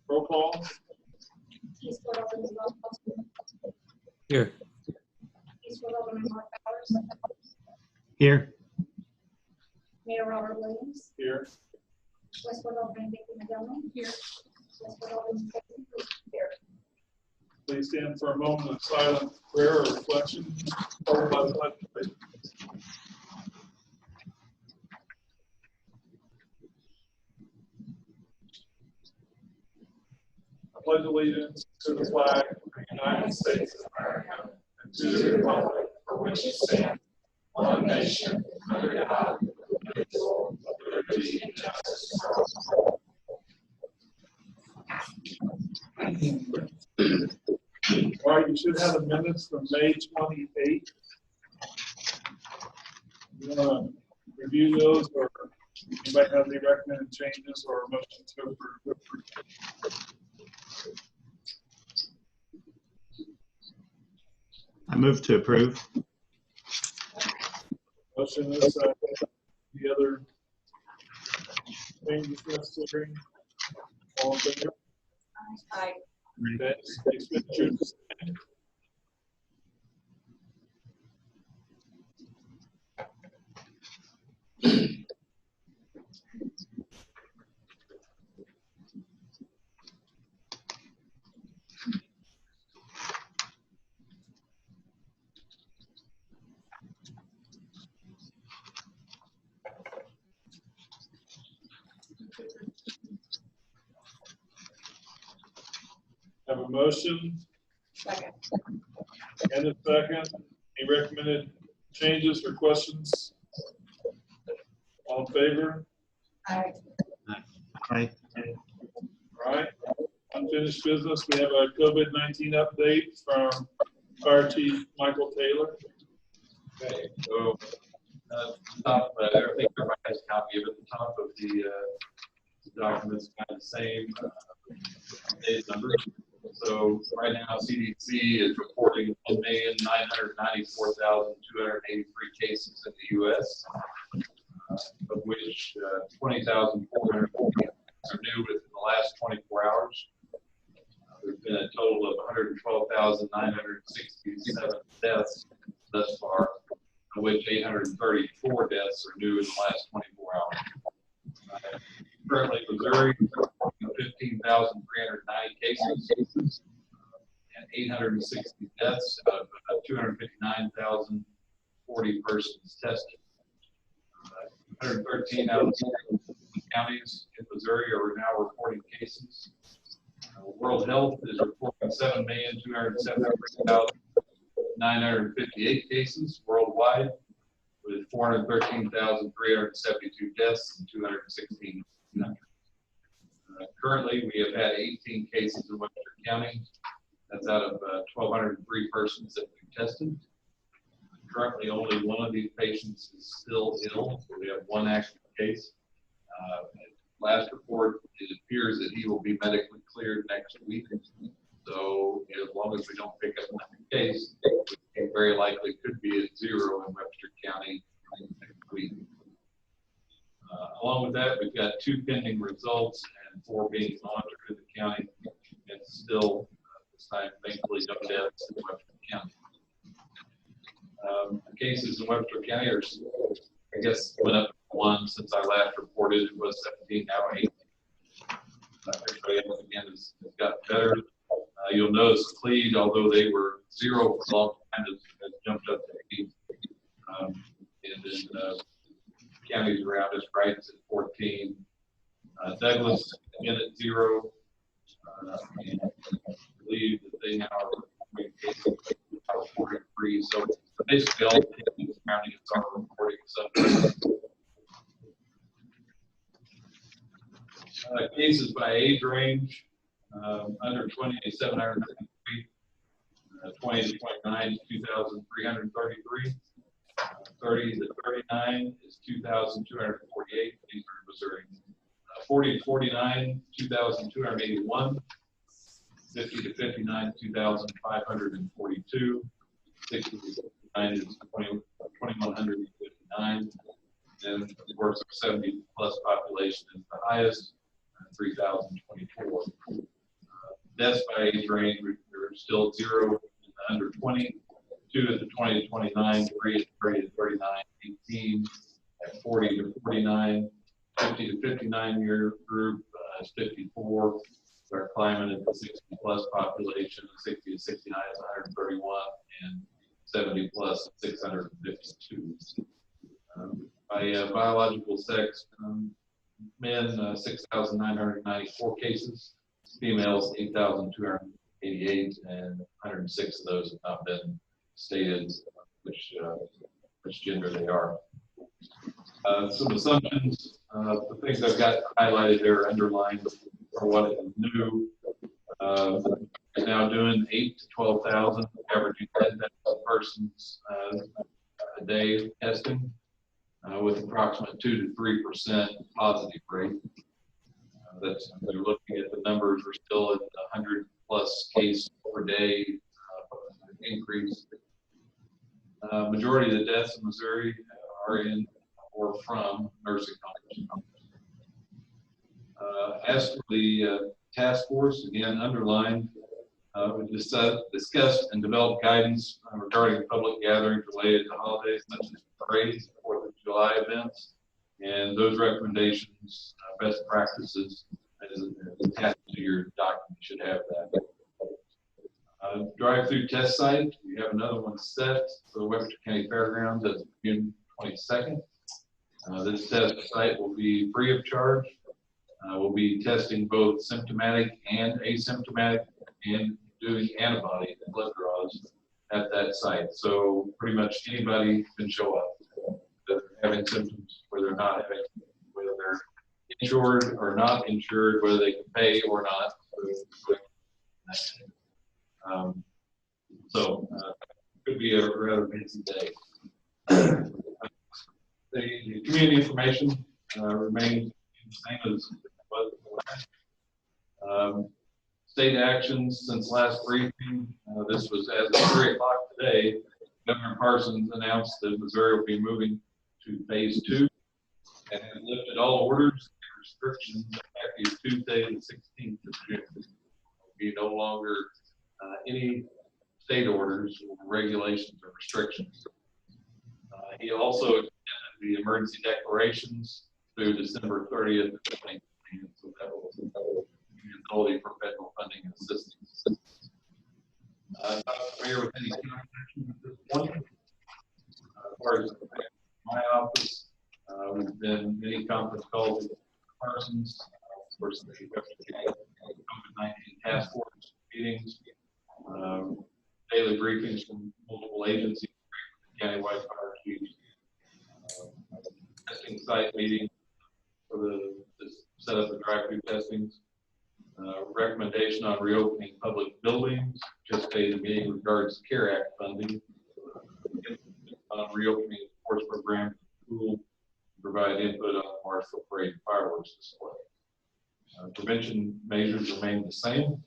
Roll call. Here. Here. Mayor Robert Williams. Here. Westwood Alderman Vicky McDonald. Here. Westwood Alderman here. Please stand for a moment of silent prayer or reflection, followed by the pledge of allegiance. I pledge allegiance to the flag of the United States of America and to the republic for which it stands, one nation, under God, indivisible, with liberty and justice for all. All right, you should have the minutes from May 28th. You want to review those, or anybody have any recommended changes or a motion to approve? I move to approve. Motion is the other changes necessary. All in favor? Aye. Okay, expenditures. Have a motion. Second. And a second. Any recommended changes or questions? All in favor? Aye. Aye. All right. Unfinished business. We have a COVID-19 update from Fire Chief Michael Taylor. Okay, so top, everything everybody has a copy of at the top of the documents, kind of the same day's numbers. So right now, CDC is reporting 1,994,283 cases in the U.S., of which 20,440 are new within the last 24 hours. There's been a total of 112,967 deaths thus far, of which 834 deaths are new in the last 24 hours. Currently, Missouri is reporting 15,390 cases and 860 deaths out of 259,040 persons tested. 113 out of counties in Missouri are now reporting cases. World Health is reporting 7,273,958 cases worldwide, with 413,372 deaths and 216 countries. Currently, we have had 18 cases in Webster County. That's out of 1,203 persons that we've tested. Currently, only one of these patients is still ill, so we have one active case. Last report, it appears that he will be medically cleared next week. So as long as we don't pick up another case, it very likely could be at 0 in Webster County next week. Along with that, we've got 2 pending results and 4 being monitored in the county. And still, this time, thankfully, no deaths in Webster County. Cases in Webster County are, I guess, went up 1 since I last reported. It was 17, now 8. Everybody else again has gotten better. You'll notice Cleve, although they were 0 for a long time, has jumped up to 8. And then counties around us, right, is at 14. Douglas again at 0. And I believe that they now are reporting 3. So basically, all the counties around us are reporting something. Cases by age range, under 20 is 793, 20 to 29 is 2,333, 30 to 39 is 2,248. These are in Missouri. 40 to 49, 2,281. 50 to 59, 2,542. 60 to 59 is 2,159. And of course, our 70 plus population is the highest. 3,024. Deaths by age range, we're still 0 in the under 20, 2 at the 20 to 29, 3 at 30 to 39, 18 at 40 to 49, 50 to 59 year group is 54. Our climate at the 60 plus population, 60 to 69 is 131, and 70 plus 652. By biological sex, men 6,994 cases, females 8,288, and 106 of those have not been stated which gender they are. Some assumptions, the things I've got highlighted there, underlined, are what is new. Now doing 8 to 12,000, averaging 10,000 persons a day testing, with approximate 2 to 3% positive rate. That's, they're looking at the numbers. We're still at 100 plus cases per day increase. Majority of the deaths in Missouri are in or from nursing homes. As for the task force, again, underlined, we discussed and developed guidance regarding public gatherings related to holidays such as parades, 4th of July events, and those recommendations, best practices, as attached to your document, should have that. Drive-through test site, we have another one set for the Webster County Fairgrounds as of June 22nd. This test site will be free of charge. We'll be testing both symptomatic and asymptomatic and doing antibody and blood draws at that site. So pretty much anybody can show up that are having symptoms, whether they're not having, whether they're insured or not insured, whether they can pay or not. Could be a rather busy day. The community information remains the same as it was. State actions since last briefing. This was as of 3 o'clock today. Governor Parsons announced that Missouri will be moving to phase 2 and has lifted all orders and restrictions effective Tuesday the 16th of June. There will be no longer any state orders, regulations, or restrictions. He also extended the emergency declarations through December 30th, 2020, so that will give the ability for federal funding and assistance. I'm not familiar with any actions at this point. As far as my office, we've been many conference calls with Parsons, of course, the COVID-19 task force meetings, daily briefings from multiple agencies, countywide fire chiefs, testing site meeting for the set up the drive-through testings, recommendation on reopening public buildings, participated meeting regards to CARE Act funding, on reopening the sports program, school, provide input on the Marshall Parade fireworks display. Prevention measures remain the same.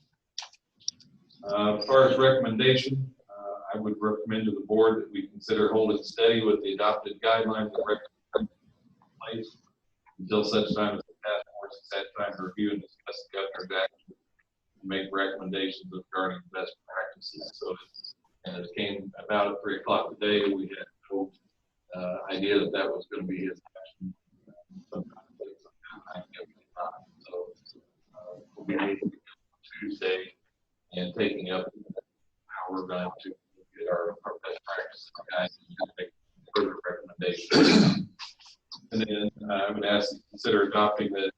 As far as recommendation, I would recommend to the board that we consider holding steady with the adopted guidelines that recommend in place until such time as the task force has had time to review and discuss the governor's action and make recommendations regarding best practices. So, and it came about at 3 o'clock today. We had no idea that that was going to be his action. So we'll be meeting Tuesday and taking up how we're going to get our best practices guys and make further recommendations. And then I would ask you to consider adopting the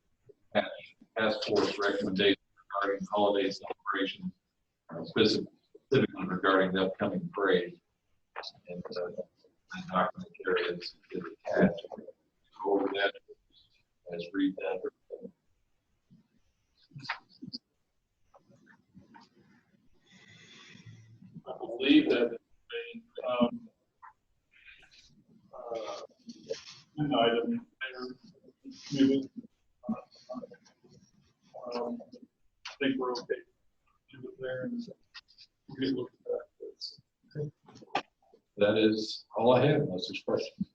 task force recommendations regarding holiday celebration, specifically regarding the upcoming parade. And the document here is attached. Go over that, as read that. I believe that an item moving. I think we're okay. Leave it there and we'll get a look at that. That is all I have, unless there's questions.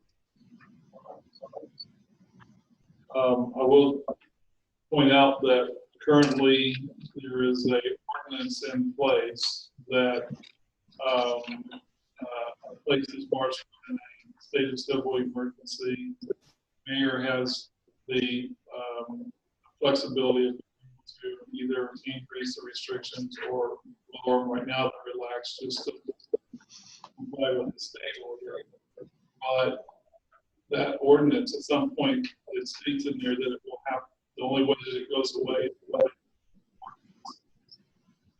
I will point out that currently there is a ordinance in place that places martial in a state of civil emergency. The mayor has the flexibility to either increase the restrictions or lower them. Right now, they're relaxed just to comply with the state order. But that ordinance, at some point, it states in there that it will have, the only way that it goes away is when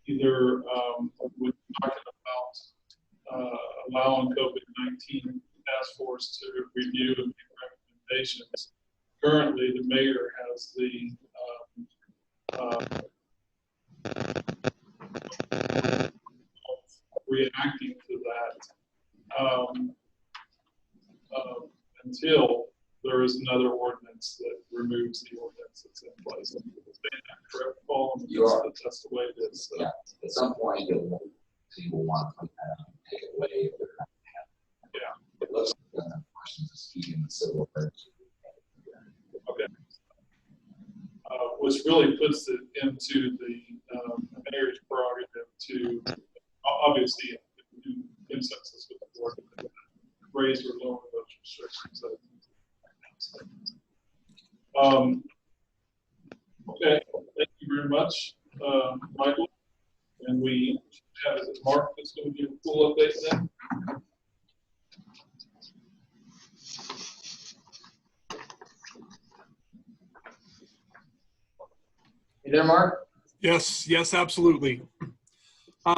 either we're talking about allowing COVID-19 task force to review and make recommendations. Currently, the mayor has the reacting to that until there is another ordinance that removes the ordinance that's in place. Is that correct, Paul? You are. That's the way it is. So. Yeah. At some point, people want to take it away if they're not happy. Yeah. It looks like the questions is keeping the civil emergency. Okay. Which really puts it into the mayor's prerogative to obviously do consensus with the board, raise or lower those restrictions. Okay, thank you very much, Michael. And we have Mark that's going to give a full update then. You there, Mark? Yes, absolutely.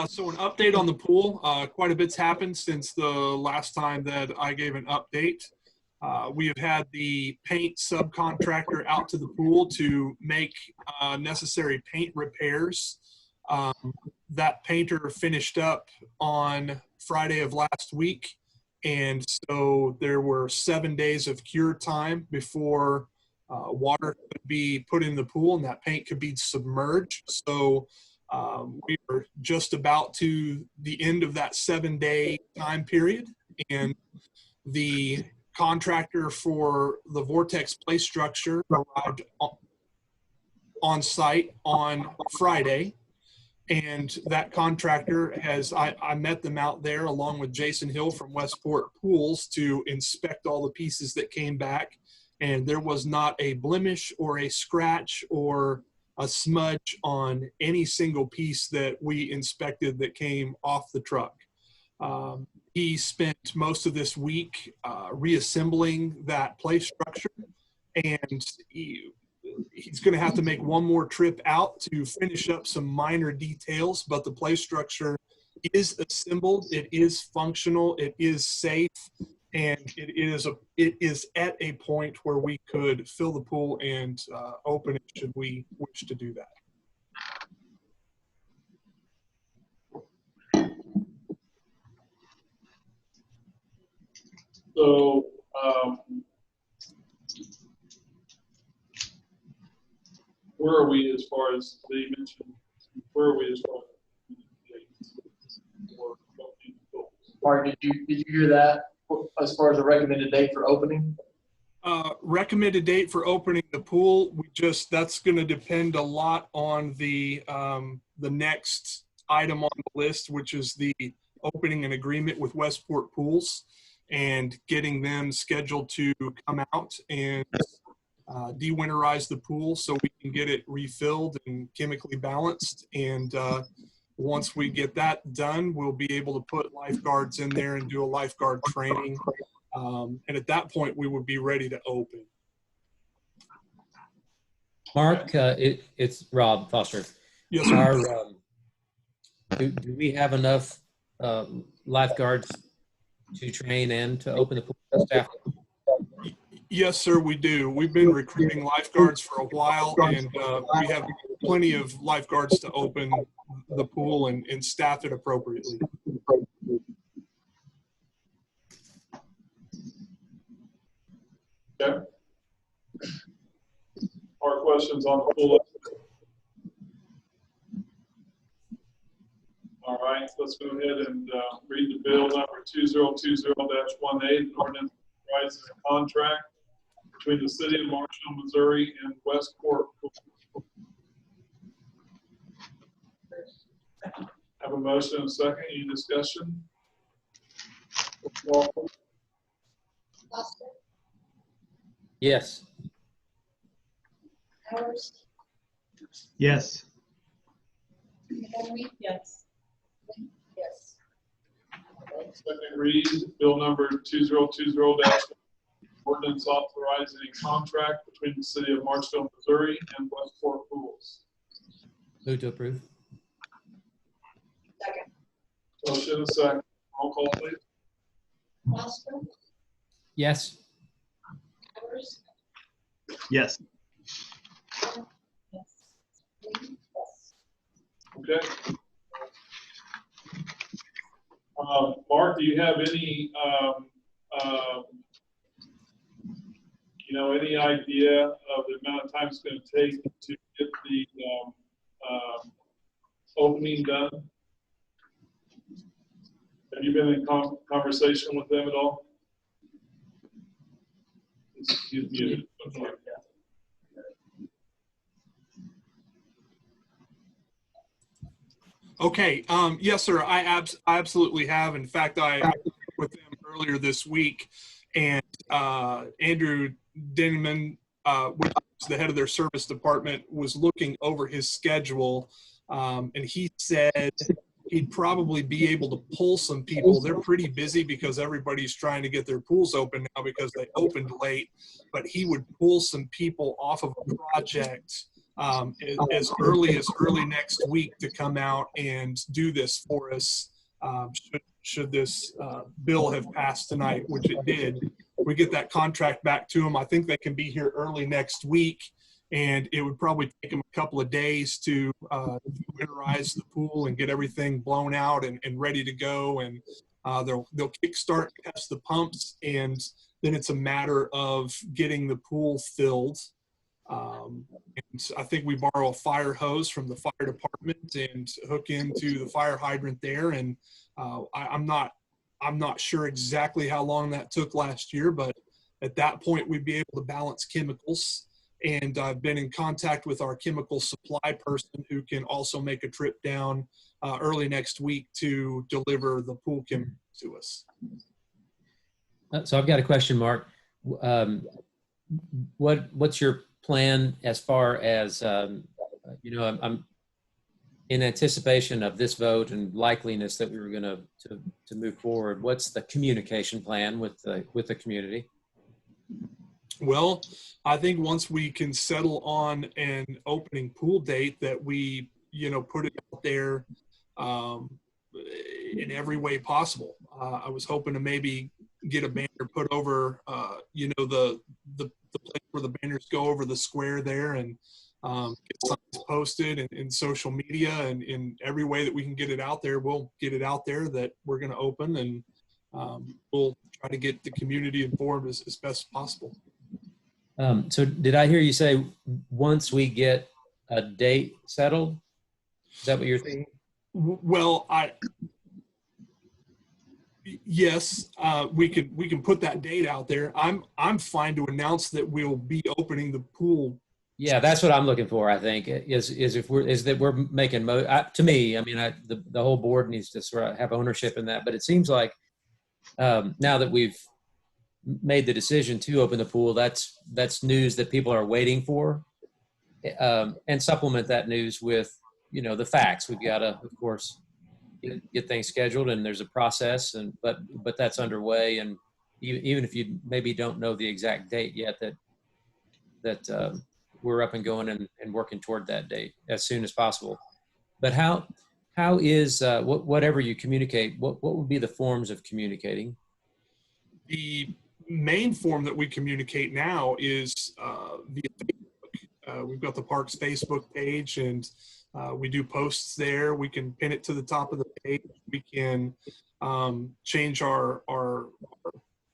So an update on the pool. Quite a bit's happened since the last time that I gave an update. We have had the paint subcontractor out to the pool to make necessary paint repairs. That painter finished up on Friday of last week, and so there were 7 days of cure time before water could be put in the pool and that paint could be submerged. So we are just about to the end of that 7-day time period, and the contractor for the Vortex play structure arrived on site on Friday. And that contractor has, I met them out there along with Jason Hill from Westport Pools to inspect all the pieces that came back. And there was not a blemish or a scratch or a smudge on any single piece that we inspected that came off the truck. He spent most of this week reassembling that play structure, and he's going to have to make one more trip out to finish up some minor details, but the play structure is assembled, it is functional, it is safe, and it is at a point where we could fill the pool and open it should we wish to do that. So, where are we as far as they mentioned? Where are we as far as Mark, did you hear that as far as a recommended date for opening? Recommended date for opening the pool, that's going to depend a lot on the next item on the list, which is the opening an agreement with Westport Pools and getting them scheduled to come out and de-winterize the pool so we can get it refilled and chemically balanced. And once we get that done, we'll be able to put lifeguards in there and do a lifeguard training. And at that point, we would be ready to open. Mark, it's Rob Foster. Yes, sir. Do we have enough lifeguards to train and to open the pool staff? Yes, sir, we do. We've been recruiting lifeguards for a while, and we have plenty of lifeguards to open the pool and staff it appropriately. Okay. More questions on the pool? All right, let's go ahead and read the bill number 2020-18, an ordinance authorizing a contract between the city of Marshall, Missouri and Westport Have a motion and a second. Any discussion? Roll call. Foster, Yes. Powers, Yes. Montgomery. Yes. Yes. Second read, bill number 2020- ordinance authorizing a contract between the city of Marshville, Missouri and Westport Pools. Move to approve. Second. Motion and a second. Roll call, please. Foster, Yes. Powers, Yes. Yes. yes. Okay. Mark, do you have any, any idea of the amount of time it's going to take to get the opening done? Have you been in conversation with them at all? Excuse me. Okay, yes, sir, I absolutely have. In fact, I met with them earlier this week, and Andrew Denneman, which is the head of their service department, was looking over his schedule, and he said he'd probably be able to pull some people. They're pretty busy because everybody's trying to get their pools open now because they opened late, but he would pull some people off of a project as early next week to come out and do this for us. Should this bill have passed tonight, which it did, we get that contract back to them. I think they can be here early next week, and it would probably take them a couple of days to winterize the pool and get everything blown out and ready to go. And they'll kickstart, test the pumps, and then it's a matter of getting the pool filled. And I think we borrow a fire hose from the fire department and hook into the fire hydrant there. And I'm not sure exactly how long that took last year, but at that point we'd be able to balance chemicals. And I've been in contact with our chemical supply person who can also make a trip down early next week to deliver the pool chemicals to us. So I've got a question, Mark. What's your plan as far as, I'm in anticipation of this vote and likeliness that we were going to move forward. What's the communication plan with the community? Well, I think once we can settle on an opening pool date that we, put it out there in every way possible. I was hoping to maybe get a banner put over, the place where the banners go over the square there, and get signs posted in social media, and in every way that we can get it out there, we'll get it out there that we're going to open, and we'll try to get the community informed as best as possible. So did I hear you say once we get a date settled? Is that what you're thinking? Well, yes, we can put that date out there. I'm fine to announce that we'll be opening the pool. Yeah, that's what I'm looking for. I think is that we're making to me. I mean, the whole board needs to sort of have ownership in that. But it seems like now that we've made the decision to open the pool, that's news that people are waiting for, and supplement that news with the facts. We've got to, of course, get things scheduled, and there's a process, but that's underway. And even if you maybe don't know the exact date yet, that we're up and going and working toward that date as soon as possible. But how is whatever you communicate, what would be the forms of communicating? The main form that we communicate now is via Facebook. We've got the park's Facebook page, and we do posts there. We can pin it to the top of the page. We can change our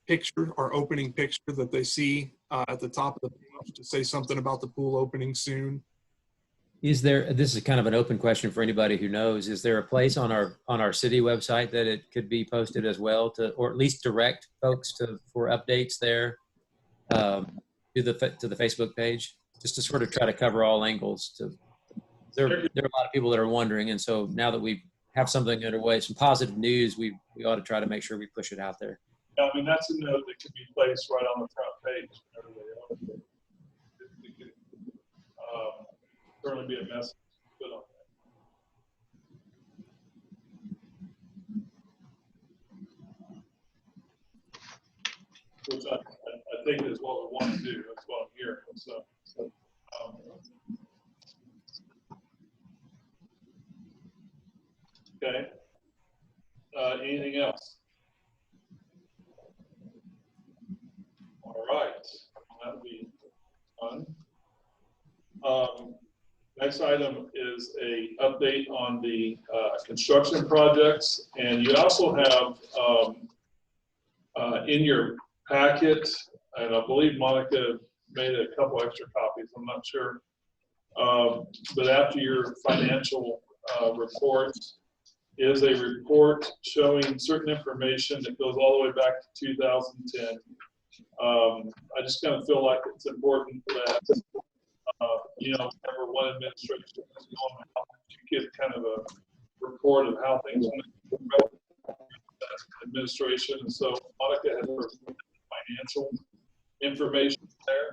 picture, our opening picture that they see at the top of the page to say something about the pool opening soon. This is kind of an open question for anybody who knows, is there a place on our city website that it could be posted as well, or at least direct folks for updates there to the Facebook page? just to sort of try to cover all angles. There are a lot of people that are wondering, and so now that we have something underway, some positive news, we ought to try to make sure we push it out there. Yeah, I mean, that's a note that can be placed right on the front page. It could certainly be a message put on that. Which I think is what we want to do. That's what I'm hearing. So okay. Anything else? All right. That'll be fun. Next item is a update on the construction projects, and you also have in your packet, and I believe Monica made a couple extra copies. I'm not sure, but after your financial reports is a report showing certain information that goes all the way back to 2010. I just kind of feel like it's important that, whenever one administration is going out, you get kind of a report of how things went throughout that administration. And so Monica has her financial information there.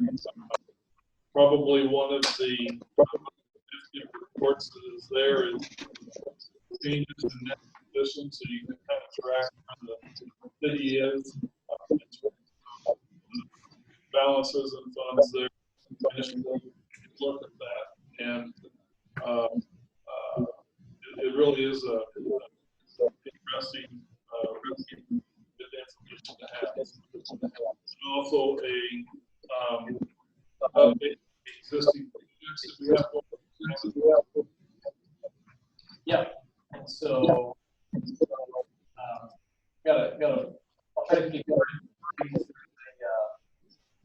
Probably one of the reports that is there is changes in net position, so you can kind of track where the city is, balances and funds there. I just look at that, and it really is a interesting bit of information to have. And also update existing projects that we have. Yeah, and so I'll try to keep it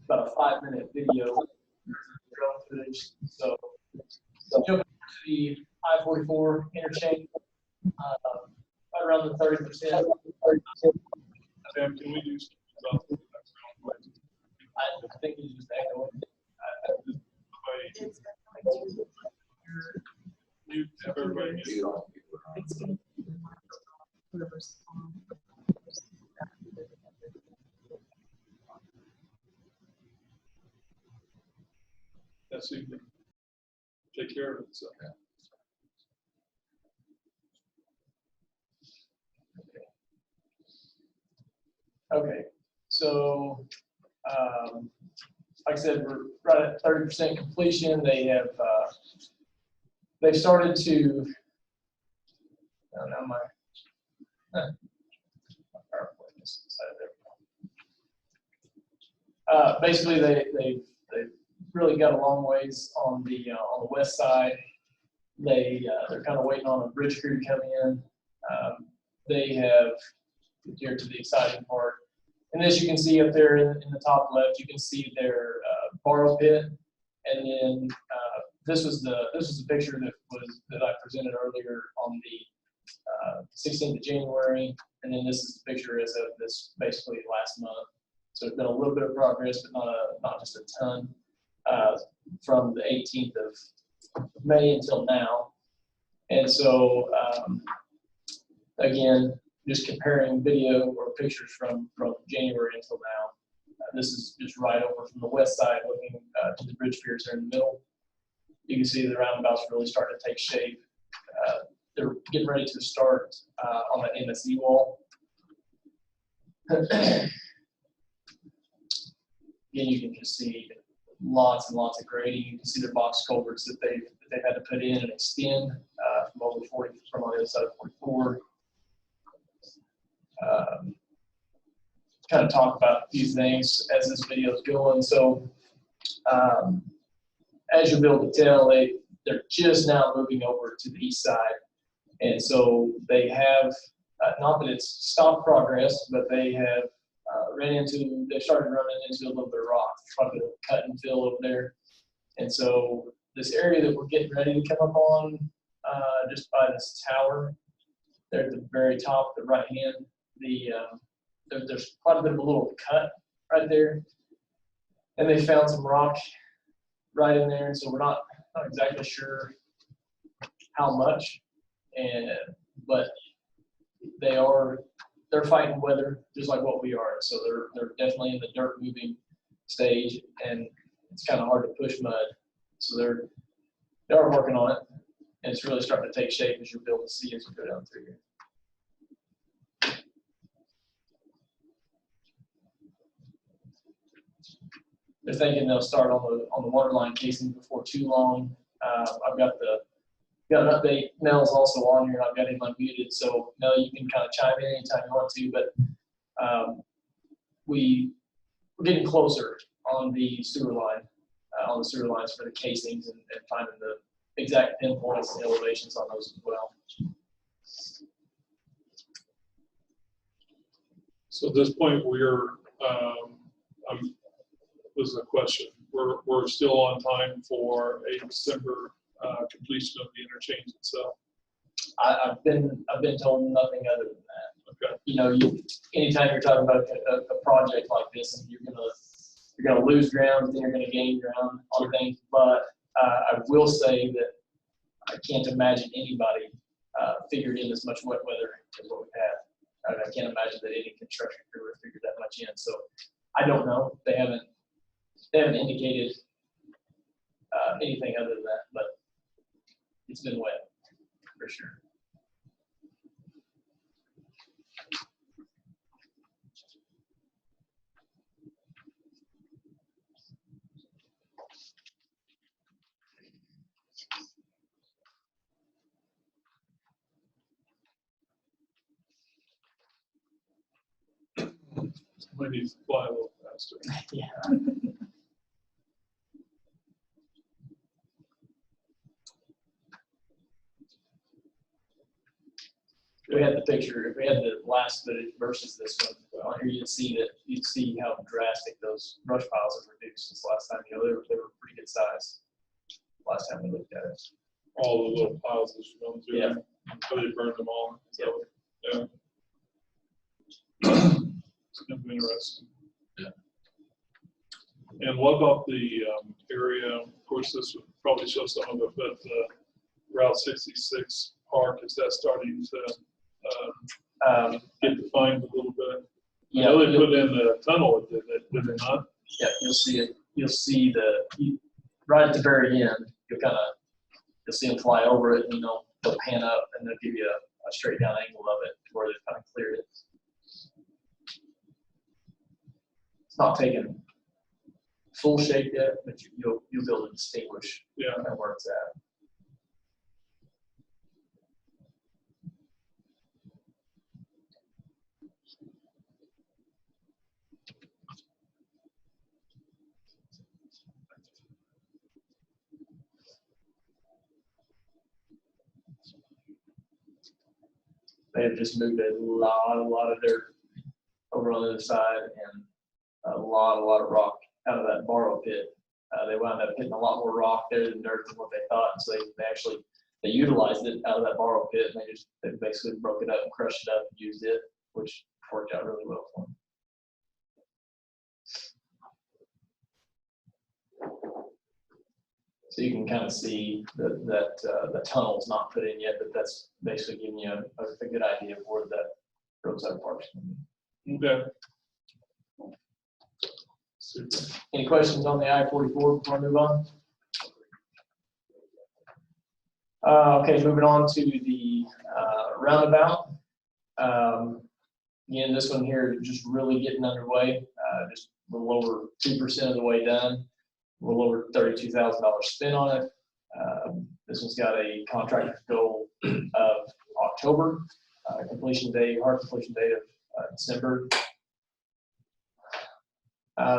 about a 5-minute video drone footage. So jumping to the I-44 interchange, right around the 30%. Sam, can we do something about that? I think it's just echoing. You have everybody mute. That's you. Take care of it. So. Okay, so like I said, we're right at 30% completion. They have they've started to. Oh, now my PowerPoint is decided there. Basically, they've really got a long ways on the west side. They're kind of waiting on a bridge crew to come in. They have here to the exciting part. And as you can see up there in the top left, you can see their borrow pit. And then this was the picture that I presented earlier on the 16th of January. And then this is the picture as of this basically last month. So it's been a little bit of progress, but not just a ton from the 18th of May until now. And so again, just comparing video or pictures from January until now. This is just right over from the west side looking to the bridge piers there in the middle. You can see the roundabout's really starting to take shape. They're getting ready to start on that MSE wall. Again, you can just see lots and lots of grading. You can see their box culverts that they've had to put in and extend from over 40 from on the other side of 44. Kind of talk about a few things as this video is going. So as you'll be able to tell, they're just now moving over to the east side. And so they have, not that it's stopped progress, but they have they started running into a little bit of rock, trying to cut and fill over there. And so this area that we're getting ready to come up on, just by this tower, there at the very top, the right hand, there's quite a bit of a little cut right there. And they found some rock right in there, and so we're not exactly sure how much, but they're fighting weather just like what we are. So they're definitely in the dirt moving stage, and it's kind of hard to push mud. So they are working on it, and it's really starting to take shape as you'll be able to see as we go down through here. They're thinking they'll start on the water line casing before too long. I've got an update. Mel's also on here. I've got him unmuted, so Mel, you can kind of chime in anytime you want to. But we're getting closer on the sewer line, on the sewer lines for the casings, and finding the exact pinpoints and elevations on those as well. So at this point, this is a question. We're still on time for a December completion of the interchange itself. I've been told nothing other than that. Okay. You know, anytime you're talking about a project like this, and you're gonna lose ground, then you're gonna gain ground on things. But I will say that I can't imagine anybody figured in as much wet weather as what we've had. I can't imagine that any construction crew would figure that much in. So I don't know. They haven't indicated anything other than that, but it's been wet for sure. Somebody needs to fly a little faster. Yeah. We had the picture. If we had the last footage versus this one, on here you'd see how drastic those brush piles have reduced since last time. You know, they were pretty good size last time we looked at it. All the little piles that you go through. Yeah. Until they burn them all. So, yeah. It's gonna be interesting. Yeah. And what about the area? Of course, this would probably show some of it, but Route 66 Park, is that starting to get defined a little bit? I know they put in the tunnel, did they not? Yeah, you'll see it. You'll see right at the very end. You'll see them fly over it, and they'll pan up, and they'll give you a straight down angle of it where they've kind of cleared it. It's not taken full shape yet, but you'll be able to distinguish kind of where it's at. They have just moved a lot of dirt over on the other side, and a lot of rock out of that borrow pit. They wound up hitting a lot more rock there than dirt than what they thought. And so they utilized it out of that borrow pit, and they basically broke it up and crushed it up and used it, which worked out really well for them. So you can kind of see that the tunnel's not put in yet, but that's basically giving you a good idea of where that roadside park's going to be. Okay. Super. Any questions on the I-44 before I move on? Okay, moving on to the roundabout. Again, this one here is just really getting underway, just a little over 2% of the way done. A little over $32,000 spent on it. This one's got a contractor goal of October, hard completion date of December.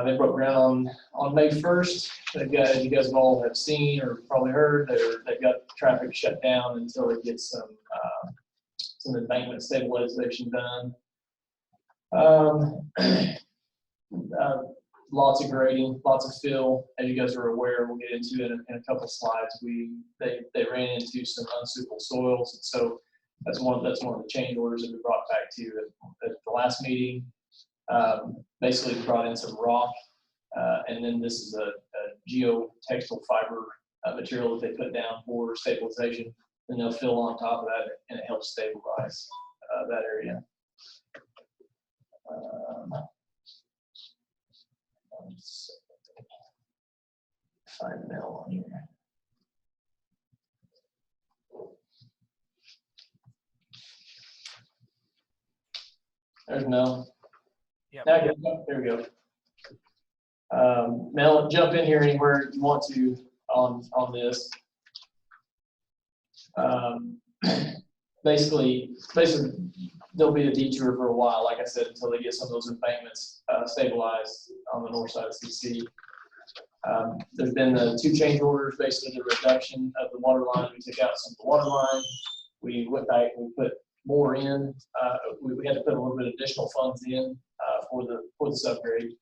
They broke ground on May 1st. They've got, as you guys all have seen or probably heard, they've got traffic shut down until they get some embankment stabilization done. Lots of grading, lots of fill. As you guys are aware, we'll get into it in a couple of slides. They ran into some unsuitable soils, and so that's one of the change orders that we brought back to you at the last meeting. Basically brought in some rock And then this is a geotextile fiber material that they put down for stabilization. And they'll fill on top of that, and it helps stabilize that area. Let's find Mel on here. There's Mel. Yep. There we go. Mel, jump in here anywhere you want to on this. Basically, there'll be a detour for a while, like I said, until they get some of those embankments stabilized on the north side of CC. There's been the 2 change orders, basically the reduction of the water line. We took out some of the water line. We went back and we put more in. We had to put a little bit of additional funds in for the subgrade.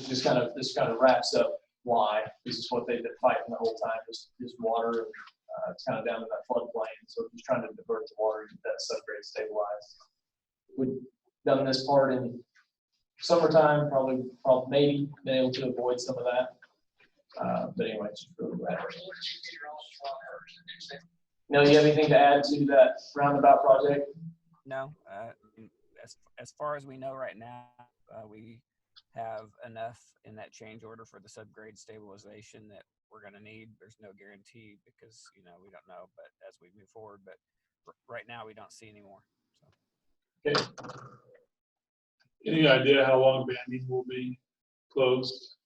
This kind of wraps up why. This is what they've been fighting the whole time, just water. And, it's kind of down to that floodplain, so just trying to divert the water and get that subgrade stabilized. We've done this part in summertime, probably maybe been able to avoid some of that. But anyway, it's just really bad. Now, you have anything to add to that roundabout project? No. As far as we know right now, we have enough in that change order for the subgrade stabilization that we're going to need. There's no guarantee because, we don't know, but as we move forward, but right now we don't see any more. So. Okay. Any idea how long banding will be closed?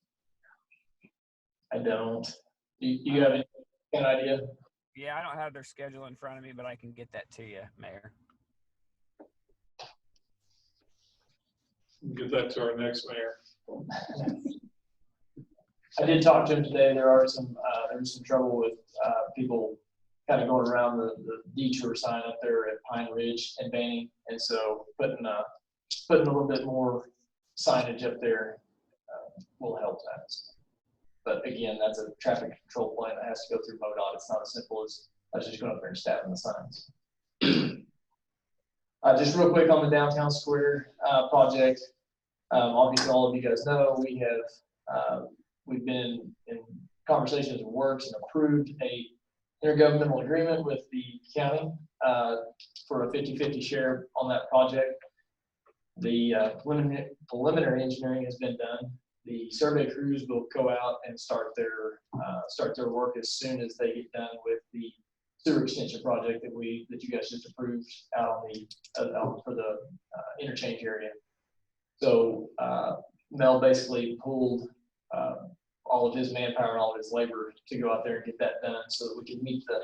I don't. You have an idea? Yeah, I don't have their schedule in front of me, but I can get that to you, Mayor. Get that to our next mayor. I did talk to him today. There was some trouble with people kind of going around the detour sign up there at Pine Ridge and Banning, and so putting a little bit more signage up there will help that. But again, that's a traffic control plan that has to go through MoDOT. It's not as simple as us just going up there and snapping the signs. Just real quick on the downtown square project. Obviously, all of you guys know we've been in conversations with Works and approved a intergovernmental agreement with the county for a 50-50 share on that project. The preliminary engineering has been done. The survey crews will go out and start their work as soon as they get done with the sewer extension project that you guys just approved out on for the interchange area. So Mel basically pulled all of his manpower and all of his labor to go out there and get that done so that we can meet the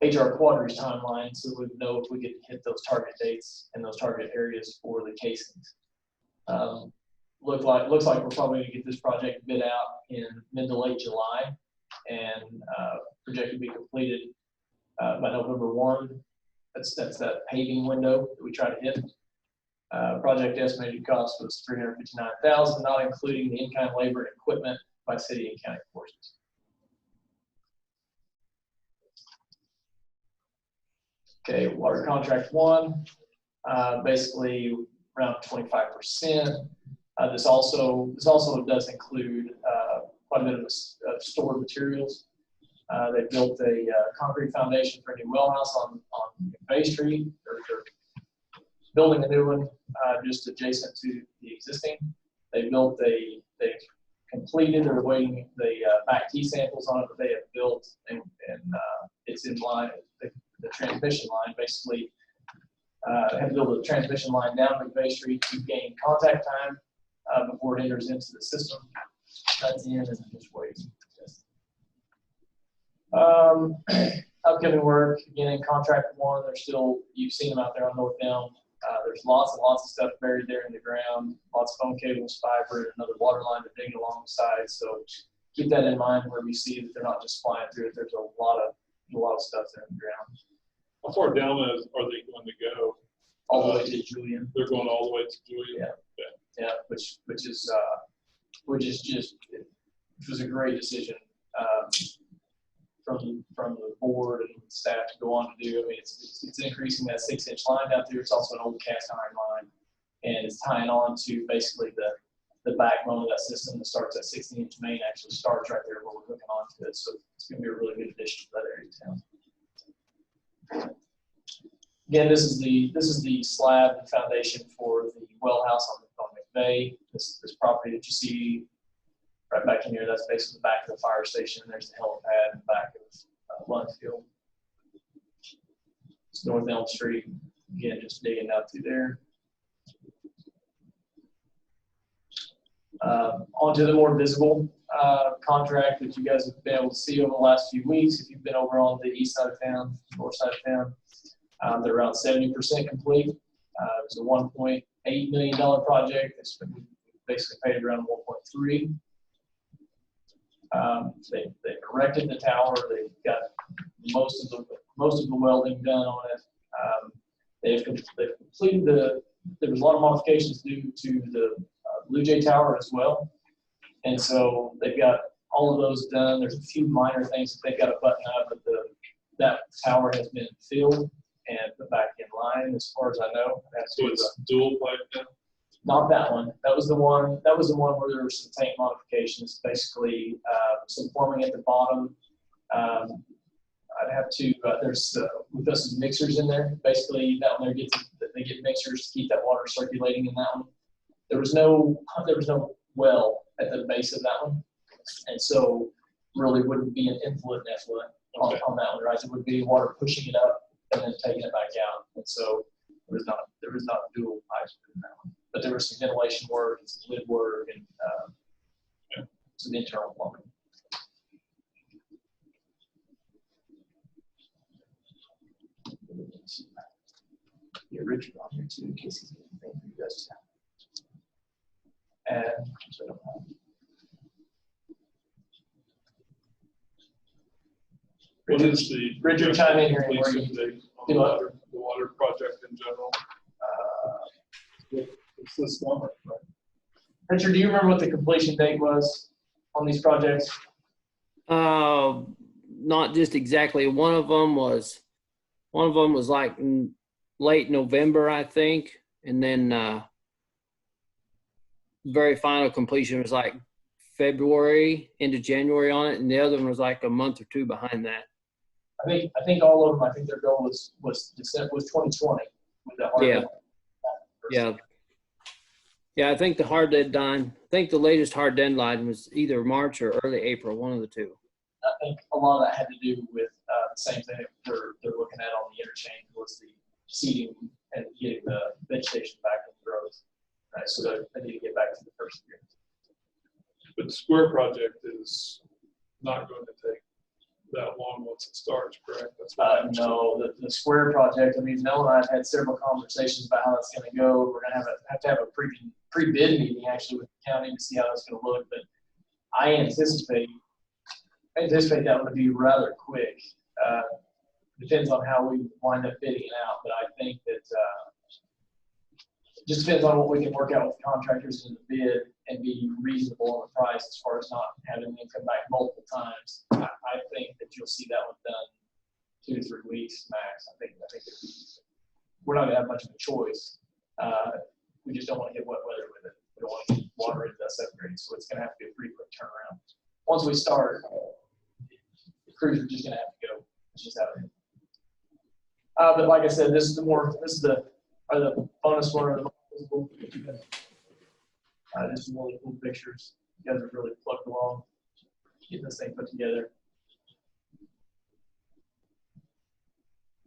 HR Quadri's timeline, so we know if we could hit those target dates and those target areas for the casings. Looks like we're probably going to get this project bid out in mid to late July and projected to be completed by November 1. That's that paving window that we try to hit. Project estimated cost was $359,000, not including the in-kind labor and equipment by city and county forces. Okay, water contract 1, basically around 25%. This also does include quite a bit of stored materials. They built a concrete foundation for a new well house on Bay Street. They're building a new one just adjacent to the existing. They completed or waiting the back T samples on it that they have built, and it's in line. The transmission line basically have to build a transmission line down McVeigh Street to gain contact time before it enters into the system. That's in and just waiting. Upcoming work, again, in contract 1, they're still, you've seen them out there on North Elm. There's lots and lots of stuff buried there in the ground, lots of phone cables, fiber, and another water line to dig along the side. So keep that in mind where we see that they're not just flying through it. There's a lot of stuff there in the ground. How far down are they going to go? All the way to Julian. They're going all the way to Julian. Yeah. Okay. Yeah, which was a great decision from the board and staff to go on to do. I mean, it's increasing that 6-inch line out there. It's also an old cast iron line, and it's tying on to basically the backbone of that system that starts at 16-inch main actually starts right there where we're hooking onto it. So it's going to be a really good addition to that area of town. Again, this is the slab and foundation for the well house on McVeigh. This property that you see right back in here, that's basically the back of the fire station. There's the helipad in the back of Lundfield. It's North Elm Street. Again, just digging out through there. Onto the more visible contract that you guys have been able to see over the last few weeks. If you've been over on the east side of town, north side of town, they're around 70% complete. It's a $1.8 million project. It's been basically paid around 1.3. They've erected the tower. They've got most of the welding done on it. They've completed there was a lot of modifications due to the Blue Jay Tower as well. And so they've got all of those done. There's a few minor things that they've got to button up, but that tower has been filled and put back in line as far as I know. So it's dual pipe now? Not that one. That was the one where there were some tank modifications, basically some plumbing at the bottom. I'd have to, we've got some mixers in there. Basically that one there they get mixers to keep that water circulating in that one. There was no well at the base of that one. And so really wouldn't be an influent and effluent on that one, right? It would be water pushing it up and then taking it back out. And so there was not dual pipes in that one. But there was some ventilation work and some lid work and some internal plumbing. Get Richard on here too in case he's anything for you guys to have. And so I don't have. What is the Richard, chime in here. completion date on the water project in general? It's this summer, right? Richard, do you remember what the completion date was on these projects? Not just exactly. One of them was like in late November, I think, and then very final completion was like February into January on it, and the other one was like a month or two behind that. I think all of them. I think their goal was December, was 2020 with the hard deadline. Yeah. I think the hard deadline. I think the latest hard deadline was either March or early April, one of the two. I think a lot of that had to do with the same thing they're looking at on the interchange was the seeding and getting the vegetation back in the growth. Right, so they need to get back to the first year. But the square project is not going to take that long once it starts, correct? That's No, the square project. I mean, Mel and I have had several conversations about how it's going to go. We're going to have to have a pre-bid meeting actually with the county to see how it's going to look. But I anticipate that would be rather quick. Depends on how we wind up bidding it out, but I think that it just depends on what we can work out with the contractors in the bid and be reasonable on the price as far as not having them come back multiple times. I think that you'll see that one done 2 to 3 weeks max. I think we're not going to have much of a choice. We just don't want to get wet weather with it. We don't want to get water into that subgrade, so it's going to have to be a pretty quick turnaround. Once we start, the crews are just going to have to go. It's just how it is. But like I said, this is the bonus one or the most visible. Just some really cool pictures. You guys have really plugged along, getting this thing put together.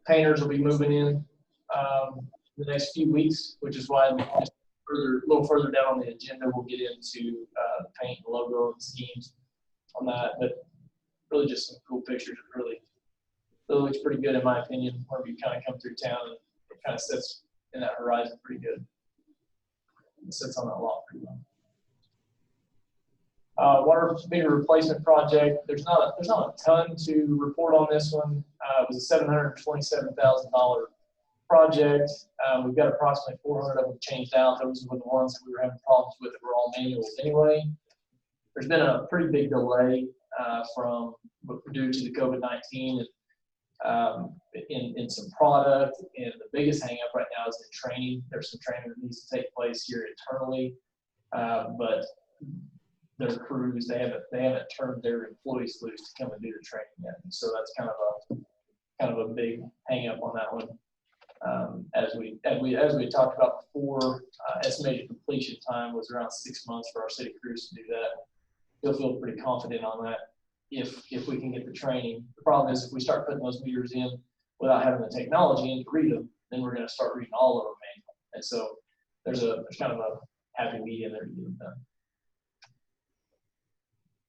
Painters will be moving in the next few weeks, which is why a little further down on the agenda, we'll get into the paint and logo and schemes on that. But really just some cool pictures. It really looks pretty good in my opinion. Whenever you kind of come through town, and it kind of sits in that horizon pretty good. It sits on that lot pretty well. Water meter replacement project. There's not a ton to report on this one. It was a $727,000 project. We've got approximately 400 of them changed out. Those were the ones that we were having problems with that were all manuals anyway. There's been a pretty big delay due to the COVID-19 in some product, and the biggest hang up right now is the training. There's some training that needs to take place here internally but their crews, they haven't turned their employees loose to come and do the training yet. And so that's kind of a big hang up on that one. As we talked about before, estimated completion time was around 6 months for our city crews to do that. Still feel pretty confident on that if we can get the training. The problem is if we start putting those meters in without having the technology in to read them, then we're going to start reading all of them manually. And so there's kind of a happy medium there to get them done.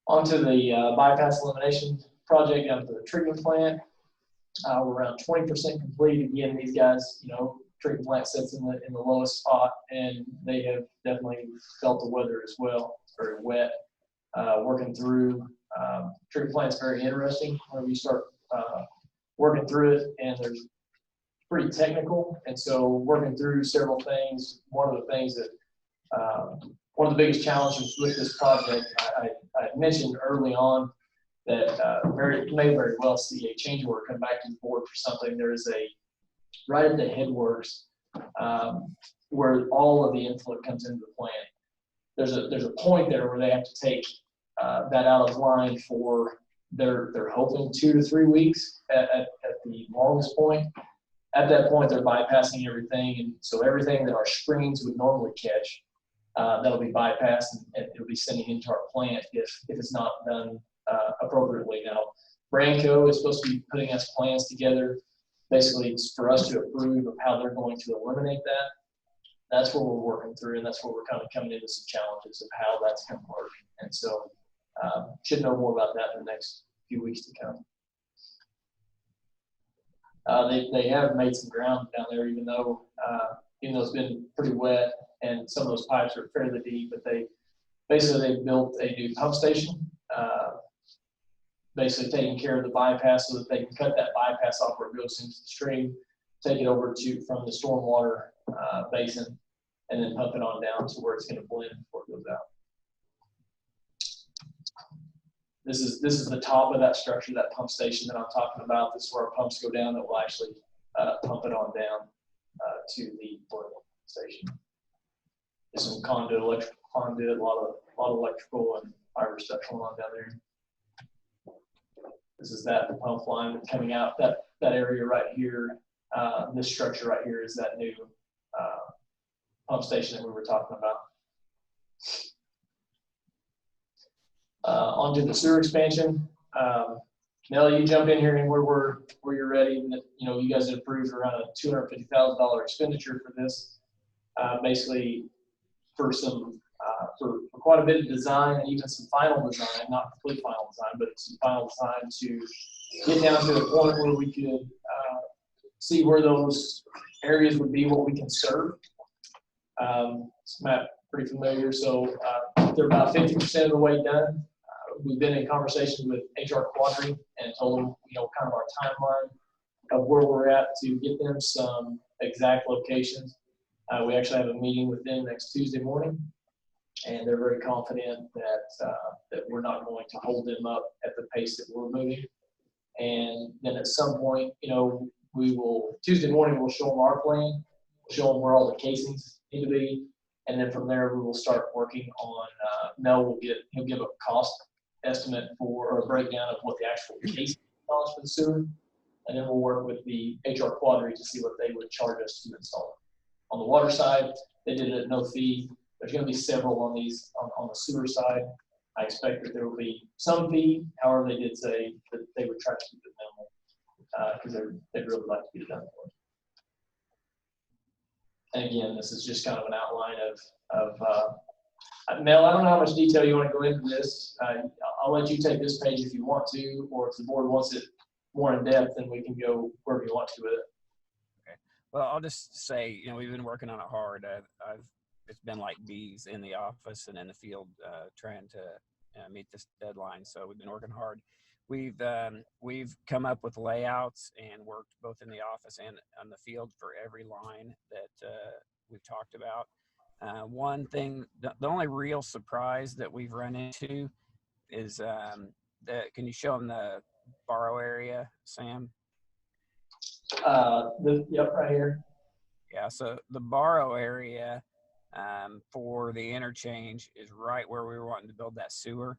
Onto the bypass elimination project down to the treatment plant. We're around 20% complete. Again, these guys, treatment plant sits in the lowest spot, and they have definitely felt the weather as well. It's very wet. Working through treatment plant's very interesting. Whenever you start working through it, and there's pretty technical, and so working through several things. One of the biggest challenges with this project, I mentioned early on that may very well see a change order come back to the board for something. There is right at the headworks where all of the inflow comes into the plant. There's a point there where they have to take that out of line for they're hoping 2 to 3 weeks at the longest point. At that point, they're bypassing everything, and so everything that our screens would normally catch, that'll be bypassed, and it'll be sending into our plant if it's not done appropriately. Now, Branco is supposed to be putting us plans together. Basically, it's for us to approve of how they're going to eliminate that. That's what we're working through, and that's where we're kind of coming into some challenges of how that's going to work. And so, should know more about that in the next few weeks to come. They have made some ground down there, even though it's been pretty wet, and some of those pipes are fairly deep. But they built a new pump station, basically taking care of the bypass so that they can cut that bypass off where it goes into the stream, take it over from the stormwater basin, and then pump it on down to where it's going to blend before it goes out. This is the top of that structure, that pump station that I'm talking about. This is where our pumps go down that will actually pump it on down to the boiler station. There's some conduit, electrical conduit, a lot of electrical and fiber stuff going on down there. This is the pump line coming out. That area right here, this structure right here is that new pump station that we were talking about. Onto the sewer expansion. Nelly, you jump in here anywhere where you're ready. You guys have approved around a $250,000 expenditure for this. Basically, for quite a bit of design and even some final design, not complete final design, but some final design to get down to the point where we could see where those areas would be, what we can serve. This map pretty familiar, so they're about 50% of the way done. We've been in conversations with HR Quadri and told them, kind of our timeline of where we're at to get them some exact locations. We actually have a meeting with them next Tuesday morning, and they're very confident that we're not going to hold them up at the pace that we're moving. And then at some point, Tuesday morning, we'll show them our plan, show them where all the casings need to be, and then from there, we will start working on, Mel he'll give a cost estimate or a breakdown of what the actual casing costs for the sewer, and then we'll work with the HR Quadri to see what they would charge us to install it. On the water side, they did it at no fee. There's going to be several on these on the sewer side. I expect that there will be some fee. However, they did say that they would try to keep it minimal because they'd really like to get it done for us. And again, this is just kind of an outline of Mel, I don't know how much detail you want to go into this. I'll let you take this page if you want to, or if the board wants it more in depth, then we can go wherever you want to with it. Okay. Well, I'll just say, we've been working on it hard. It's been like bees in the office and in the field trying to meet this deadline. So we've been working hard. We've come up with layouts and worked both in the office and on the field for every line that we've talked about. One thing, the only real surprise that we've run into is can you show them the borrow area, Sam? Yep, right here. Yeah, so the borrow area, for the interchange is right where we were wanting to build that sewer.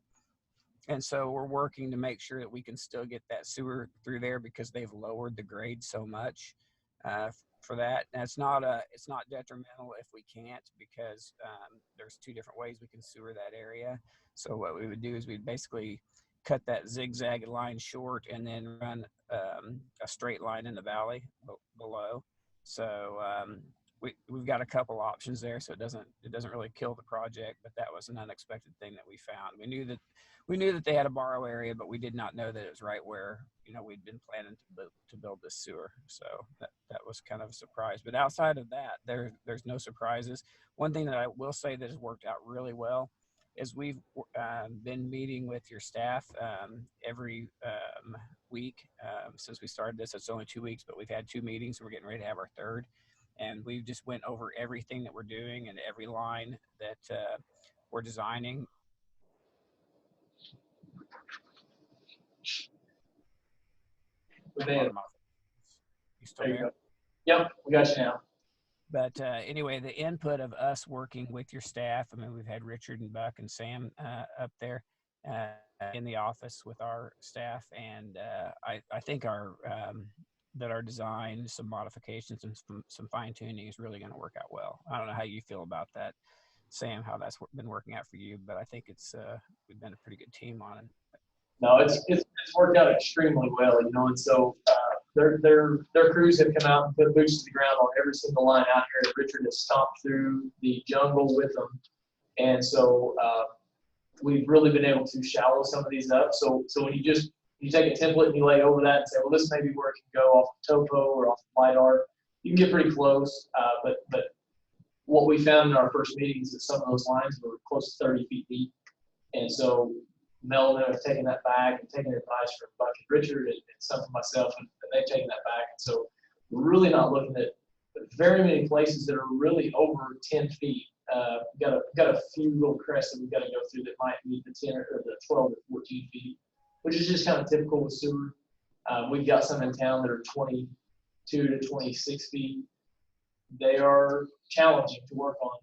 And so we're working to make sure that we can still get that sewer through there because they've lowered the grade so much for that. And it's not detrimental if we can't, because there's two different ways we can sewer that area. So what we would do is we'd basically cut that zigzag line short and then run a straight line in the valley below. So we've got a couple options there, so it doesn't really kill the project, but that was an unexpected thing that we found. We knew that they had a borrow area, but we did not know that it was right where, you know, we'd been planning to build this sewer. So that was kind of a surprise. But outside of that, there's no surprises. One thing that I will say that has worked out really well is we've been meeting with your staff every week since we started this. It's only 2 weeks, but we've had 2 meetings. We're getting ready to have our third. And we've just went over everything that we're doing and every line that we're designing. You still There you there? go. Yep, we got you now. But anyway, the input of us working with your staff, I mean, we've had Richard and Buck and Sam up there in the office with our staff. And I think that our design, some modifications and some fine tuning is really going to work out well. I don't know how you feel about that, Sam, how that's been working out for you, but I think we've been a pretty good team on it. No, it's worked out extremely well, you know, and so their crews have come out and put boots to the ground on every single line out here. Richard has stomped through the jungle with them, and so we've really been able to shallow some of these up. So when you take a template and you lay over that and say, well, this may be where it can go off of topo or off of LiDAR, you can get pretty close. But what we found in our first meetings is some of those lines were close to 30 feet deep, and so Mel and I have taken that back and taken advice from Buck and Richard and some from myself, and they've taken that back. And so we're really not looking at very many places that are really over 10 feet. Got a few little crests that we've got to go through that might meet the 10 or the 12 to 14 feet, which is just kind of typical with sewer. We've got some in town that are 22 to 26 feet. They are challenging to work on,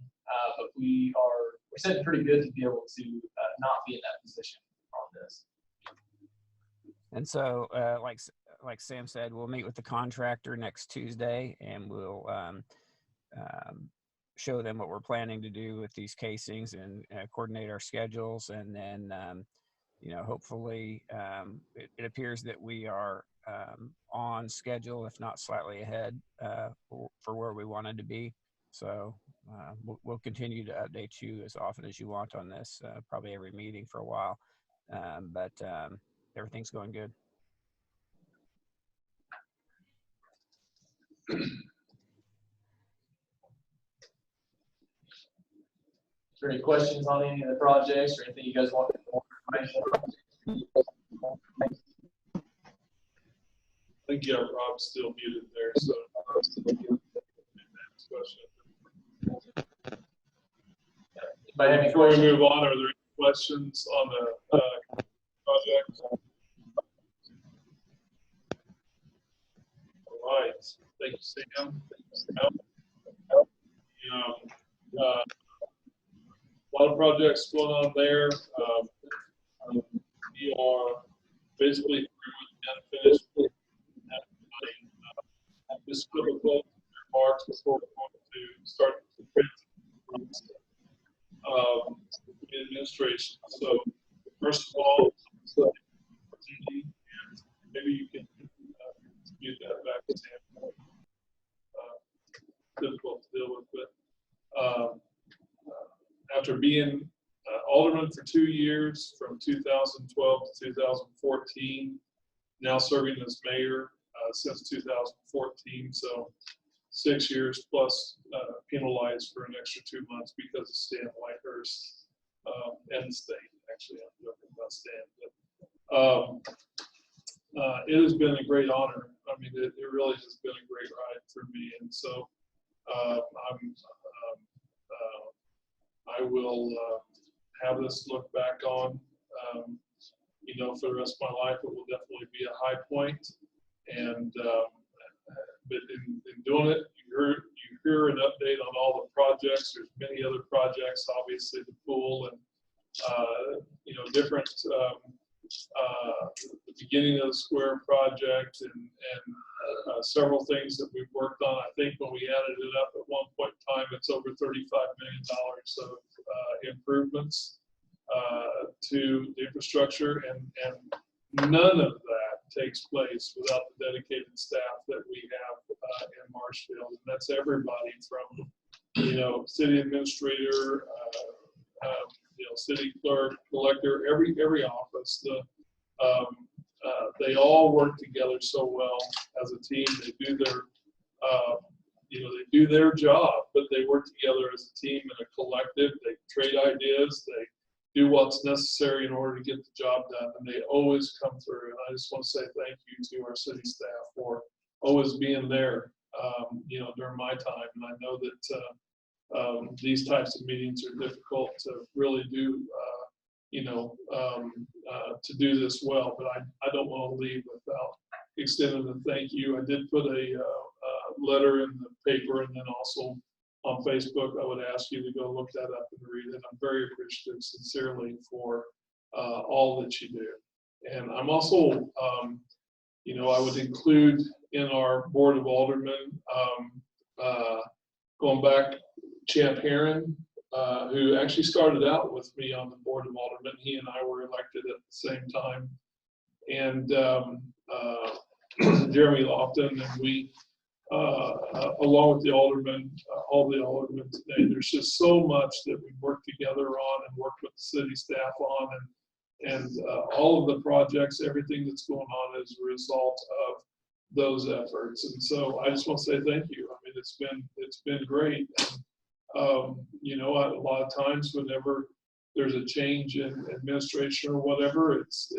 but we're sitting pretty good to be able to not be in that position on this. And so, like Sam said, we'll meet with the contractor next Tuesday, and we'll show them what we're planning to do with these casings and coordinate our schedules. And then, hopefully, it appears that we are on schedule, if not slightly ahead, for where we wanted to be. So we'll continue to update you as often as you want on this, probably every meeting for a while. But everything's going good. Is there any questions on any of the projects or anything you guys want more information on? I think you have Rob still muted there, so next question. Before we move on, are there any questions on the project? All right, thank you, Sam. A lot of projects going on there. We are basically unfinished. Just critical remarks before we're going to start the administration. So, first of all, maybe you can use that back to Sam. Difficult to deal with, but after being alderman for 2 years, from 2012 to 2014, now serving as mayor since 2014, so 6 years plus penalized for an extra 2 months because of Stan Whitehurst and the state. Actually, I'm joking about Stan, but it has been a great honor. I mean, it really has been a great ride for me, and so I will have this look back on, for the rest of my life. It will definitely be a high point. And but in doing it, you hear an update on all the projects projects. There's many other projects, obviously the pool and, different, the beginning of the square project and several things that we've worked on. I think when we added it up at one point in time, it's over $35 million of improvements to the infrastructure, and none of that takes place without the dedicated staff that we have in Marshfield. And that's everybody from, city administrator, city clerk, collector, every office. They all work together so well as a team. They do their, they do their job, but they work together as a team and a collective. They trade ideas. They do what's necessary in order to get the job done, and they always come through. And I just want to say thank you to our city staff for always being there, during my time. And I know that these types of meetings are difficult to really do, to do this well, but I don't want to leave without extending a thank you. I did put a letter in the paper, and then also on Facebook. I would ask you to go look that up and read it. I'm very appreciative, sincerely, for all that you do. And I'm also, I would include in our Board of Aldermen, going back, Champ Heron, who actually started out with me on the Board of Aldermen. He and I were elected at the same time. And Jeremy Lofton, and we, along with the aldermen, all the aldermen today, there's just so much that we worked together on and worked with the city staff on, and all of the projects, everything that's going on is a result of those efforts. And so I just want to say thank you. I mean, it's been great. And, a lot of times whenever there's a change in administration or whatever, it's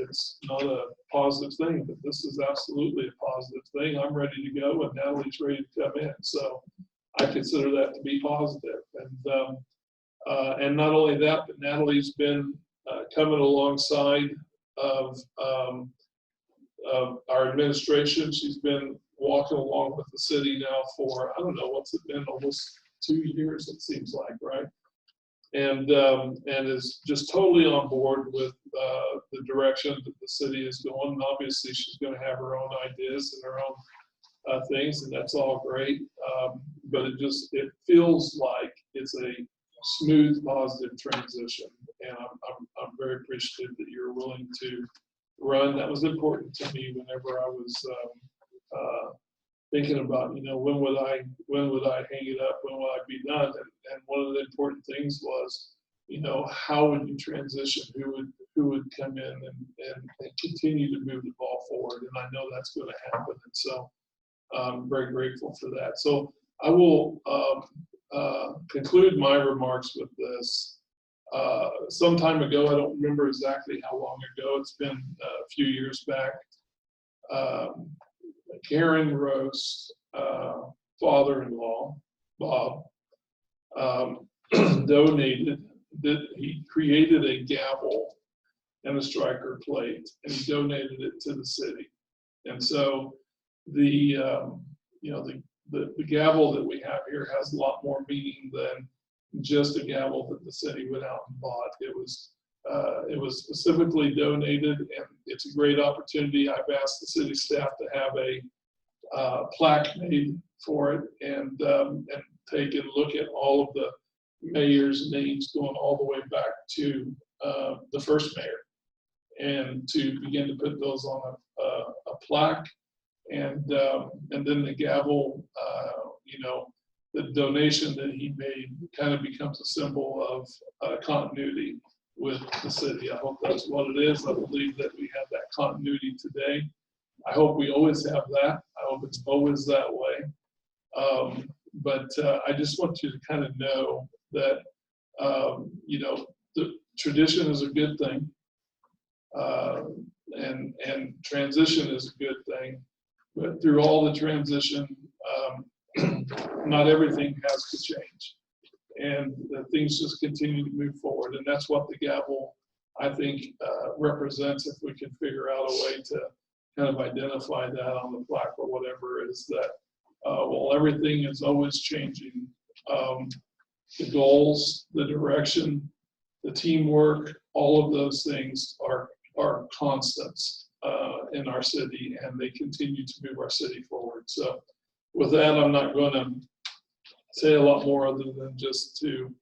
not a positive thing, but this is absolutely a positive thing. I'm ready to go, and Natalie's ready to come in. So I consider that to be positive. And not only that, but Natalie's been coming alongside of our administration. She's been walking along with the city now for, I don't know, what's it been, almost 2 years, it seems like, right? And is just totally on board with the direction that the city is going. And obviously, she's going to have her own ideas and her own things, and that's all great. But it feels like it's a smooth, positive transition, and I'm very appreciative that you're willing to run. That was important to me whenever I was thinking about, when would I hang it up? When will I be done? And one of the important things was, how would you transition? Who would come in and continue to move the ball forward? And I know that's going to happen. And so I'm very grateful for that. So I will conclude my remarks with this. Some time ago, I don't remember exactly how long ago, it's been a few years back, Karen Roast, father-in-law, Bob, donated, he created a gavel and a striker plate, and he donated it to the city. And so the gavel that we have here has a lot more meaning than just a gavel that the city went out and bought. It was specifically donated, and it's a great opportunity. I've asked the city staff to have a plaque made for it, and take and look at all of the mayor's names going all the way back to the first mayor, and to begin to put those on a plaque, and then the gavel, the donation that he made kind of becomes a symbol of continuity with the city. I hope that's what it is. I believe that we have that continuity today. I hope we always have that. I hope it's always that way. But I just want you to kind of know that, the tradition is a good thing, and transition is a good thing. But through all the transition, not everything has to change, and things just continue to move forward. And that's what the gavel, I think, represents. If we can figure out a way to kind of identify that on the plaque or whatever, is that while everything is always changing, the goals, the direction, the teamwork, all of those things are constants in our city, and they continue to move our city forward. So with that, I'm not going to say a lot more other than just to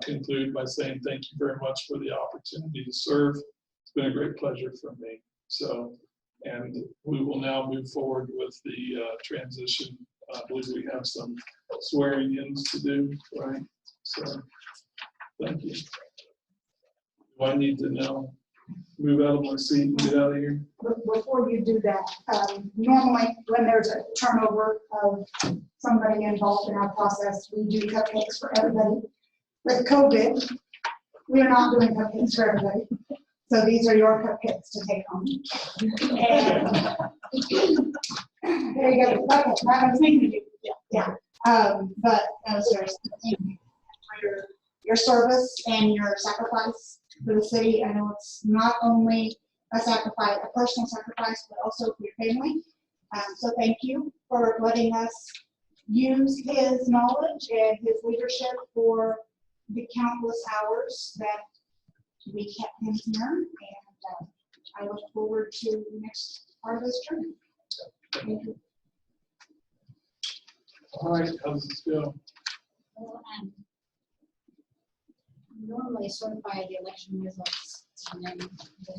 conclude by saying thank you very much for the opportunity to serve. It's been a great pleasure for me. So, and we will now move forward with the transition. I believe we have some swearing-ins to do, right? So, thank you. Do I need to now move out of my seat and get out of here? Before you do that, normally when there's a turnover of somebody involved in our process, we do cupcakes for everybody. With COVID, we are not doing cupcakes for everybody. So these are your cupcakes to take home. And there you go. Okay, I was thinking of you. Yeah. But seriously, thank you for your service and your sacrifice for the city. I know it's not only a sacrifice, a personal sacrifice, but also for your family. So thank you for letting us use his knowledge and his leadership for the countless hours that we kept him here. And I look forward to the next part of this journey. Thank you. All right, how does this go? Well, normally certify the election results and then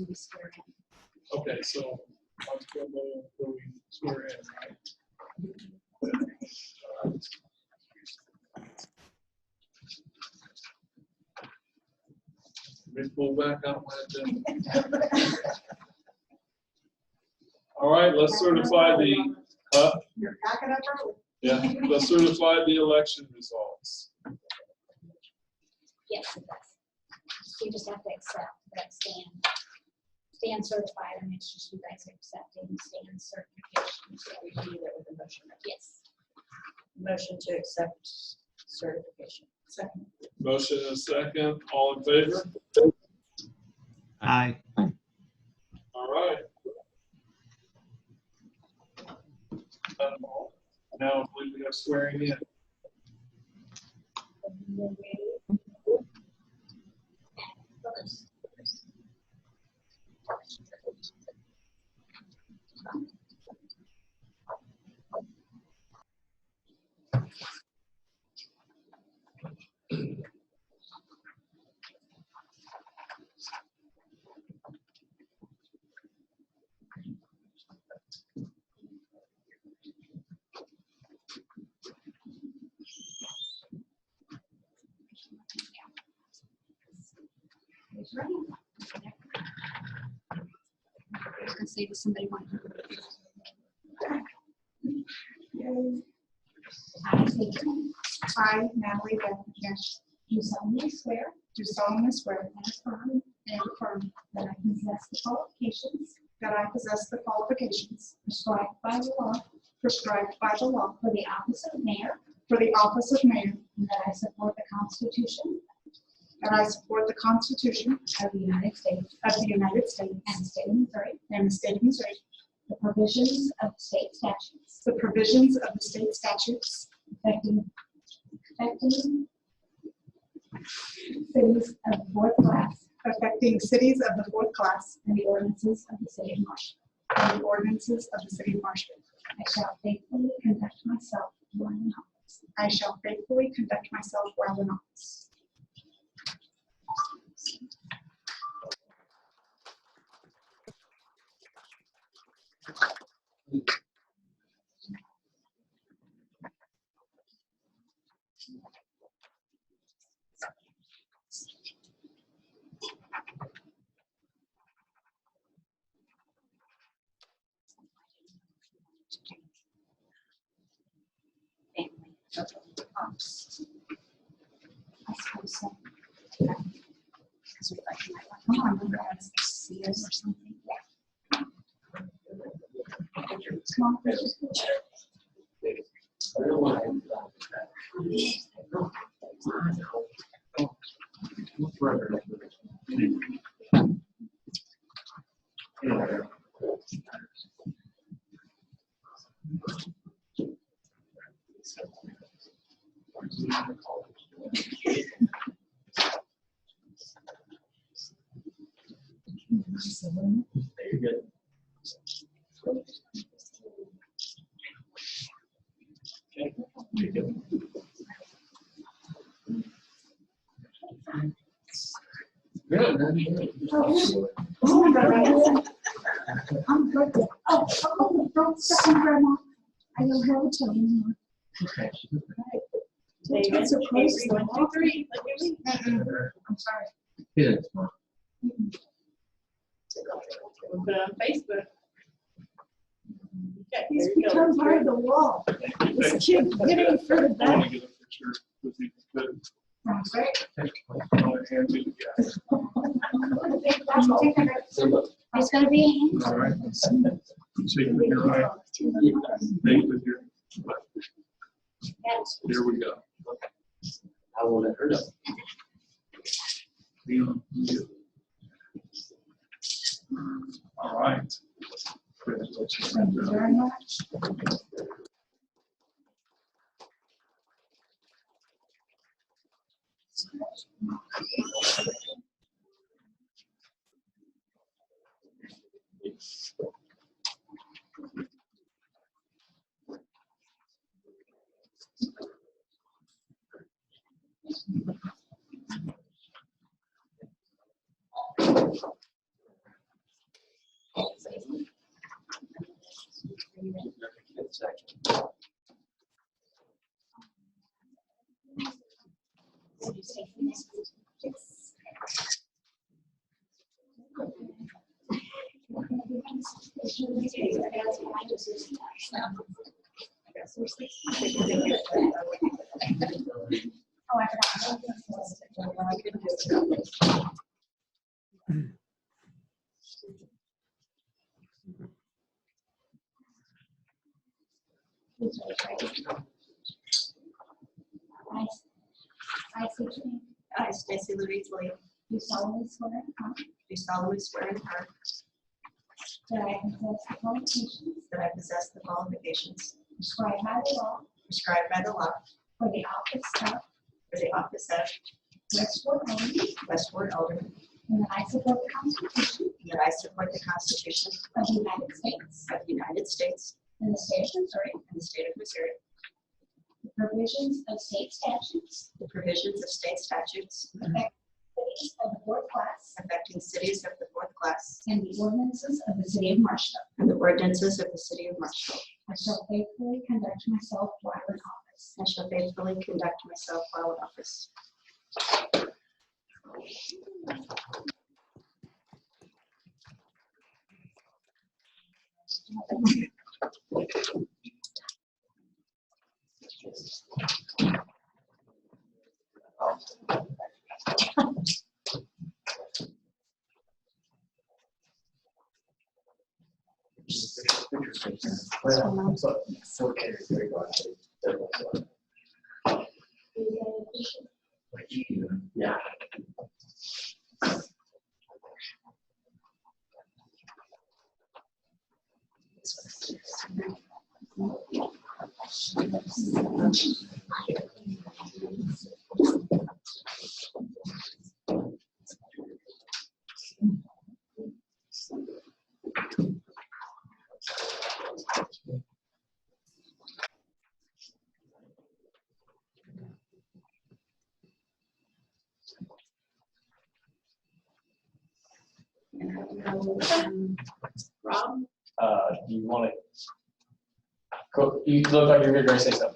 we swear in. Okay, so let's go where we swear in, right? Let me pull back out my agenda. All right, let's certify the, You're backing up early. yeah, let's certify the election results. Yes, it does. You just have to accept that stand certified, and it's just you guys accepting stand certification. So we can do that with a motion. Yes. Motion to accept certification. Second. Motion and a second, all in favor? Aye. All right. Now I believe we have swearing in. I was going to say to somebody one. I, Natalie Beth, do solemnly swear and affirm that I possess the qualifications prescribed by the law for the office of mayor, and that I support the Constitution of the United States and the state of Missouri, the provisions of the state statutes affecting cities of the fourth class, and the ordinances of the city of Marshall. I shall faithfully conduct myself while in office. I suppose so. Come on, remember how to see us or something. Yeah. Come on, I'm good. Oh, don't stop me, Grandma. I don't have a tongue anymore. David, So close. 1, 2, 3. Look at me. I'm sorry. We'll put it on Facebook. Okay, He's there you go. become part of the wall. This kid getting further I want back. to get a picture with you, but Sounds great. I want to hand it to you. It's gonna be a hand. All right. Shake with your right, bake with your left. Here we go. I will let her know. Leon, you. All right. Congratulations. Thank you very much. Oh, I forgot. I, Susan, I, Stacy Louise Lee, do solemnly swear do solemnly swear in her that I possess the qualifications that I possess the qualifications prescribed by the law prescribed by the law for the office of Westward Alderman, and that I support the Constitution and that I support the Constitution of the United States of the United States and the state of Missouri, and the state of Missouri, the provisions of state statutes the provisions of state statutes cities of the fourth class affecting cities of the fourth class and the ordinances of the city of Marshall. and the ordinances of the city of Marshall. I shall faithfully conduct myself while in office. I shall faithfully conduct myself while in office. Yeah. Rob? Do you want to, you look like you're going to say something.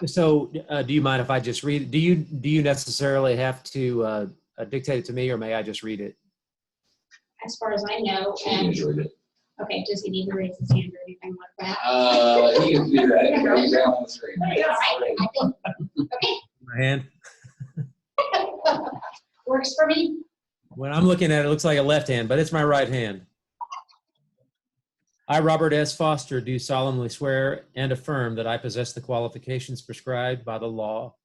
So do you mind if I just read it? Do you necessarily have to dictate it to me, or may I just read it? As far as I know, She and, enjoyed it. okay, does he need to raise his hand or anything like that? He can do that. He can raise that on the screen. There you go. I think, okay. My hand. Works for me. When I'm looking at it, it looks like a left hand, but it's my right hand. I, Robert S. Foster, do solemnly swear and affirm that I possess the qualifications prescribed by the law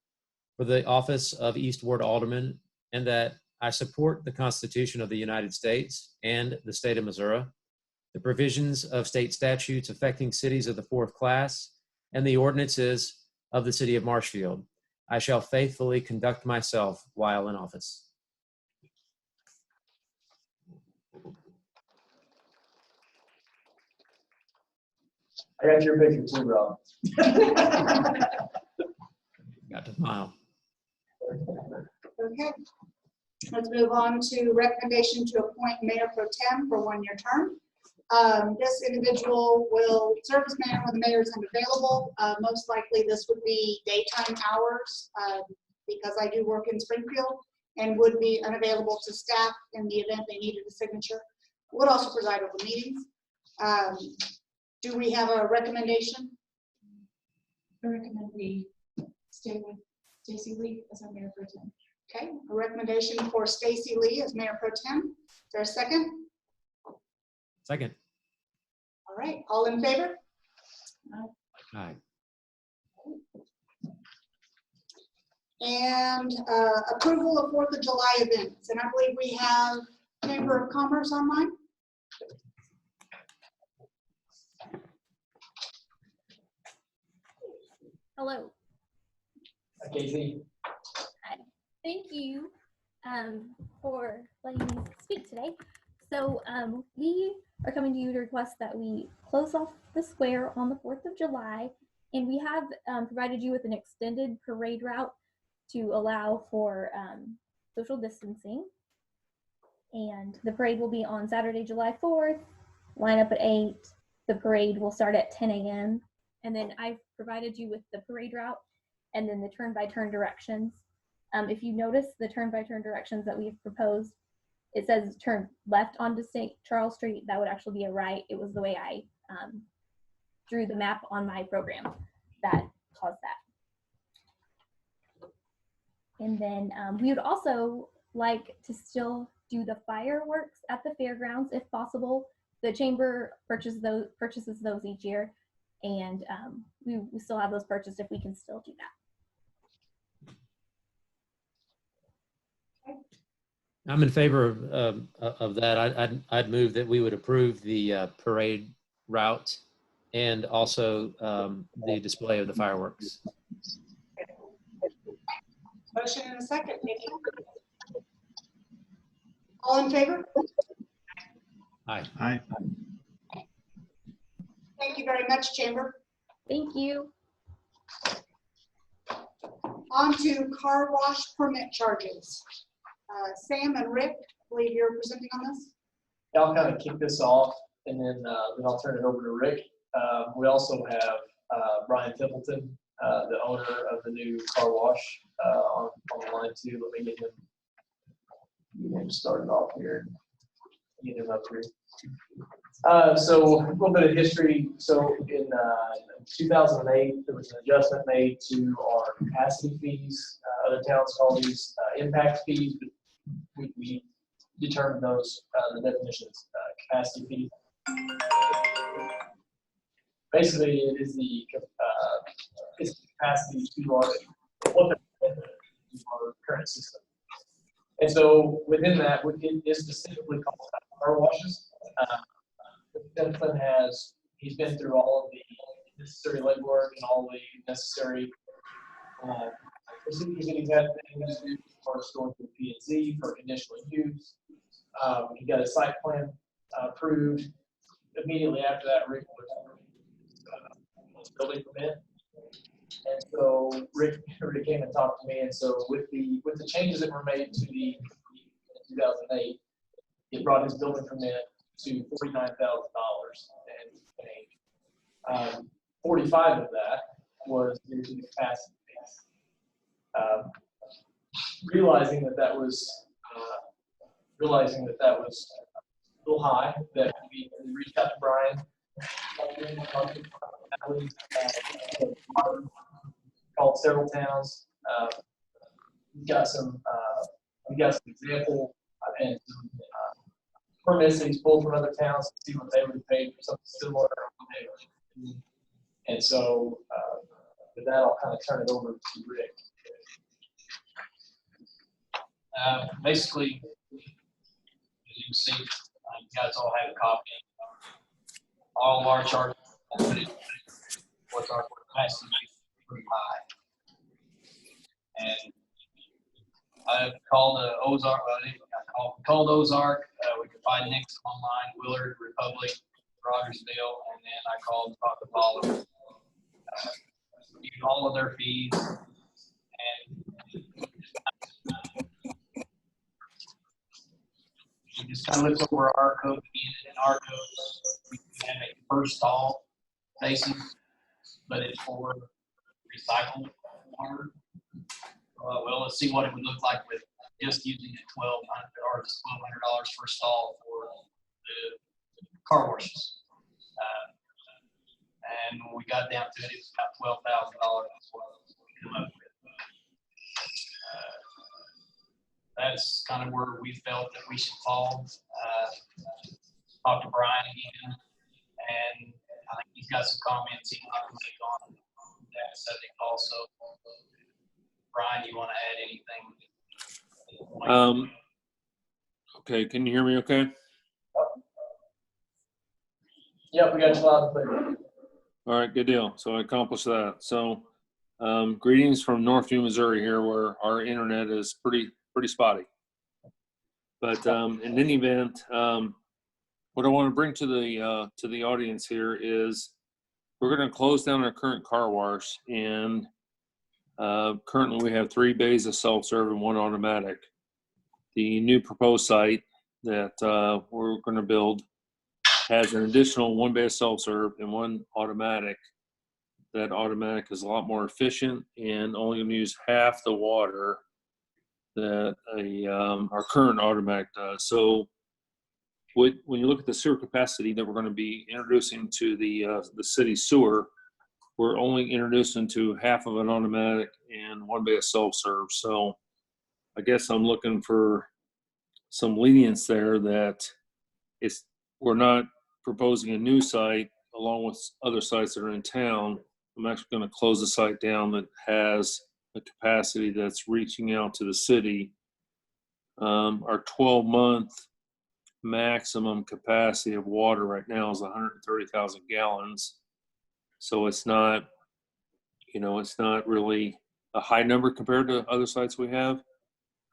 for the office of East Ward Alderman, and that I support the Constitution of the United States and the state of Missouri, the provisions of state statutes affecting cities of the fourth class, and the ordinances of the city of Marshfield. I shall faithfully conduct myself while in office. I got your picture too, Rob. Got to smile. Okay. Let's move on to recommendation to appoint Mayor Pro Tem for one-year term. This individual will serve as mayor when the mayor is unavailable. Most likely this would be daytime hours because I do work in Springfield and would be unavailable to staff in the event they needed a signature. Would also preside over meetings. Do we have a recommendation? I recommend we stay with Stacy Lee as our mayor pro tem. Okay, a recommendation for Stacy Lee as Mayor Pro Tem. Is there a second? Second. All right, all in favor? Aye. And approval of 4th of July events. And I believe we have Chamber of Commerce online. Hello. Casey. Thank you for letting me speak today. So we are coming to you to request that we close off the square on the 4th of July, and we have provided you with an extended parade route to allow for social distancing. And the parade will be on Saturday, July 4th, line up at 8. The parade will start at 10 a.m. And then I've provided you with the parade route and then the turn-by-turn directions. If you notice the turn-by-turn directions that we've proposed, it says turn left onto St. Charles Street. That would actually be a right. It was the way I drew the map on my program that caused that. And then we would also like to still do the fireworks at the fairgrounds if possible. The chamber purchases those each year, and we still have those purchased if we can still do that. I'm in favor of that. I'd move that we would approve the parade route and also the display of the fireworks. Motion and a second. All in favor? Aye. Aye. Thank you very much, Chamber. Thank you. On to car wash permit charges. Sam and Rick, I believe you're presenting on this. I'll kind of kick this off, and then I'll turn it over to Rick. We also have Brian Templeton, the owner of the new car wash, on the line too. Let me get him started off here. Get him up here. So a little bit of history. So in 2008, there was an adjustment made to our capacity fees. Other towns call these impact fees, but we determined those, the definitions, capacity fee. Basically, it is the capacity to our current system. And so within that, it is specifically called car washes. Templeton he's been through all of the necessary legwork and all the necessary procedures that he's had to do as far as going through P&Z for conditional use. He got a site plan approved. Immediately after that, Rick was building permit. And so Rick came and talked to me. And so with the changes that were made to the 2008, it brought his building permit to $49,000 and change. 45 of that was due to the capacity fees. Realizing that was a little high, that we reached out to Brian, called several towns. We got some example and some permits that he's pulled from other towns to see what they would pay for something similar. And so with that, I'll kind of turn it over to Rick. Basically, as you can see, you guys all have a copy. All of our charges, what's our capacity pretty high. And I called Ozark. We could find Nix online, Willard, Republic, Rogersville, and then I called and talked to Bolivar. Reviewed all of their fees, and we just kind of looked over our code again. In our code, we have a first stall basis, but it's for recycled water. Well, let's see what it would look like with just using it $1,200 per stall for the car washes. And when we got down to it, it was about $12,000 as well. So we come up with. That's kind of where we felt that we should fall. Talk to Brian again, and I think he's got some comments he'd like to make on that subject also. Brian, you want to add anything? Okay, can you hear me okay? Yep, we got you loud and clear. All right, good deal. So I accomplished that. So greetings from Northview, Missouri here, where our internet is pretty spotty. But in any event, what I want to bring to the audience here is we're going to close down our current car wash, and currently we have 3 bays of self-serve and 1 automatic. The new proposed site that we're going to build has an additional 1 bay of self-serve and 1 automatic. That automatic is a lot more efficient and only going to use half the water that our current automatic does. So when you look at the sewer capacity that we're going to be introducing to the city sewer, we're only introducing to half of an automatic and 1 bay of self-serve. So I guess I'm looking for some lenience there, that we're not proposing a new site along with other sites that are in town. I'm actually going to close the site down that has a capacity that's reaching out to the city. Our 12-month maximum capacity of water right now is 130,000 gallons. So it's not, it's not really a high number compared to other sites we have.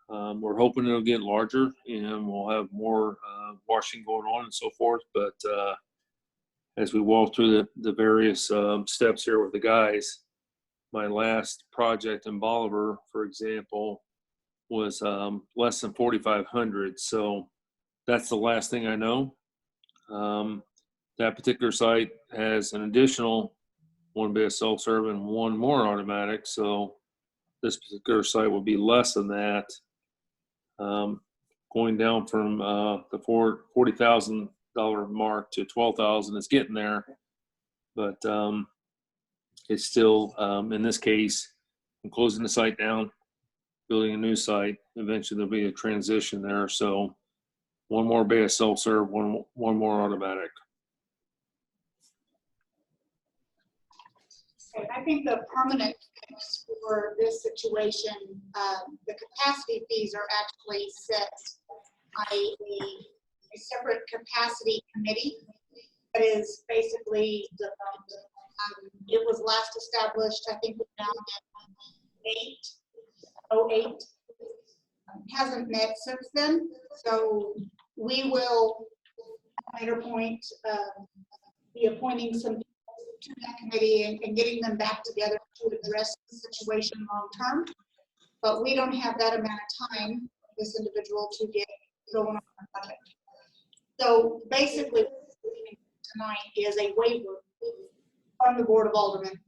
We're hoping it'll get larger and we'll have more washing going on and so forth. But as we walk through the various steps here with the guys, my last project in Bolivar, for example, was less than 4,500. So that's the last thing I know. That particular site has an additional 1 bay of self-serve and 1 more automatic. So this particular site will be less than that. Going down from the $40,000 mark to $12,000. It's getting there, but it's still, in this case, I'm closing the site down, building a new site. Eventually there'll be a transition there. So 1 more bay of self-serve, one more automatic. Okay, I think the permanent fix for this situation, the capacity fees are actually set by a separate capacity committee that is basically defunct. It was last established, I think, now in 08. Hasn't met since then, so we will at a later point be appointing some people to that committee and getting them back together to address the situation long term. But we don't have that amount of time for this individual to get going on the project. So basically, tonight is a waiver from the Board of Aldermen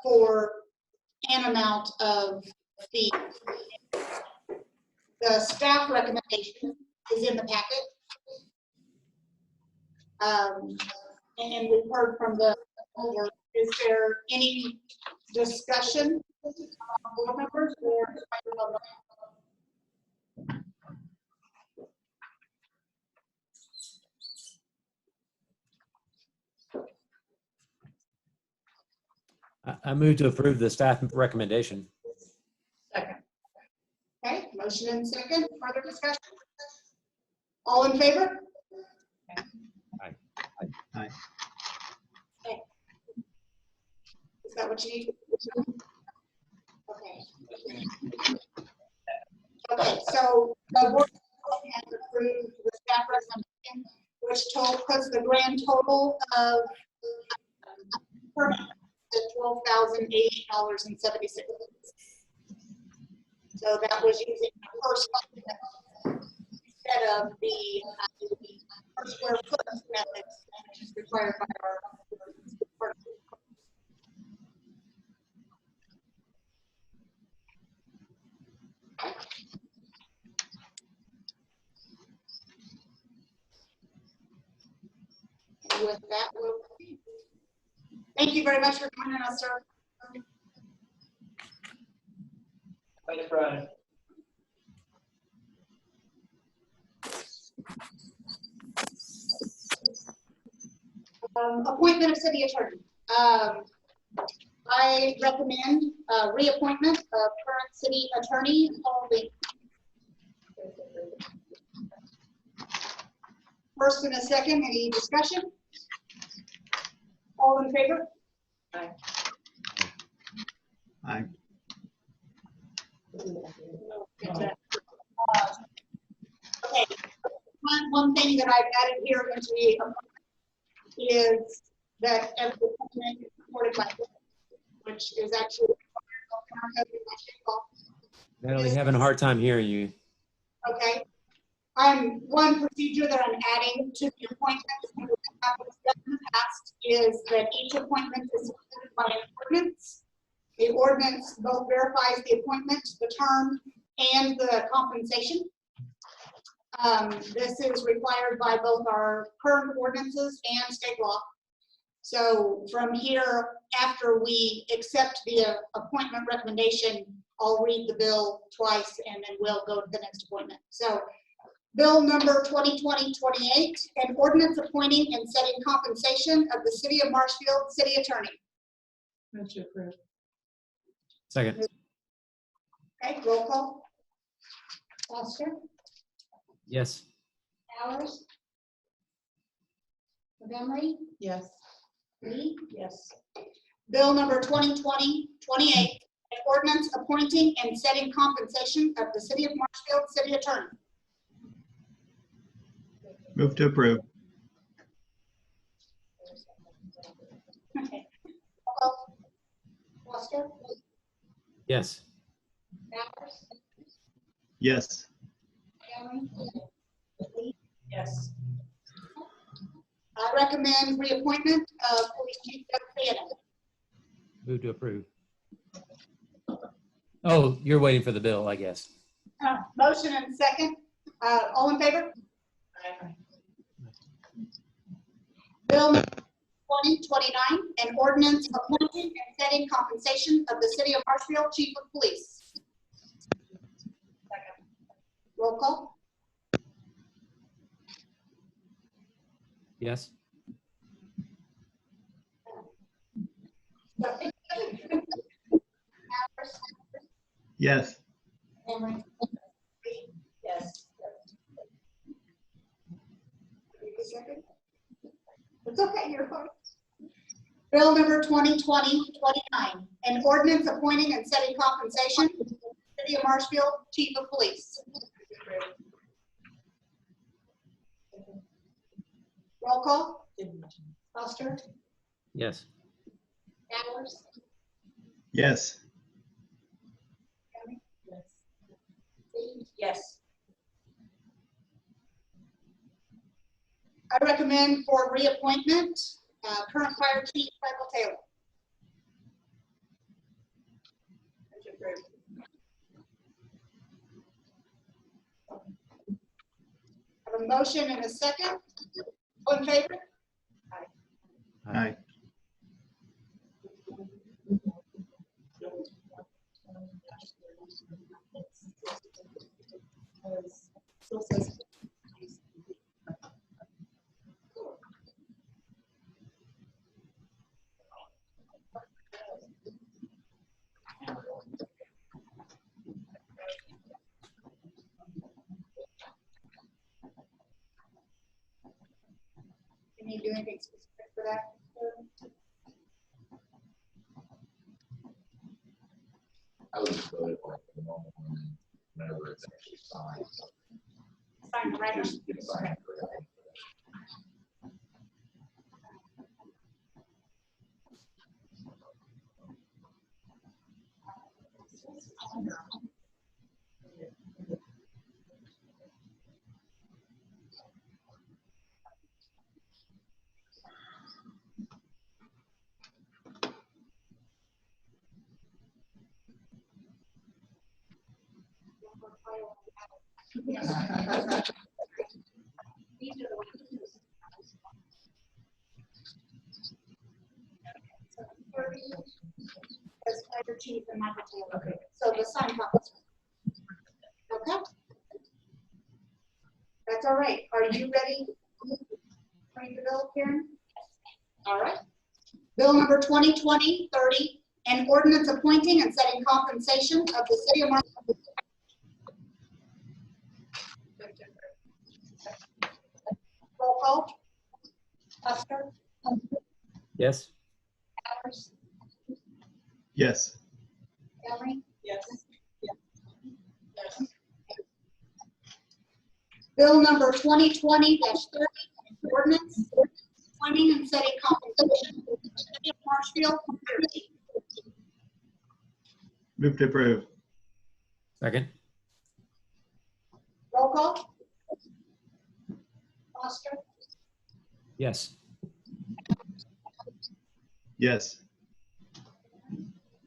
for an amount of fees. The staff recommendation is in the packet. And we've heard from the owner. Is there any discussion on board members or? I move to approve the staff recommendation. Second. Okay, motion and second. Further discussion? All in favor? Aye. Aye. Okay. Is that what you need? Okay. Okay, so the board has approved the staff recommendation which puts the grand total of permit at $12,080.76. So that was using the first instead of the per square foot method, which is required by our. And with that, we'll proceed. Thank you very much for joining us, sir. Thanks, Brian. Appointment of city attorney. I recommend reappointment of current city attorney Paul Lee. First and a second, any discussion? All in favor? Aye. Okay. One thing that I've added here into the is that every appointment is supported by, which is actually Natalie, having a hard time hearing you. okay. One procedure that I'm adding to the appointments in the past is that each appointment is supported by an ordinance. The ordinance both verifies the appointment, the term, and the compensation. This is required by both our current ordinances and state law. So from here, after we accept the appointment recommendation, I'll read the bill twice and then we'll go to the next appointment. So bill number 2020-28, an ordinance appointing and setting compensation of the city of Marshfield city attorney. Move to approve. Second. Okay, roll call. Foster, Yes. Bowers, Montgomery, Yes. Lee? Yes. Bill number 2020-28, an ordinance appointing and setting compensation of the city of Marshfield city attorney. Move to approve. Okay. Foster, Yes. Bowers, Yes. Montgomery, Lee? Yes. I recommend reappointment of Police Chief Doug Theodore. Move to approve. Oh, you're waiting for the bill, I guess. Motion and second. All in favor? Aye. Bill 2029, an ordinance appointing and setting compensation of the city of Marshfield Chief of Police. Second. Roll call. Yes. Yes. Yes. It's okay, you're fine. Bill number 2020-29, an ordinance appointing and setting compensation of the city of Marshfield Chief of Police. Roll call. Foster, Yes. Bowers, Yes. Yes. I recommend for reappointment, current fire chief Michael Taylor. I have a motion and a second. All in favor? Aye. Can you do anything specific for that? I would just vote it like the normal one, whenever it's actually signed. Sign the writer. Just get signed. As fire chief and Michael Taylor. So the sign copies. Okay. That's all right. Are you ready? Ready to go, Karen? All right. Bill number 2020-30, an ordinance appointing and setting compensation of the city of Marshall. Roll call. Buster. Yes. Powers. Yes. Ellie. Yes. Yes. Bill number 2020-30, ordinance appointing and setting compensation of the city of Marshfield. Move to approve. Second. Roll call. Foster. Yes. Yes.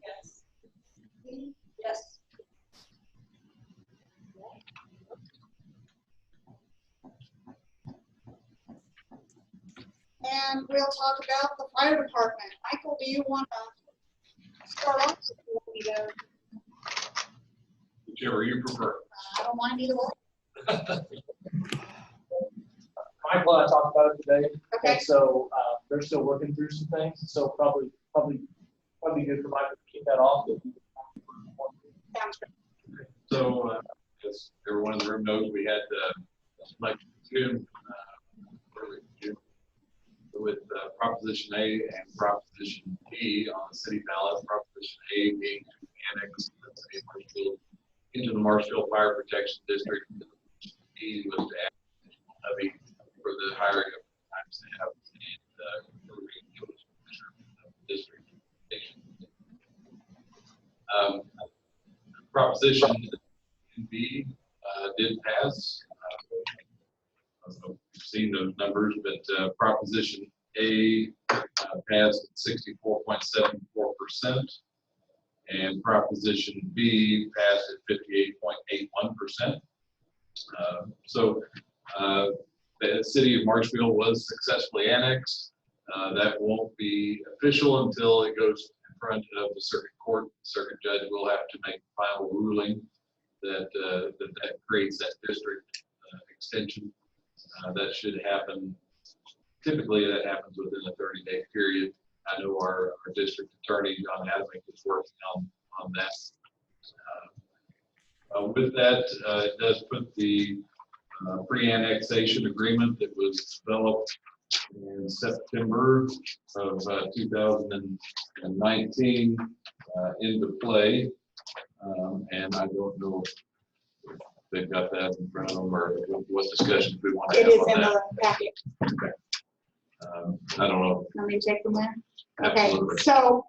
Yes. Yes. And we'll talk about the fire department. Michael, do you want to start off? Whichever you prefer. I don't mind either way. Michael and I talked about it today. Okay. And so they're still working through some things. So probably good for Michael to keep that off. Sounds good. So, as everyone in the room knows, we had like June, early June, with Proposition A and Proposition B on the city ballot. Proposition A being to annex the city of Marshfield into the Marshfield Fire Protection District. B was to add a levy for the hiring of time staff and district. Proposition B did pass. I don't know if you've seen those numbers, but Proposition A passed at 64.74%, and Proposition B passed at 58.81%. So the city of Marshfield was successfully annexed. That won't be official until it goes in front of the circuit court. The circuit judge will have to make a final ruling that that creates that district extension. That should happen. Typically, that happens within a 30-day period. I know our district attorney, John Adamick, is working on that. With that, it does put the pre-annexation agreement that was developed in September of 2019 into play. And I don't know if they've got that in front of them or what discussions we want to have It is on in that. the packet. I don't know. Let me take them there. Absolutely. Okay, so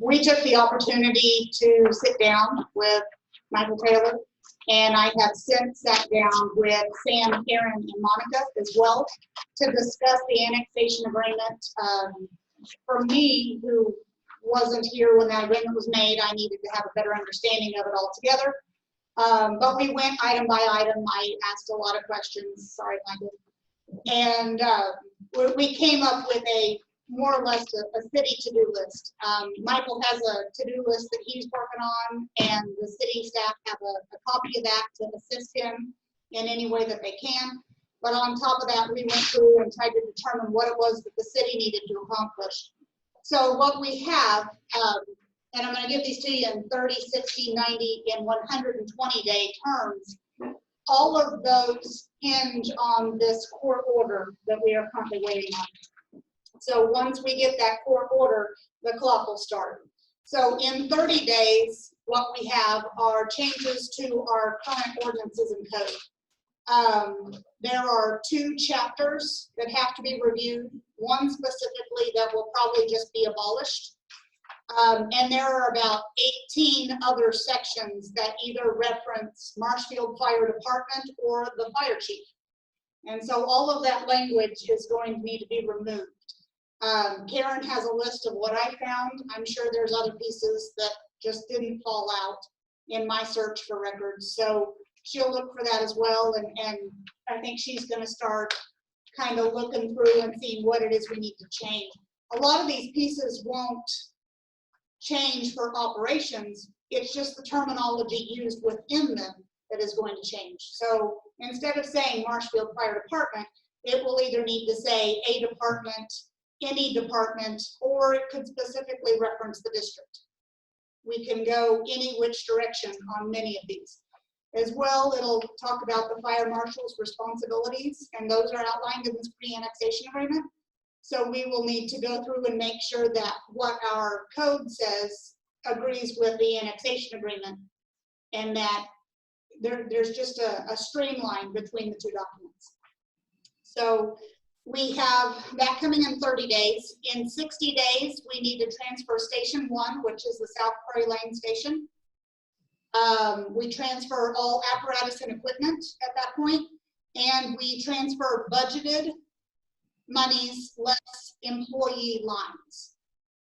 we took the opportunity to sit down with Michael Taylor, and I have since sat down with Sam, Karen, and Monica as well to discuss the annexation agreement. For me, who wasn't here when that agreement was made, I needed to have a better understanding of it altogether. But we went item by item. I asked a lot of questions. Sorry, Michael. And we came up with a more or less a city to-do list. Michael has a to-do list that he's working on, and the city staff have a copy of that to assist him in any way that they can. But on top of that, we went through and tried to determine what it was that the city needed to accomplish. So what we have, and I'm going to give these to you in 30, 60, 90, and 120-day terms. All of those hinge on this court order that we are currently waiting on. So once we get that court order, the clock will start. So in 30 days, what we have are changes to our current ordinances and code. There are 2 chapters that have to be reviewed. One specifically that will probably just be abolished. And there are about 18 other sections that either reference Marshfield Fire Department or the fire chief. And so all of that language is going to need to be removed. Karen has a list of what I found. I'm sure there's other pieces that just didn't fall out in my search for records. So she'll look for that as well. And I think she's going to start kind of looking through and seeing what it is we need to change. A lot of these pieces won't change for operations. It's just the terminology used within them that is going to change. So instead of saying Marshfield Fire Department, it will either need to say a department, any department, or it could specifically reference the district. We can go any which direction on many of these. As well, it'll talk about the fire marshal's responsibilities, and those are outlined in this pre-annexation agreement. So we will need to go through and make sure that what our code says agrees with the annexation agreement, and that there's just a streamline between the two documents. So we have that coming in 30 days. In 60 days, we need to transfer Station 1, which is the South Prairie Lane Station. We transfer all apparatus and equipment at that point, and we transfer budgeted monies less employee lines.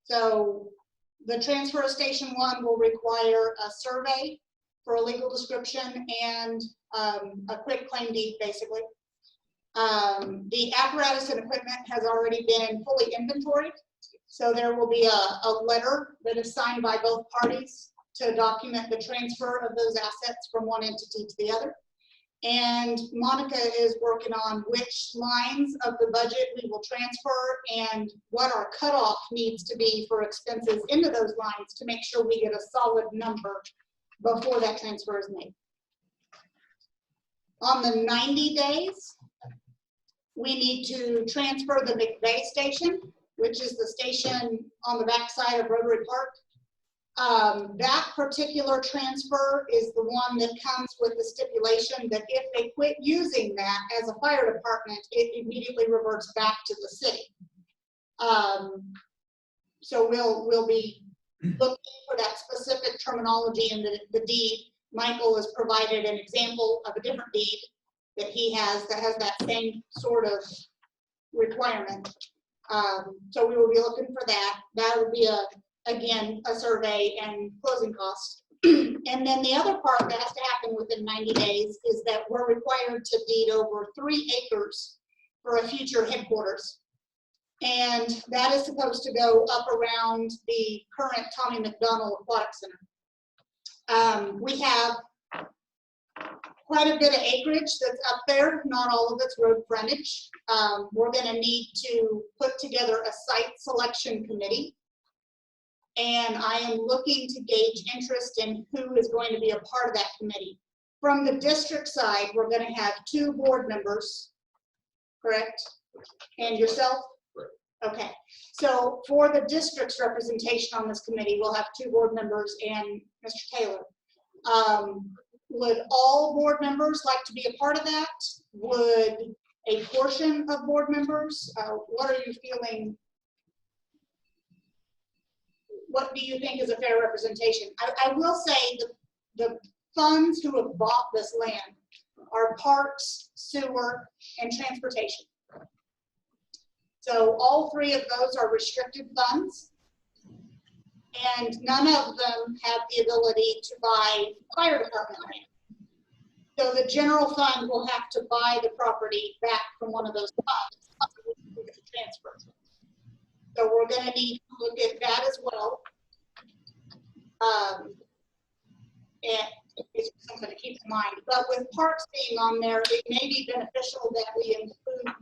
So the transfer of Station 1 will require a survey for a legal description and a quick claim deed, basically. The apparatus and equipment has already been fully inventoried, so there will be a letter that is signed by both parties to document the transfer of those assets from one entity to the other. And Monica is working on which lines of the budget we will transfer and what our cutoff needs to be for expenses into those lines to make sure we get a solid number before that transfer is made. On the 90 days, we need to transfer the McVeigh station, which is the station on the backside of Rotary Park. That particular transfer is the one that comes with the stipulation that if they quit using that as a fire department, it immediately reverts back to the city. So we'll be looking for that specific terminology in the deed. Michael has provided an example of a different deed that he has that has that same sort of requirement. So we will be looking for that. That would be again, a survey and closing costs. And then the other part that has to happen within 90 days is that we're required to deed over 3 acres for a future headquarters. And that is supposed to go up around the current Tommy McDonald Aquatic Center. We have quite a bit of acreage that's up there, not all of it's road frontage. We're going to need to put together a site selection committee. And I am looking to gauge interest in who is going to be a part of that committee. From the district side, we're going to have 2 board members, correct? And yourself? Right. Okay. So for the district's representation on this committee, we'll have 2 board members and Mr. Taylor. Would all board members like to be a part of that? Would a portion of board members? What are you feeling? What do you think is a fair representation? I will say the funds who have bought this land are parks, sewer, and transportation. So all 3 of those are restricted funds, and none of them have the ability to buy fire department land. So the general fund will have to buy the property back from one of those funds to transfer. So we're going to need to look at that as well. And it's something to keep in mind. But with parks being on there, it may be beneficial that we include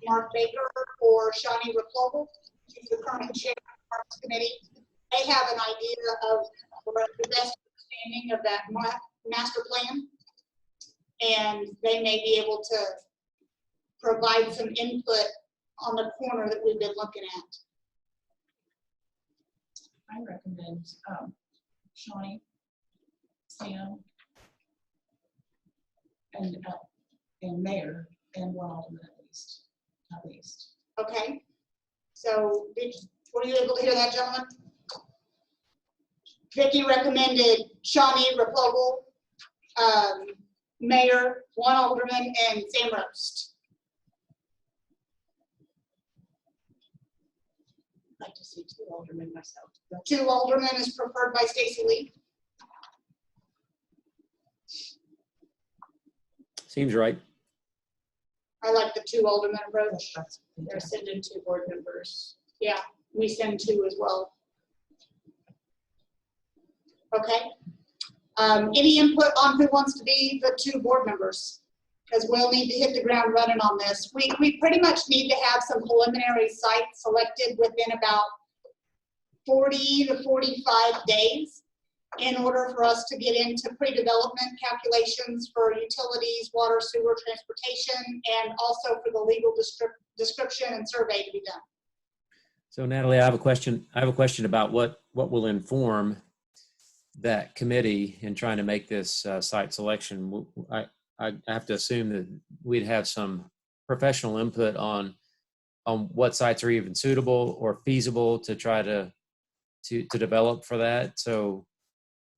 Mark Baker or Shawnee Riploval, who's the current chair of the Parks Committee. They have an idea of the best understanding of that master plan, and they may be able to provide some input on the corner that we've been looking at. I recommend Shawnee, Sam, and Mayor, and 1 Alderman at least. Okay. So were you able to hear that, gentlemen? Vicky recommended Shawnee Replogle, mayor, 1 alderman, and Sam Roast. I'd like to see 2 aldermen myself. 2 aldermen is preferred by Stacy Lee. Seems right. I like the 2 alderman approach. They're sending 2 board members. Yeah, we send 2 as well. Okay. Any input on who wants to be the 2 board members? Because we'll need to hit the ground running on this. We pretty much need to have some preliminary sites selected within about 40 to 45 days in order for us to get into pre-development calculations for utilities, water, sewer, transportation, and also for the legal description and survey to be done. So Natalie, I have a question. I have a question about what will inform that committee in trying to make this site selection. I have to assume that we'd have some professional input on what sites are even suitable or feasible to try to develop for that. So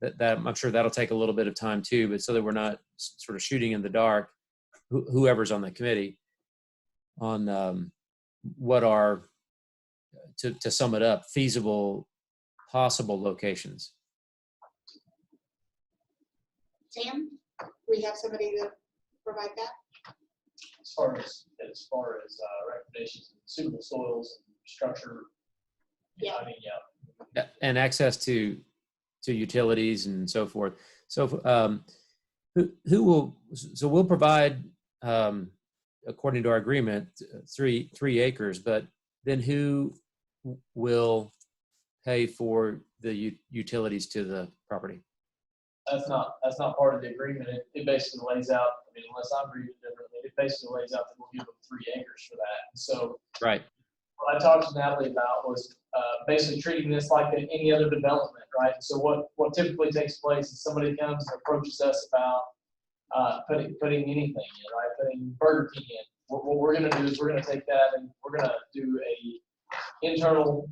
that I'm sure that'll take a little bit of time too, but so that we're not sort of shooting in the dark, whoever's on the committee, on what are, to sum it up, feasible, possible locations. Sam, we have somebody to provide that? As far as recommendations, suitable soils, structure. Yeah. I mean, yeah. And access to utilities and so forth. So who will, so we'll provide, according to our agreement, 3 acres, but then who will pay for the utilities to the property? That's not part of the agreement. It basically lays out, I mean, unless I'm reading it differently, it basically lays out that we'll give them 3 acres for that. And so right. What I talked to Natalie about was basically treating this like any other development, right? So what typically takes place is somebody comes and approaches us about putting anything in, right? Putting Burger King in. What we're going to do is we're going to take that and we're going to do a internal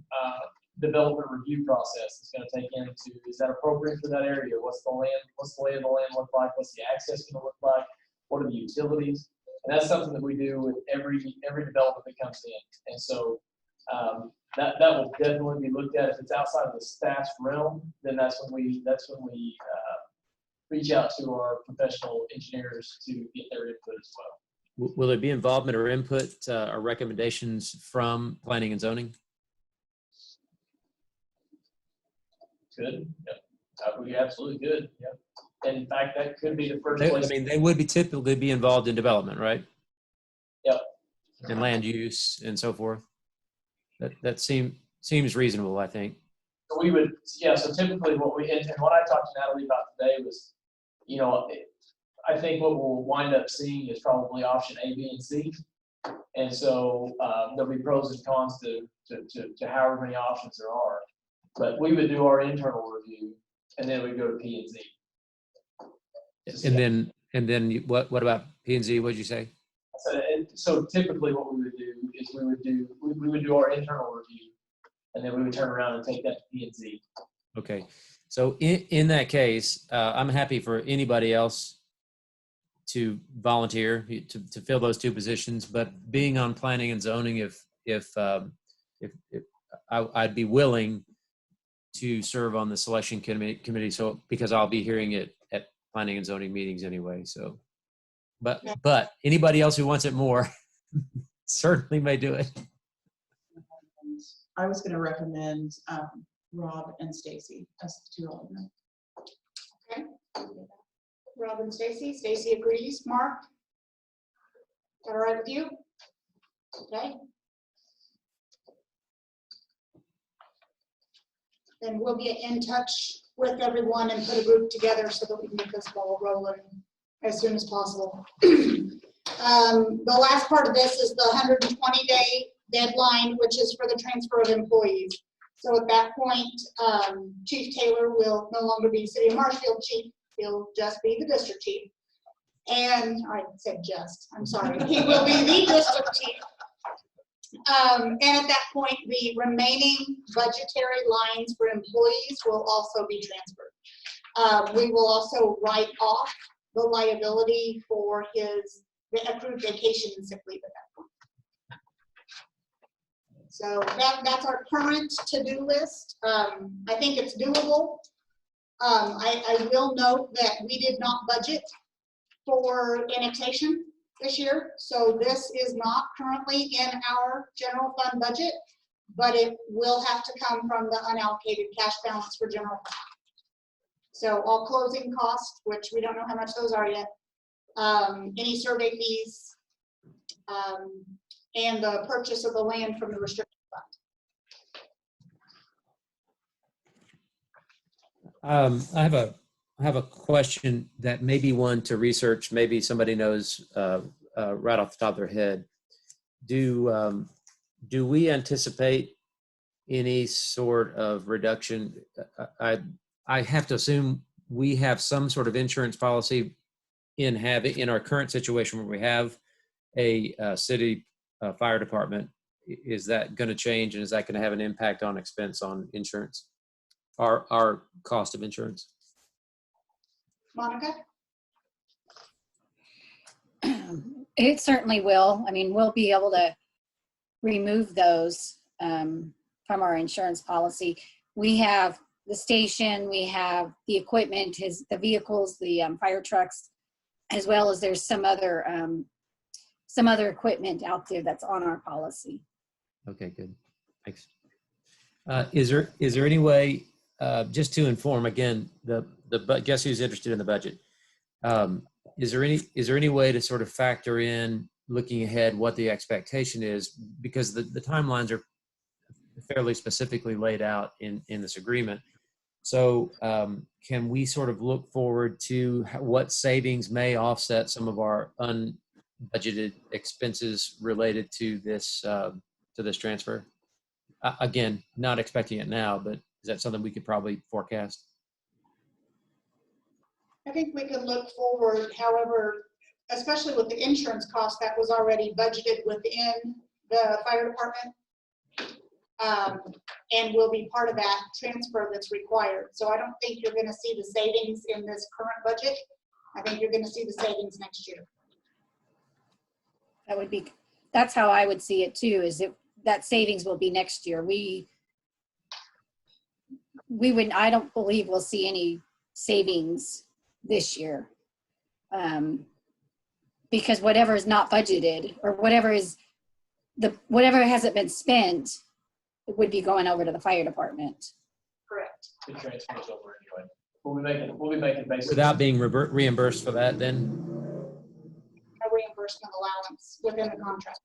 development review process. It's going to take into, is that appropriate for that area? What's the lay of the land look like? What's the access going to look like? What are the utilities? And that's something that we do with every development that comes in. And so that will definitely be looked at. If it's outside of the staff's realm, then that's when we reach out to our professional engineers to get their input as well. Will there be involvement or input or recommendations from planning and zoning? Good. Yep. We absolutely could. Yep. And in fact, that could be the first place. I mean, they would typically be involved in development, right? Yep. And land use and so forth. That seems reasonable, I think. So we would, yeah. So typically, what I talked to Natalie about today was, I think what we'll wind up seeing is probably option A, B, and C. And so there'll be pros and cons to however many options there are. But we would do our internal review, and then we'd go to P and Z. And then what about P and Z? What'd you say? So typically, what we would do is we would do our internal review, and then we would turn around and take that to P and Z. Okay. So in that case, I'm happy for anybody else to volunteer to fill those 2 positions. But being on planning and zoning, if I'd be willing to serve on the selection committee, so because I'll be hearing it at planning and zoning meetings anyway. So, but anybody else who wants it more certainly may do it. I was going to recommend Rob and Stacy as the 2 aldermen. Okay. Rob and Stacy. Stacy agrees. Mark, is that all right with you? Okay. Then we'll get in touch with everyone and put a group together so that we can get this ball rolling as soon as possible. The last part of this is the 120-day deadline, which is for the transfer of employees. So at that point, Chief Taylor will no longer be City of Marshfield Chief. He'll just be the district chief. And I said just, I'm sorry. He will be the district chief. And at that point, the remaining budgetary lines for employees will also be transferred. We will also write off the liability for the accrued vacation and sick leave at that point. So that's our current to-do list. I think it's doable. I will note that we did not budget for annexation this year, so this is not currently in our general fund budget, but it will have to come from the unallocated cash balance for general fund. So all closing costs, which we don't know how much those are yet, any survey fees, and the purchase of the land from the restricted fund. I have a question that may be one to research. Maybe somebody knows right off the top of their head. Do we anticipate any sort of reduction? I have to assume we have some sort of insurance policy in our current situation where we have a city fire department. Is that going to change, and is that going to have an impact on expense on insurance? Our cost of insurance? Monica? It certainly will. I mean, we'll be able to remove those from our insurance policy. We have the station, we have the equipment, the vehicles, the fire trucks, as well as there's some other equipment out there that's on our policy. Okay, good. Thanks. Is there any way, just to inform again, guess who's interested in the budget? Is there any way to sort of factor in, looking ahead, what the expectation is, because the timelines are fairly specifically laid out in this agreement. So can we sort of look forward to what savings may offset some of our unbudgeted expenses related to this transfer? Again, not expecting it now, but is that something we could probably forecast? I think we could look forward, however, especially with the insurance cost that was already budgeted within the fire department, and will be part of that transfer that's required. So I don't think you're going to see the savings in this current budget. I think you're going to see the savings next year. That's how I would see it too, is that savings will be next year. I don't believe we'll see any savings this year, because whatever is not budgeted, or whatever hasn't been spent, it would be going over to the fire department. Correct. It transfers over anyway. We'll be making basically Without being reimbursed for that, then? A reimbursement allowance within the contract.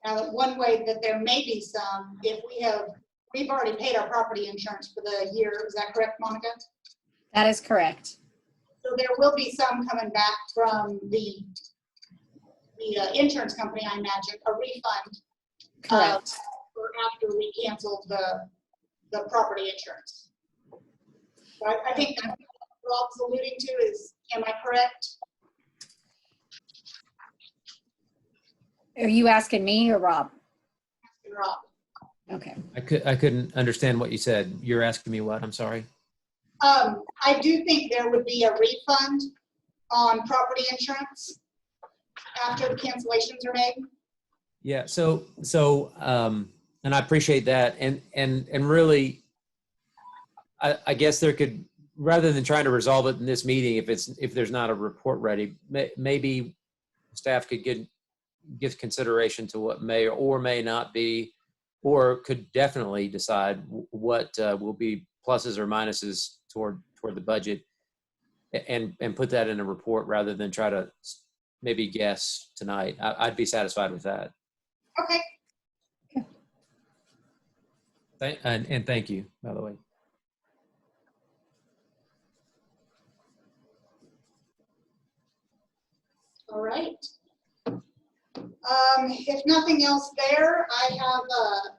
Now, one way that there may be some, if we've already paid our property insurance for the year, is that correct, Monica? That is correct. So there will be some coming back from the insurance company, I imagine, a refund. Correct. For after we canceled the property insurance. So I think that's what Rob's alluding to is, am I correct? Are you asking me or Rob? Asking Rob. Okay. I couldn't understand what you said. You're asking me what? I'm sorry. I do think there would be a refund on property insurance after the cancellations are made. Yeah. So, and I appreciate that. And really, I guess there could, rather than trying to resolve it in this meeting, if there's not a report ready, maybe staff could give consideration to what may or may not be, or could definitely decide what will be pluses or minuses toward the budget, and put that in a report rather than try to maybe guess tonight. I'd be satisfied with that. Okay. And thank you, by the way. All right. If nothing else there, I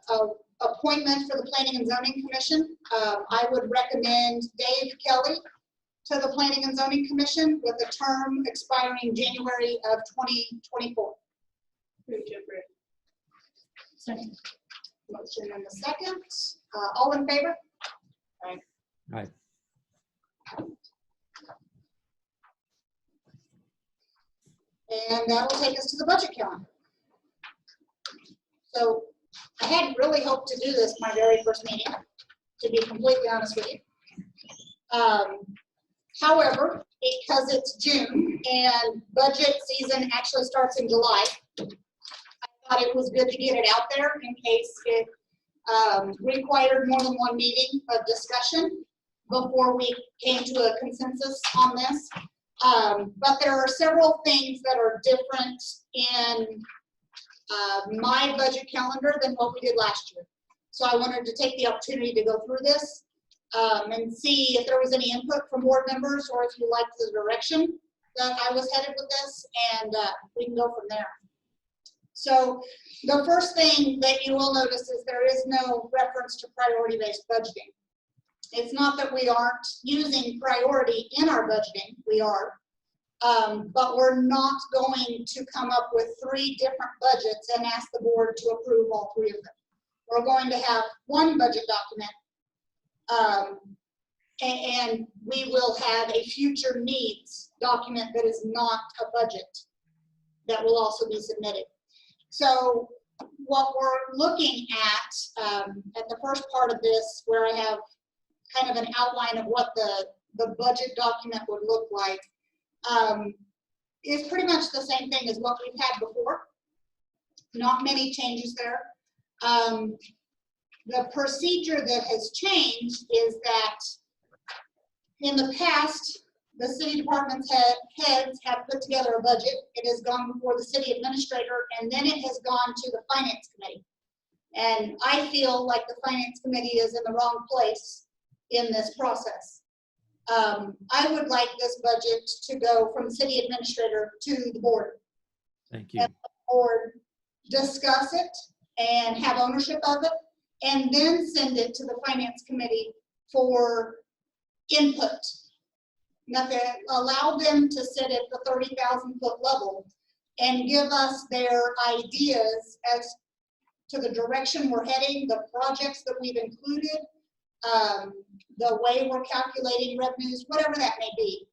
have appointment for the Planning and Zoning Commission. I would recommend Dave Kelly to the Planning and Zoning Commission with a term expiring January of 2024. Second. Motion and a second. All in favor? Aye. And that will take us to the budget calendar. So I hadn't really hoped to do this my very first meeting, to be completely honest with you. However, because it's June and budget season actually starts in July, I thought it was good to get it out there in case it required more than one meeting of discussion before we came to a consensus on this. But there are several things that are different in my budget calendar than what we did last year. So I wanted to take the opportunity to go through this and see if there was any input from board members or if you liked the direction that I was headed with this, and we can go from there. So the first thing that you will notice is there is no reference to priority-based budgeting. It's not that we aren't using priority in our budgeting, we are, but we're not going to come up with 3 different budgets and ask the board to approve all 3 of them. We're going to have one budget document, and we will have a future needs document that is not a budget that will also be submitted. So what we're looking at the first part of this, where I have kind of an outline of what the budget document would look like, is pretty much the same thing as what we've had before. Not many changes there. The procedure that has changed is that in the past, the city department's heads have put together a budget. It has gone before the city administrator, and then it has gone to the finance committee. And I feel like the finance committee is in the wrong place in this process. I would like this budget to go from city administrator to the board. Thank you. And the board discuss it and have ownership of it, and then send it to the finance committee for input. Now, allow them to sit at the 30,000 foot level and give us their ideas as to the direction we're heading, the projects that we've included, the way we're calculating revenues, whatever that may be.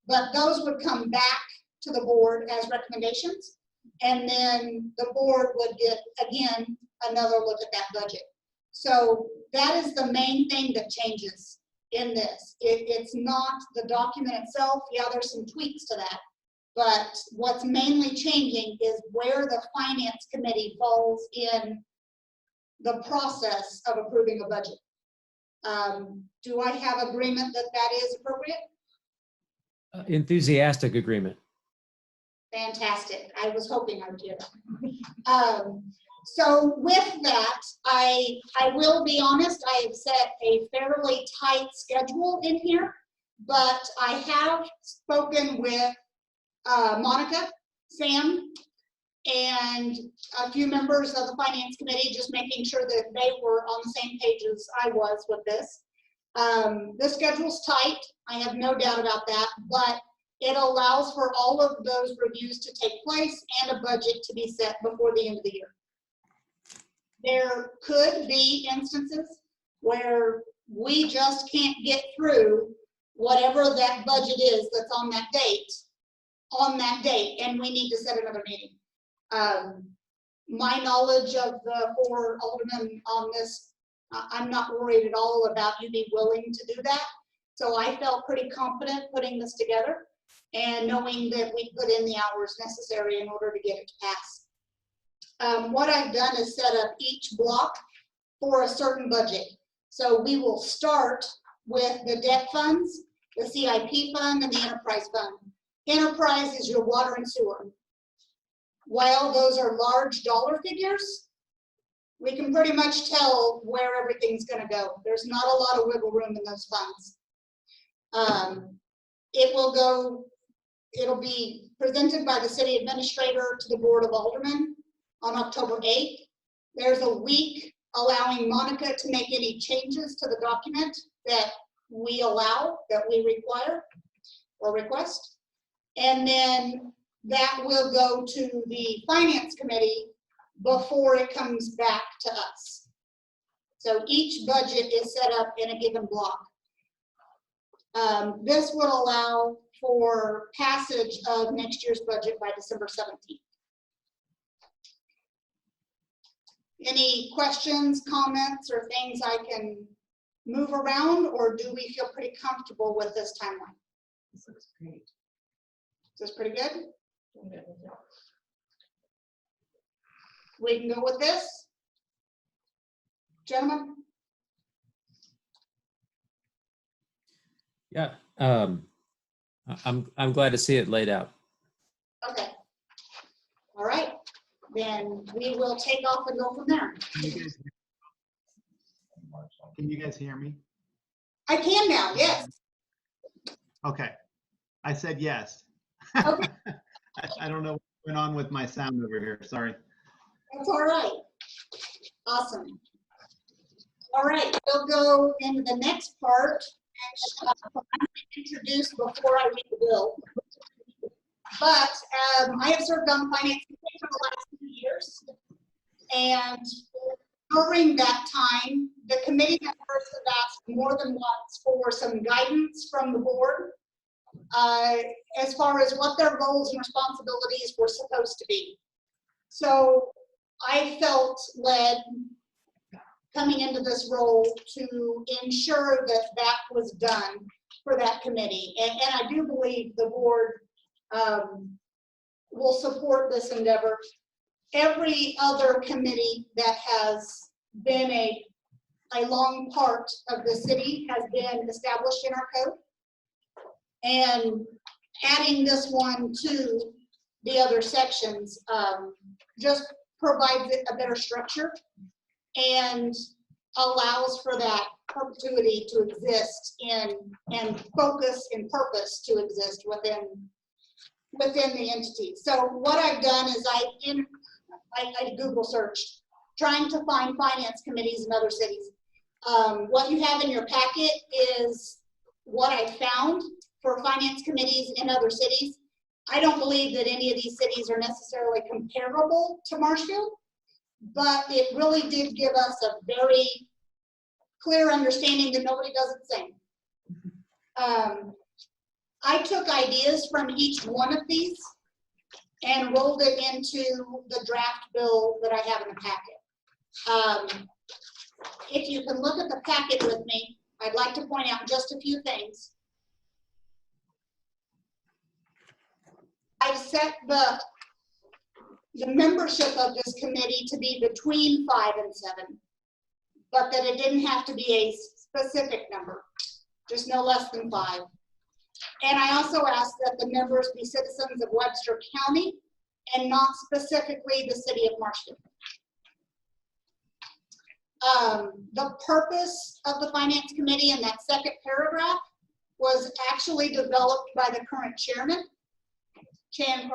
But those would come back to the board as recommendations, and then the board would get, again, another look at that budget. So that is the main thing that changes in this. It's not the document itself. Yeah, there's some tweaks to that. But what's mainly changing is where the finance committee falls in the process of approving a budget. Do I have agreement that that is appropriate? Enthusiastic agreement. Fantastic. I was hoping I would get it. So with that, I will be honest, I have set a fairly tight schedule in here, but I have spoken with Monica, Sam, and a few members of the finance committee, just making sure that they were on the same page as I was with this. The schedule's tight, I have no doubt about that, but it allows for all of those reviews to take place and a budget to be set before the end of the year. There could be instances where we just can't get through whatever that budget is that's on that date, and we need to set another meeting. My knowledge of the 4 aldermen on this, I'm not worried at all about you being willing to do that. So I felt pretty confident putting this together and knowing that we put in the hours necessary in order to get it to pass. What I've done is set up each block for a certain budget. So we will start with the debt funds, the CIP fund, and the enterprise fund. Enterprise is your water and sewer. While those are large dollar figures, we can pretty much tell where everything's going to go. There's not a lot of wiggle room in those funds. It'll be presented by the city administrator to the Board of Aldermen on October 8th. There's a week allowing Monica to make any changes to the document that we allow, that we require or request. And then that will go to the Finance Committee before it comes back to us. So each budget is set up in a given block. This would allow for passage of next year's budget by December 17th. Any questions, comments, or things I can move around, or do we feel pretty comfortable with this timeline? This looks great. Is this pretty good? We can go with this, gentlemen? Yeah, I'm glad to see it laid out. Okay. All right, then we will take off and go from there. Can you guys hear me? I can now, yes. Okay. I said yes. Okay. I don't know what's going on with my sound over here. Sorry. That's all right. Awesome. All right, we'll go into the next part. I'm introduced before I read the bill. But I have served on the Finance Committee for the last 2 years. And during that time, the committee members have asked more than once for some guidance from the board as far as what their roles and responsibilities were supposed to be. So I felt led coming into this role to ensure that that was done for that committee. And I do believe the board will support this endeavor. Every other committee that has been a long part of the city has been established in our code. And adding this one to the other sections just provides it a better structure and allows for that perpetuity to exist and focus and purpose to exist within the entity. So what I've done is I Google searched, trying to find finance committees in other cities. What you have in your packet is what I found for finance committees in other cities. I don't believe that any of these cities are necessarily comparable to Marshfield, but it really did give us a very clear understanding that nobody does it the same. I took ideas from each one of these and rolled it into the draft bill that I have in the packet. If you can look at the packet with me, I'd like to point out just a few things. I've set the membership of this committee to be between 5 and 7, but that it didn't have to be a specific number, just no less than 5. And I also asked that the members be citizens of Webster County and not specifically the city of Marshfield. The purpose of the Finance Committee in that second paragraph was actually developed by the current chairman, Chan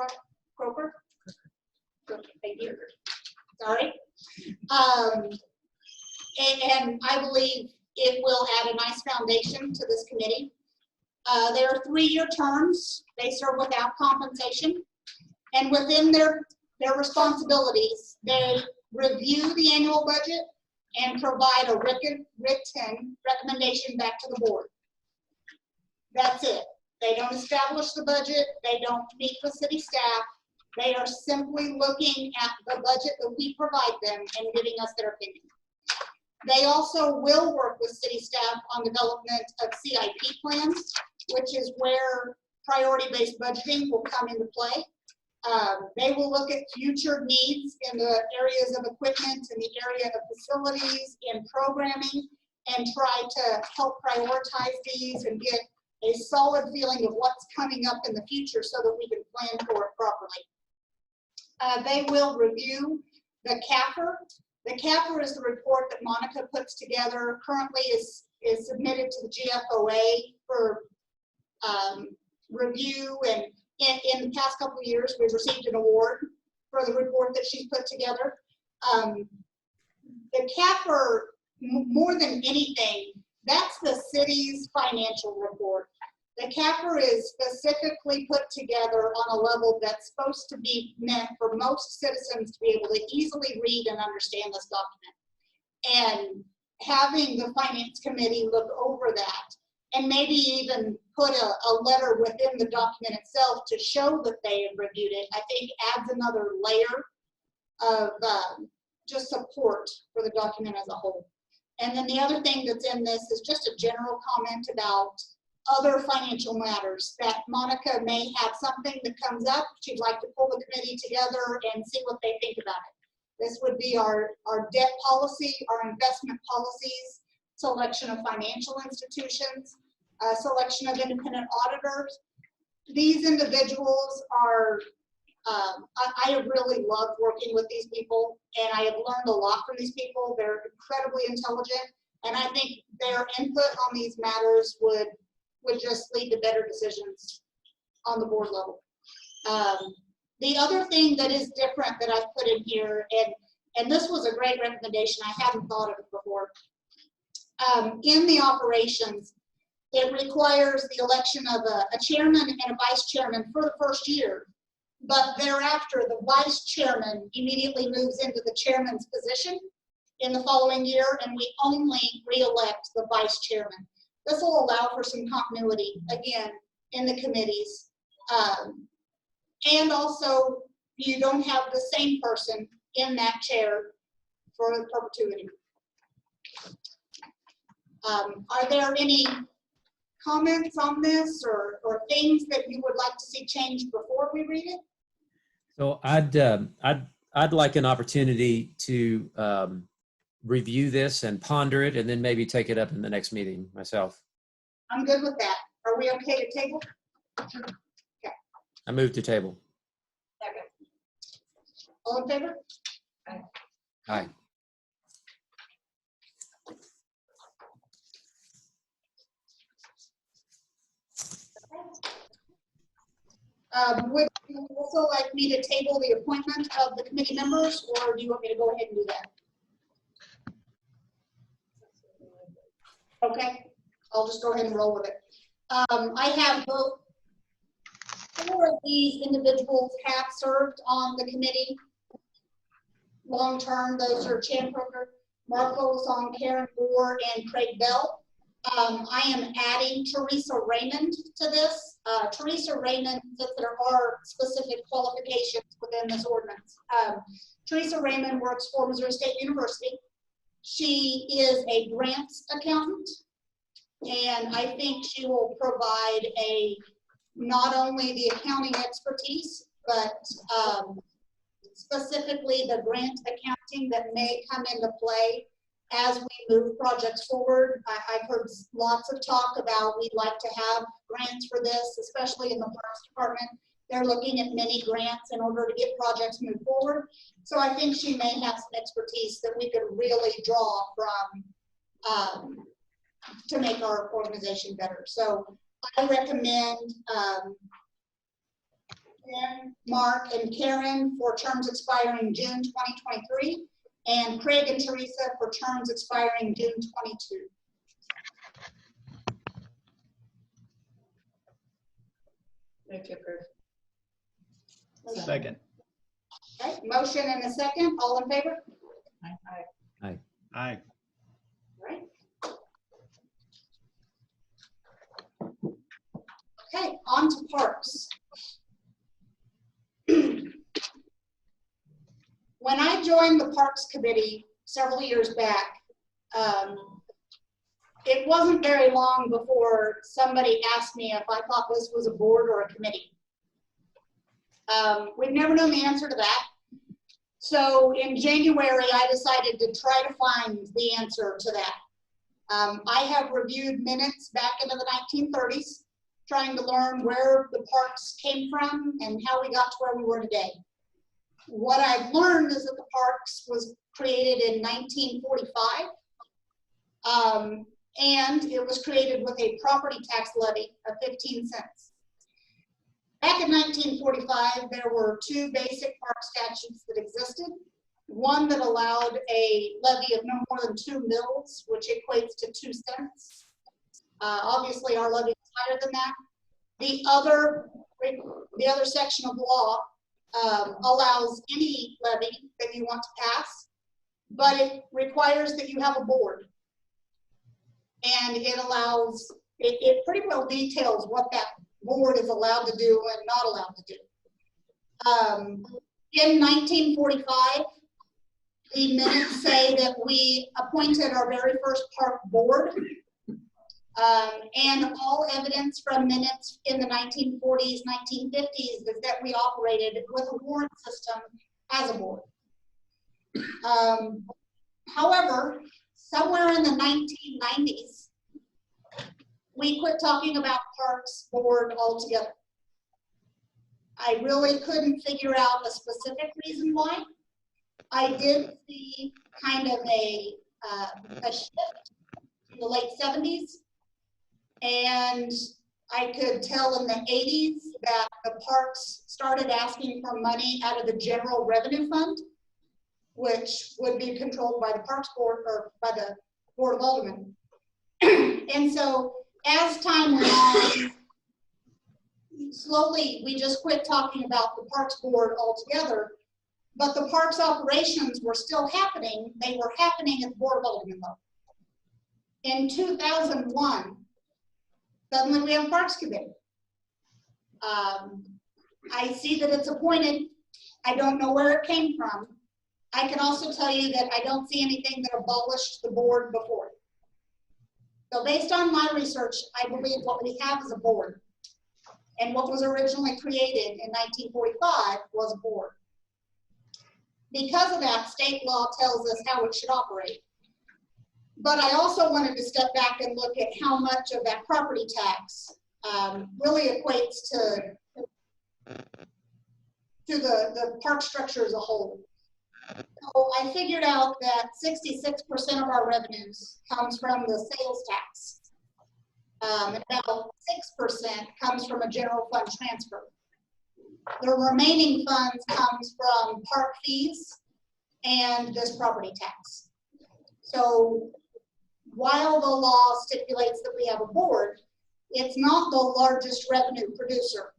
Croker. Thank you. Sorry. And I believe it will add a nice foundation to this committee. There are 3-year terms. They serve without compensation. And within their responsibilities, they review the annual budget and provide a written recommendation back to the board. That's it. They don't establish the budget. They don't meet with city staff. They are simply looking at the budget that we provide them and giving us their opinion. They also will work with city staff on development of CIP plans, which is where priority-based budgeting will come into play. They will look at future needs in the areas of equipment, in the area of facilities, in programming, and try to help prioritize these and get a solid feeling of what's coming up in the future so that we can plan for it properly. They will review the CAFR. The CAFR is the report that Monica puts together, currently is submitted to the GFOA for review, and in the past couple of years we've received an award for the report that she's put together. the CAFR, more than anything, that's the city's financial report. The CAFR is specifically put together on a level that's supposed to be meant for most citizens to be able to easily read and understand this document. And having the finance committee look over that and maybe even put a letter within the document itself to show that they have reviewed it, I think adds another layer of just support for the document as a whole. And then the other thing that's in this is just a general comment about other financial matters, that Monica may have something that comes up. She'd like to pull the committee together and see what they think about it. This would be our debt policy, our investment policies, selection of financial institutions, selection of independent auditors. These individuals are, I have really loved working with these people, and I have learned a lot from these people. They're incredibly intelligent, and I think their input on these matters would just lead to better decisions on the board level. The other thing that is different that I've put in here, and this was a great recommendation, I hadn't thought of it before. In the operations, it requires the election of a chairman and a vice chairman for the first year, but thereafter the vice chairman immediately moves into the chairman's position in the following year, and we only re-elect the vice chairman. This will allow for some continuity, again, in the committees. And also, you don't have the same person in that chair for perpetuity. Are there any comments on this or things that you would like to see changed before we read it? So I'd like an opportunity to review this and ponder it, and then maybe take it up in the next meeting myself. I'm good with that. Are we okay to table? Okay. I move to table. Second. All in favor? Aye. Would you also like me to table the appointment of the committee members, or do you want me to go ahead and do that? Okay, I'll just go ahead and roll with it. I have both. 4 of these individuals have served on the committee long-term. Those are Chan Croker, Marco Song, Karen Moore, and Craig Bell. I am adding Teresa Raymond to this. Teresa Raymond, that there are specific qualifications within this ordinance. Teresa Raymond works for Missouri State University. She is a grants accountant, and I think she will provide not only the accounting expertise, but specifically the grant accounting that may come into play as we move projects forward. I've heard lots of talk about we'd like to have grants for this, especially in the Parks Department. They're looking at many grants in order to get projects moved forward. So I think she may have some expertise that we could really draw from to make our organization better. So I recommend Mark and Karen for terms expiring June 2023, and Craig and Teresa for terms expiring June 22. Move to approve. Second. Okay, motion and a second. All in favor? Aye. Aye. Aye. All right. Okay, on to parks. When I joined the Parks Committee several years back, it wasn't very long before somebody asked me if I thought this was a board or a committee. We've never known the answer to that. So in January, I decided to try to find the answer to that. I have reviewed minutes back into the 1930s, trying to learn where the parks came from and how we got to where we were today. What I've learned is that the parks was created in 1945, and it was created with a property tax levy of 15 cents. Back in 1945, there were 2 basic park statutes that existed. one that allowed a levy of no more than 2 mils, which equates to 2 cents. Obviously, our levy is higher than that. The other section of law allows any levy that you want to pass, but it requires that you have a board. And it allows, it pretty well details what that board is allowed to do and not allowed to do. In 1945, the minutes say that we appointed our very first park board. And all evidence from minutes in the 1940s, 1950s is that we operated with a warrant system as a board. However, somewhere in the 1990s, we quit talking about Parks Board altogether. I really couldn't figure out a specific reason why. I did see kind of a shift in the late 70s. And I could tell in the 80s that the parks started asking for money out of the general revenue fund, which would be controlled by the Parks Board or by the Board of Aldermen. And so as time went on, slowly we just quit talking about the Parks Board altogether, but the parks operations were still happening. They were happening at the Board of Aldermen level. In 2001, suddenly we have a Parks Committee. I see that it's appointed. I don't know where it came from. I can also tell you that I don't see anything that abolished the board before. So based on my research, I believe what we have is a board. And what was originally created in 1945 was a board. Because of that, state law tells us how it should operate. But I also wanted to step back and look at how much of that property tax really equates to the park structure as a whole. So I figured out that 66% of our revenues comes from the sales tax. And about 6% comes from a general fund transfer. The remaining funds comes from park fees and this property tax. So while the law stipulates that we have a board, it's not the largest revenue producer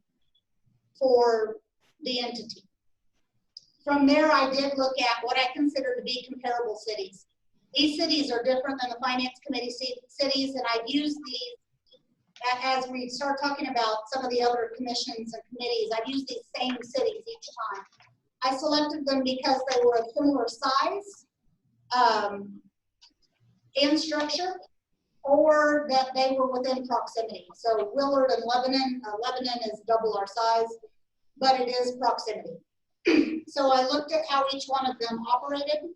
for the entity. From there, I did look at what I consider to be comparable cities. These cities are different than the Finance Committee cities, and I've used these as we start talking about some of the other commissions and committees. I've used these same cities each time. I selected them because they were a similar size and structure, or that they were within proximity. So Willard and Lebanon, Lebanon is double our size, but it is proximity. So I looked at how each one of them operated,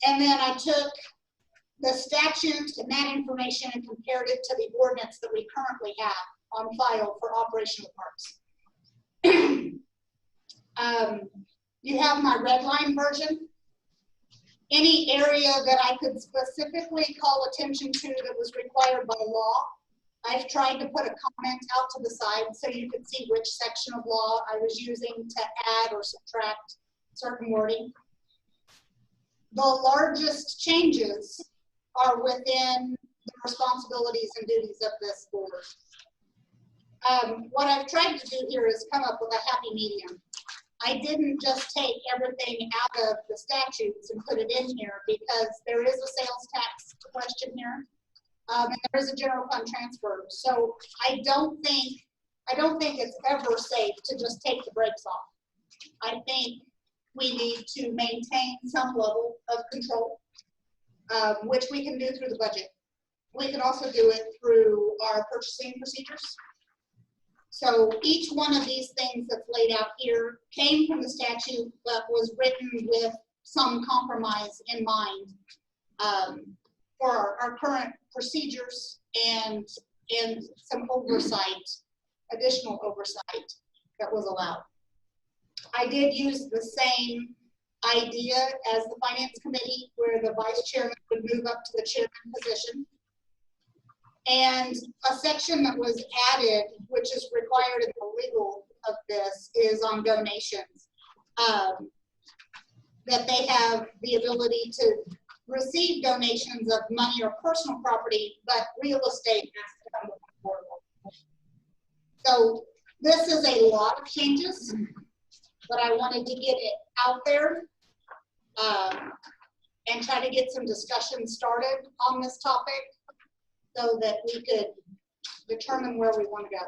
and then I took the statute and that information and compared it to the ordinance that we currently have on file for operational parks. You have my red line version. Any area that I could specifically call attention to that was required by law, I've tried to put a comment out to the side so you could see which section of law I was using to add or subtract certain wording. The largest changes are within the responsibilities and duties of this board. What I've tried to do here is come up with a happy medium. I didn't just take everything out of the statutes and put it in here because there is a sales tax question here, and there is a general fund transfer. So I don't think it's ever safe to just take the brakes off. I think we need to maintain some level of control, which we can do through the budget. We can also do it through our purchasing procedures. So each one of these things that's laid out here came from the statute, but was written with some compromise in mind for our current procedures and some oversight, additional oversight that was allowed. I did use the same idea as the Finance Committee, where the vice chairman would move up to the chairman position. And a section that was added, which is required in the legal of this, is on donations. that they have the ability to receive donations of money or personal property, but real estate has to come with the board. So this is a lot of changes, but I wanted to get it out there and try to get some discussion started on this topic so that we could determine where we want to go.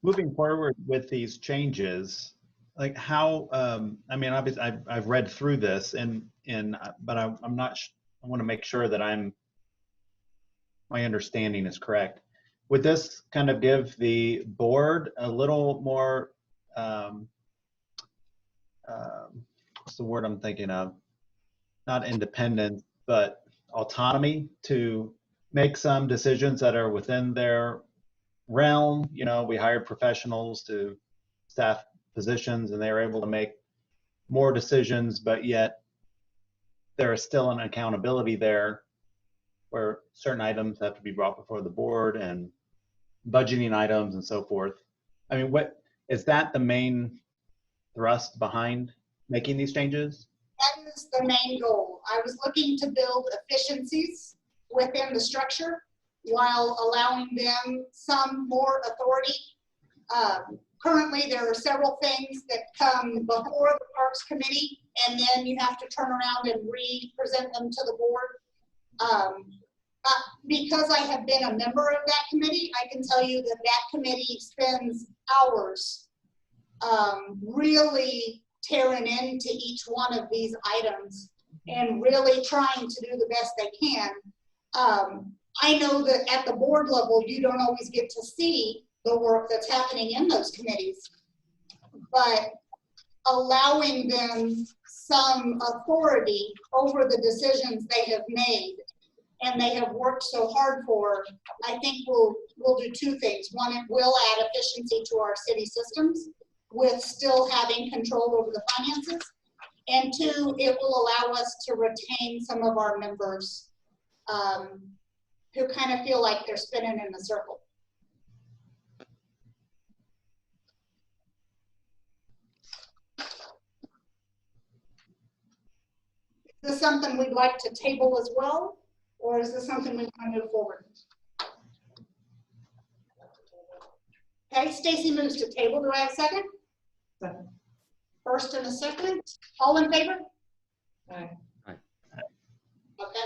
Moving forward with these changes, like how, I mean, obviously I've read through this but I'm not, I want to make sure that my understanding is correct. Would this kind of give the board a little more, what's the word I'm thinking of? Not independent, but autonomy to make some decisions that are within their realm? You know, we hired professionals to staff positions and they were able to make more decisions, but yet there is still an accountability there where certain items have to be brought before the board and budgeting items and so forth. I mean, what is that the main thrust behind making these changes? That is the main goal. I was looking to build efficiencies within the structure while allowing them some more authority. Currently, there are several things that come before the Parks Committee, and then you have to turn around and re-present them to the board. Because I have been a member of that committee, I can tell you that that committee spends hours really tearing into each one of these items and really trying to do the best they can. I know that at the board level, you don't always get to see the work that's happening in those committees, but allowing them some authority over the decisions they have made and they have worked so hard for, I think will do two things. One, it will add efficiency to our city systems with still having control over the finances. And two, it will allow us to retain some of our members who kind of feel like they're spinning in a circle. Is this something we'd like to table as well? Or is this something we want to move forward? Okay, Stacy moves to table. Do I have a second? Second. First and a second. All in favor? Aye. Aye. Okay.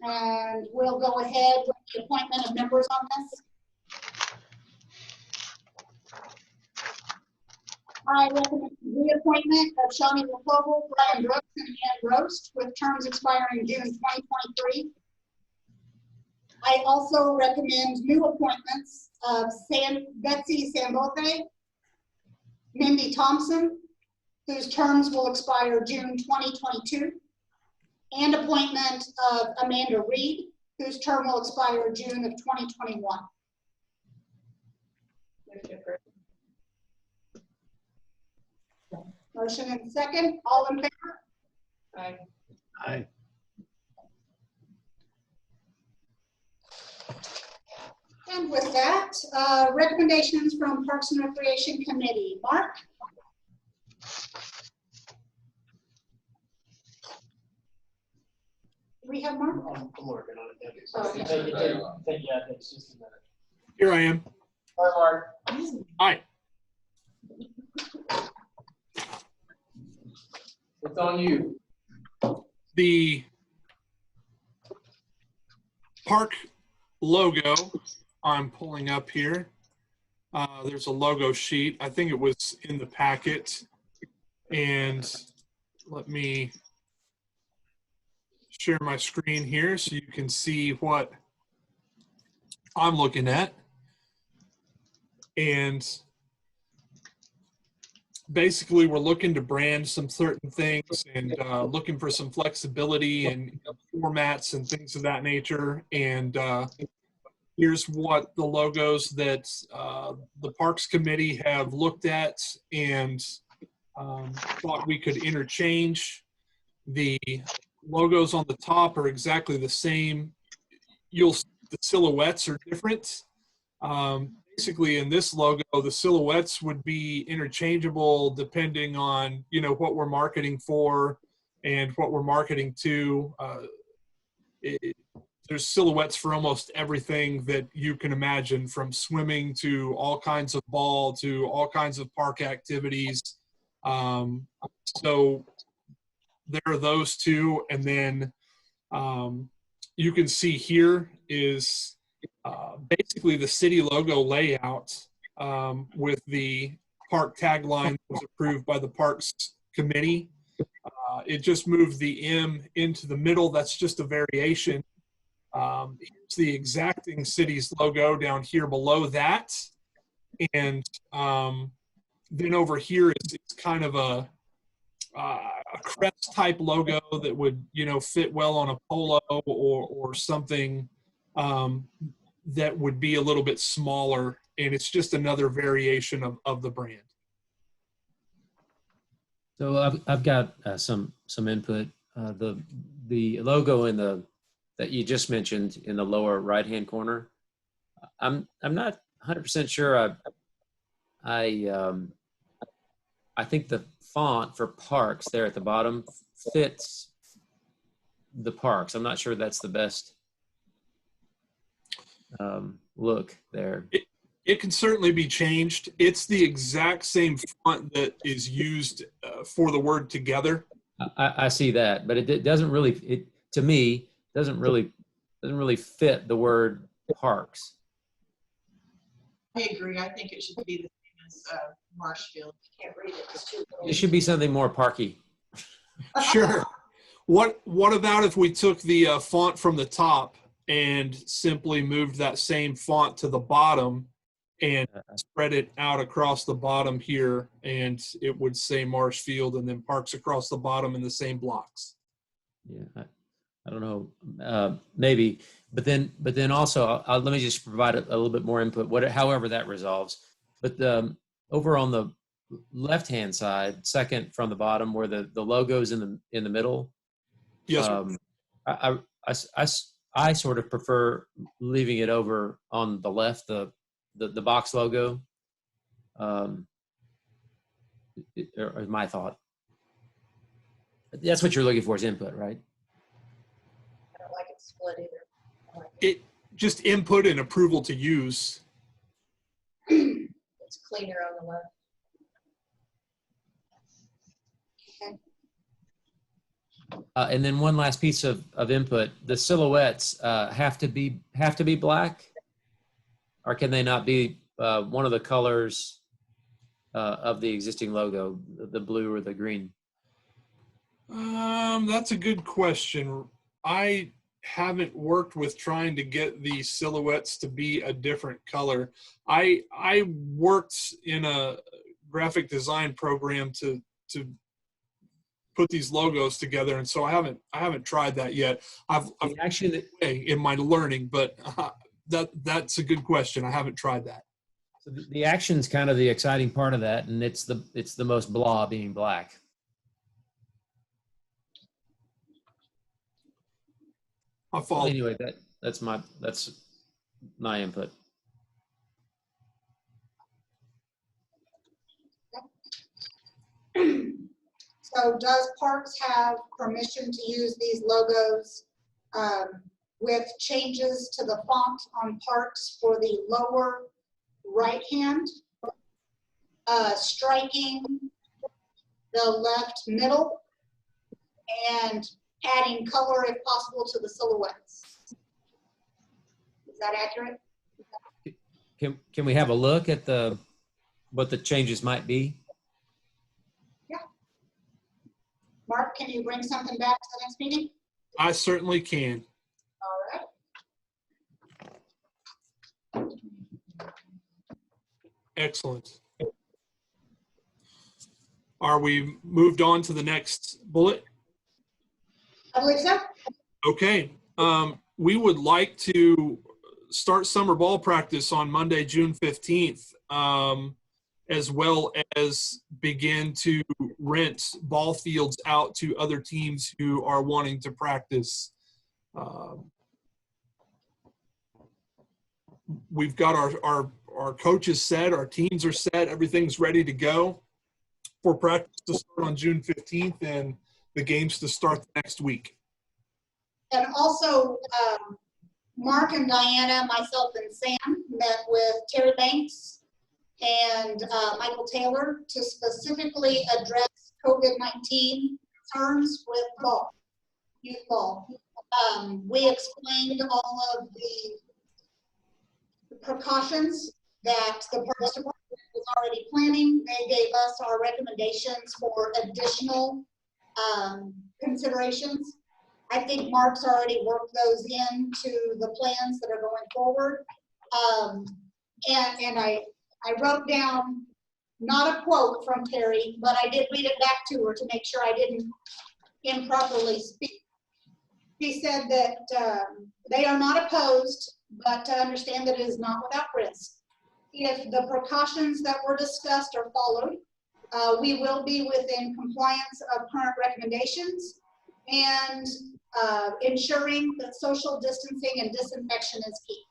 And we'll go ahead with the appointment of members on this. I recommend the reappointment of Shawnee McClover, Brian Brooks, and Ann Roast with terms expiring June 2023. I also recommend new appointments of Betsy Sambote, Mindy Thompson, whose terms will expire June 2022, and appointment of Amanda Reed, whose term will expire June of 2021. Motion and second. All in favor? Aye. Aye. And with that, recommendations from Parks and Recreation Committee. Mark? Do we have Mark? I'm working on it. Oh, okay. It's just a minute. Here I am. Hi, Mark. Hi. It's on you. The park logo I'm pulling up here. There's a logo sheet. I think it was in the packet. And let me share my screen here so you can see what I'm looking at. And basically, we're looking to brand some certain things and looking for some flexibility and formats and things of that nature. And here's what the logos that the Parks Committee have looked at and thought we could interchange. The logos on the top are exactly the same. The silhouettes are different. Basically, in this logo, the silhouettes would be interchangeable depending on, you know, what we're marketing for and what we're marketing to. There's silhouettes for almost everything that you can imagine, from swimming to all kinds of ball to all kinds of park activities. So there are those two. And then you can see here is basically the city logo layout with the park tagline that was approved by the Parks Committee. It just moved the M into the middle. That's just a variation. Here's the exacting city's logo down here below that. And then over here is kind of a crest type logo that would, you know, fit well on a polo or something that would be a little bit smaller. And it's just another variation of the brand. So I've got some input. The logo that you just mentioned in the lower right hand corner, I'm not 100% sure. I think the font for parks there at the bottom fits the parks. I'm not sure that's the best look there. It can certainly be changed. It's the exact same font that is used for the word together. I see that, but it doesn't really, to me, doesn't really fit the word parks. I agree. I think it should be the same as Marshfield. You can't read it. It's too It should be something more parky. Sure. What about if we took the font from the top and simply moved that same font to the bottom and spread it out across the bottom here, and it would say Marshfield and then parks across the bottom in the same blocks? Yeah, I don't know, maybe, but then also let me just provide a little bit more input. However that resolves, but over on the left-hand side, second from the bottom, where the logo's in the middle. Yes. I sort of prefer leaving it over on the left, the box logo. Is my thought. That's what you're looking for, is input, right? I don't like it split either. It just input and approval to use. It's cleaner on the left. And then one last piece of input: the silhouettes have to be black, or can they not be one of the colors of the existing logo, the blue or the green? That's a good question. I haven't worked with trying to get the silhouettes to be a different color. I worked in a graphic design program to put these logos together, and so I haven't tried that yet. I've actually in my learning, but that's a good question. I haven't tried that. So the action's kind of the exciting part of that, and it's the most blah being black. I follow. Well, anyway, that's my input. So does Parks have permission to use these logos with changes to the font on Parks for the lower right hand, striking the left middle, and adding color if possible to the silhouettes? Is that accurate? Can we have a look at what the changes might be? Yeah. Mark, can you bring something back to the next meeting? I certainly can. All right. Excellent. Are we moved on to the next bullet? I believe so. Okay. We would like to start summer ball practice on Monday, June 15th, as well as begin to rent ball fields out to other teams who are wanting to practice. We've got our coaches set, our teams are set, everything's ready to go for practice to start on June 15th and the games to start next week. And also, Mark and Diana, myself and Sam met with Terry Banks and Michael Taylor to specifically address COVID-19 concerns with ball, youth ball. We explained all of the precautions that the Parks Department was already planning. They gave us our recommendations for additional considerations. I think Mark's already worked those into the plans that are going forward. And I wrote down, not a quote from Terry, but I did read it back to her to make sure I didn't improperly speak. She said that they are not opposed, but to understand that it is not without risk. If the precautions that were discussed are followed, we will be within compliance of current recommendations and ensuring that social distancing and disinfection is key.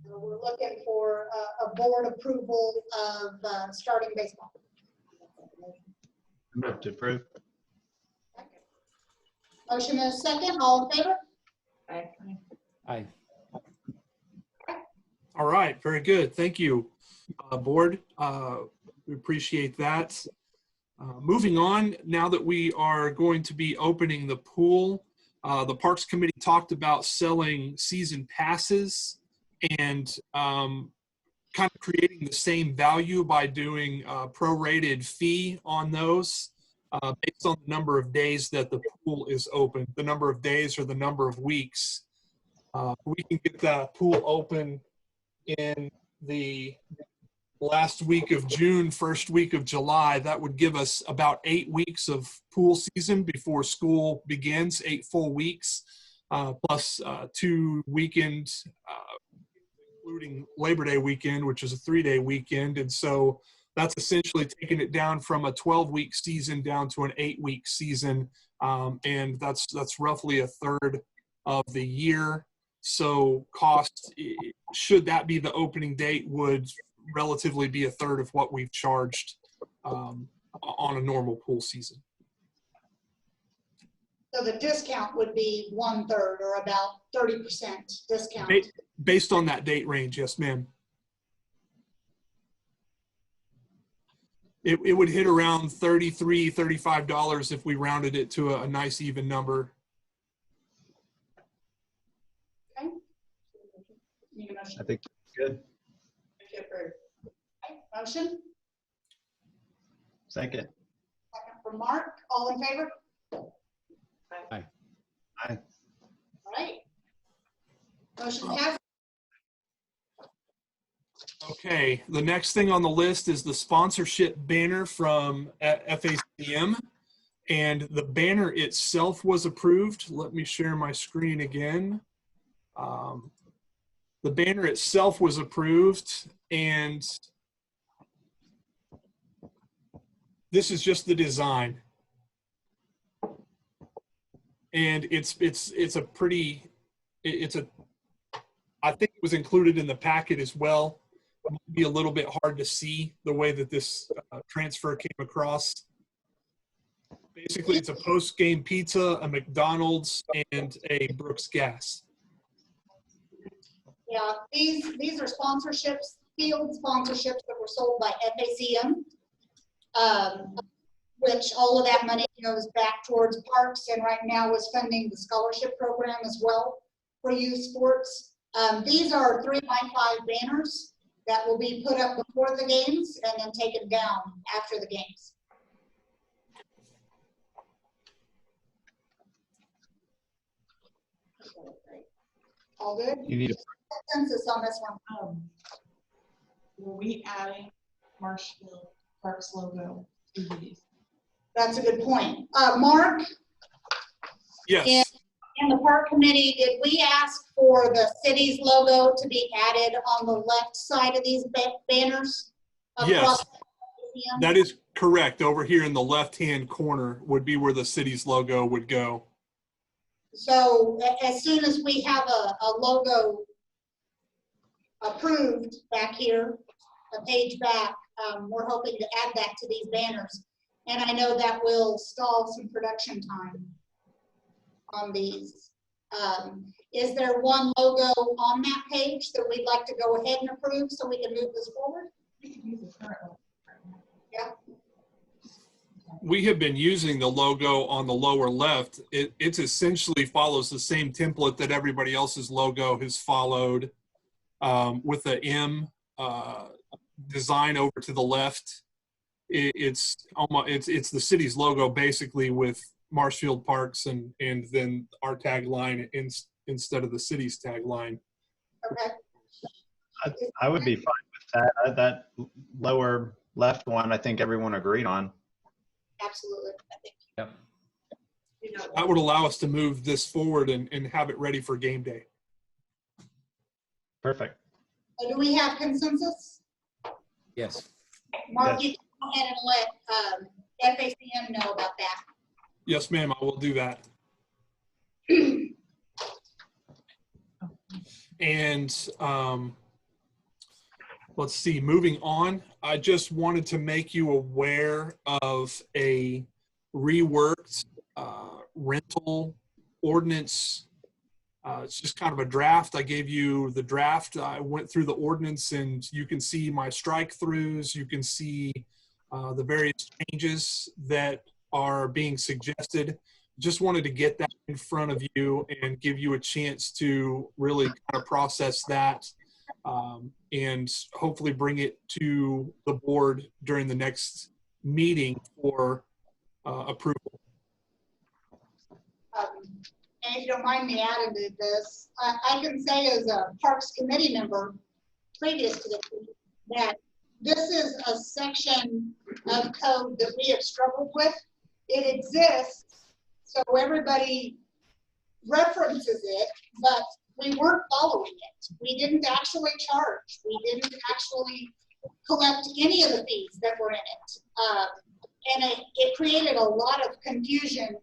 So we're looking for a board approval of starting baseball. Move to approve. Motion is second. All in favor? Aye. Aye. All right, very good. Thank you, board. We appreciate that. Moving on, now that we are going to be opening the pool, the Parks Committee talked about selling season passes and kind of creating the same value by doing a prorated fee on those based on the number of days that the pool is open, the number of days or the number of weeks. We can get the pool open in the last week of June, first week of July. That would give us about 8 weeks of pool season before school begins, 8 full weeks, plus 2 weekends, including Labor Day weekend, which is a 3-day weekend. And so that's essentially taking it down from a 12-week season down to an 8-week season. And that's roughly a third of the year. So cost, should that be the opening date, would relatively be a third of what we've charged on a normal pool season. So the discount would be 1/3 or about 30% discount. Based on that date range, yes, ma'am. It would hit around $33, $35 if we rounded it to a nice even number. Okay. Need a motion? I think that's good. Okay, motion? Second. Second from Mark. All in favor? Aye. Aye. All right. Motion passed. Okay, the next thing on the list is the sponsorship banner from FACM, and the banner itself was approved. Let me share my screen again. The banner itself was approved, and this is just the design. And I think it was included in the packet as well. It might be a little bit hard to see the way that this transfer came across. Basically, it's a post-game pizza, a McDonald's, and a Brooks Gas. Yeah, these are sponsorships, field sponsorships that were sold by FACM, which all of that money goes back towards parks, and right now is funding the scholarship program as well for youth sports. These are 3x5 banners that will be put up before the games and then taken down after the games. All good? You need a Consensus on this one. Were we adding Marshfield Parks logo to these? That's a good point. Mark? Yes. And the park committee, did we ask for the city's logo to be added on the left side of these banners? Yes, that is correct. Over here in the left-hand corner would be where the city's logo would go. So as soon as we have a logo approved back here, a page back, we're hoping to add that to these banners. And I know that will stall some production time on these. Is there one logo on that page that we'd like to go ahead and approve so we can move this forward? Yeah. We have been using the logo on the lower left. It's essentially follows the same template that everybody else's logo has followed, with the M design over to the left. It's the city's logo basically with Marshfield Parks and then our tagline instead of the city's tagline. Okay. I would be fine with that. That lower left one, I think everyone agreed on. Absolutely. I think. Yep. You know, That would allow us to move this forward and have it ready for game day. Perfect. so do we have consensus? Yes. Mark, Yes. you can go ahead and let FACM know about that. Yes, ma'am, I will do that. And let's see, moving on, I just wanted to make you aware of a reworked rental ordinance. It's just kind of a draft. I gave you the draft. I went through the ordinance and you can see my strike throughs. You can see the various changes that are being suggested. Just wanted to get that in front of you and give you a chance to really kind of process that and hopefully bring it to the board during the next meeting for approval. And if you don't mind me adding to this, I can say as a Parks Committee member previous to this, that this is a section of code that we have struggled with. It exists, so everybody references it, but we weren't following it. We didn't actually charge. We didn't actually collect any of the fees that were in it. And it created a lot of confusion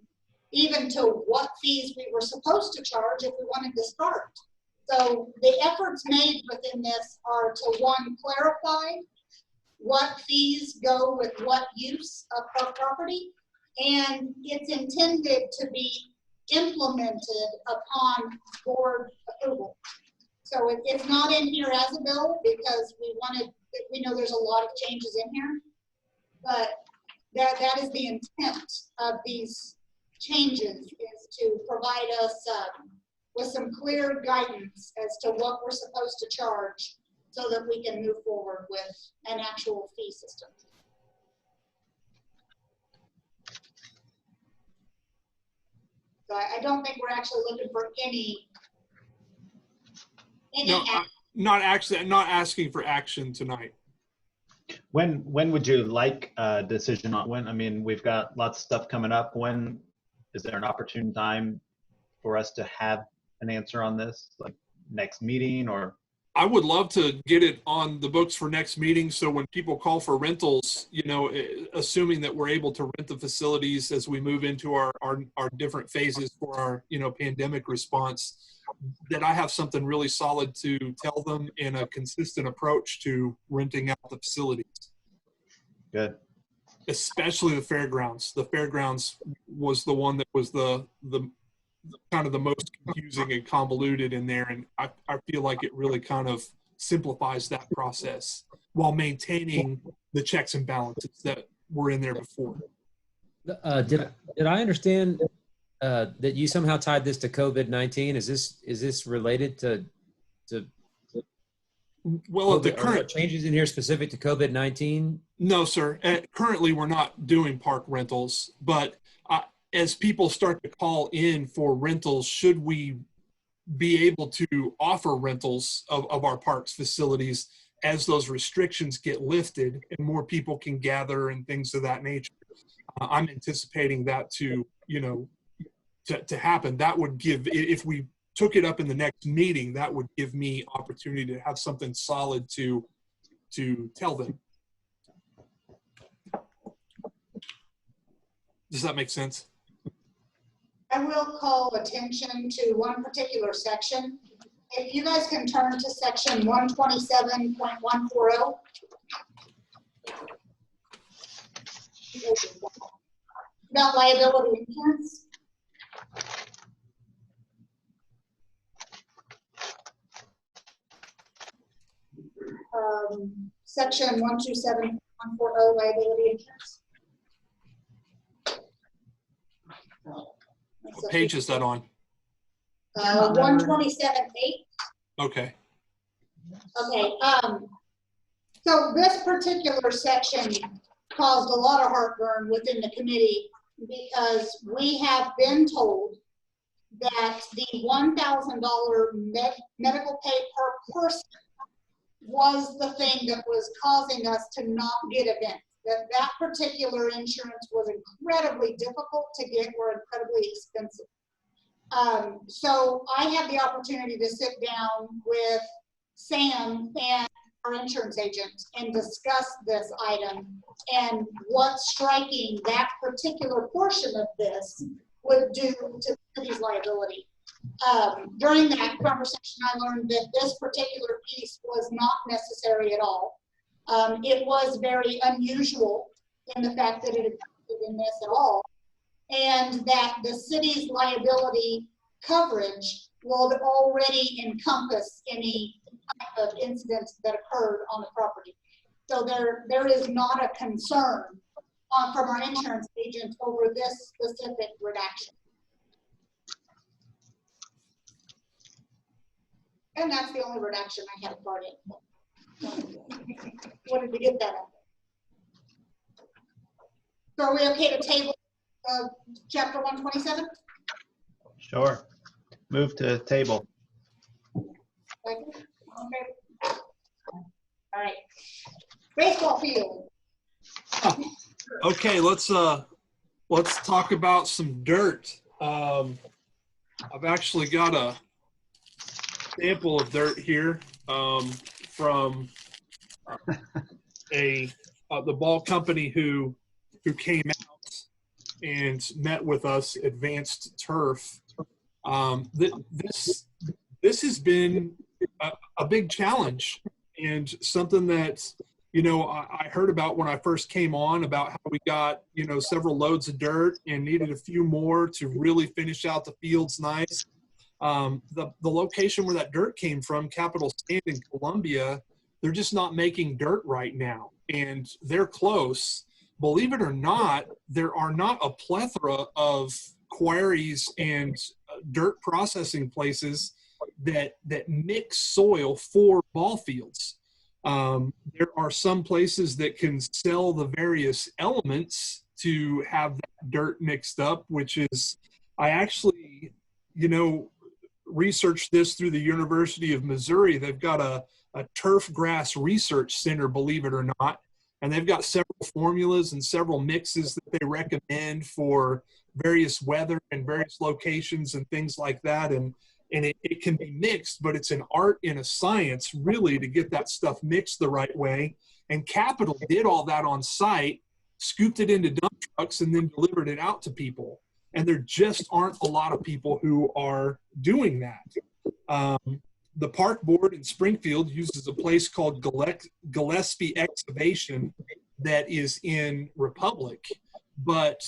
even to what fees we were supposed to charge if we wanted to start. So the efforts made within this are to, one, clarify what fees go with what use of our property, and it's intended to be implemented upon board approval. So it's not in here as a bill because we know there's a lot of changes in here, but that is the intent of these changes, is to provide us with some clear guidance as to what we're supposed to charge so that we can move forward with an actual fee system. So I don't think we're actually looking for any No, not asking for action tonight. When would you like a decision on when? I mean, we've got lots of stuff coming up. When is there an opportune time for us to have an answer on this, like next meeting or? I would love to get it on the books for next meeting. So when people call for rentals, you know, assuming that we're able to rent the facilities as we move into our different phases for our, you know, pandemic response, that I have something really solid to tell them in a consistent approach to renting out the facilities. Good. Especially the fairgrounds. The fairgrounds was the one that was the kind of the most confusing and convoluted in there, and I feel like it really kind of simplifies that process while maintaining the checks and balances that were in there before. Did I understand that you somehow tied this to COVID-19? Is this related to well, COVID, the current changes in here specific to COVID-19? No, sir. Currently, we're not doing park rentals, but as people start to call in for rentals, should we be able to offer rentals of our parks facilities as those restrictions get lifted and more people can gather and things of that nature? I'm anticipating that to, you know, to happen, that would give, if we took it up in the next meeting, that would give me opportunity to have something solid to tell them. Does that make sense? I will call attention to one particular section. If you guys can turn to section 127.140. About liability insurance. Section 127.140 liability insurance. What page is that on? 127.8. Okay. Okay. So this particular section caused a lot of heartburn within the committee because we have been told that the $1,000 medical pay per person was the thing that was causing us to not get events. That particular insurance was incredibly difficult to get or incredibly expensive. So I had the opportunity to sit down with Sam and our insurance agent and discuss this item and what striking that particular portion of this would do to the city's liability. During that conversation, I learned that this particular piece was not necessary at all. It was very unusual in the fact that it existed in this at all, and that the city's liability coverage will already encompass any type of incidents that occurred on the property. So there is not a concern from our insurance agent over this specific redaction. And that's the only redaction I had part in. Wanted to get that out. So are we okay to table chapter 127? Sure. Move to table. Okay. All right. Baseball field. Okay, let's talk about some dirt. I've actually got a sample of dirt here from the ball company who came out and met with us, Advanced Turf. This has been a big challenge and something that, you know, I heard about when I first came on about how we got, you know, several loads of dirt and needed a few more to really finish out the fields nice. The location where that dirt came from, Capital Sand in Columbia, they're just not making dirt right now. And they're close. Believe it or not, there are not a plethora of quarries and dirt processing places that mix soil for ball fields. There are some places that can sell the various elements to have that dirt mixed up, which is, I actually, you know, researched this through the University of Missouri. They've got a turf grass research center, believe it or not, and they've got several formulas and several mixes that they recommend for various weather and various locations and things like that. And it can be mixed, but it's an art and a science really to get that stuff mixed the right way. And Capital did all that on site, scooped it into dump trucks, and then delivered it out to people. And there just aren't a lot of people who are doing that. The park board in Springfield uses a place called Gillespie Excavation that is in Republic. But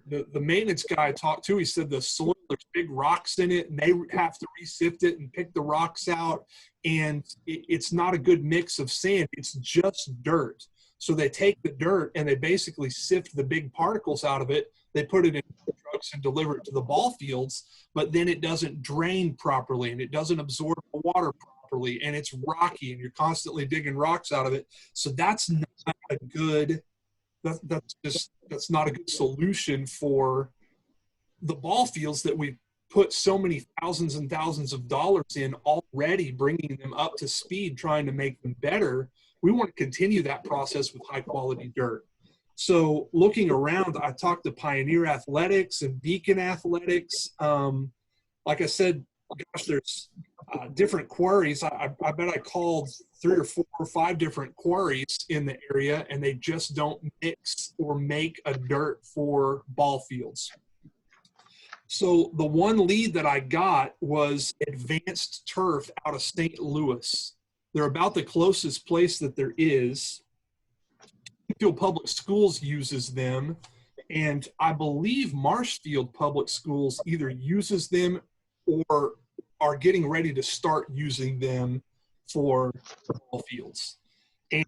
the maintenance guy I talked to, he said the soil, there's big rocks in it, and they have to re-sift it and pick the rocks out. And it's not a good mix of sand. It's just dirt. So they take the dirt and they basically sift the big particles out of it. They put it in trucks and deliver it to the ball fields, but then it doesn't drain properly and it doesn't absorb the water properly, and it's rocky and you're constantly digging rocks out of it. So that's not a good, that's not a good solution for the ball fields that we've put so many thousands and thousands of dollars in already, bringing them up to speed, trying to make them better. We want to continue that process with high quality dirt. So looking around, I talked to Pioneer Athletics and Beacon Athletics. Like I said, gosh, there's different quarries. I bet I called 3 or 4 or 5 different quarries in the area, and they just don't mix or make a dirt for ball fields. So the one lead that I got was Advanced Turf out of St. Louis. They're about the closest place that there is. Marshfield Public Schools uses them, and I believe Marshfield Public Schools either uses them or are getting ready to start using them for ball fields. And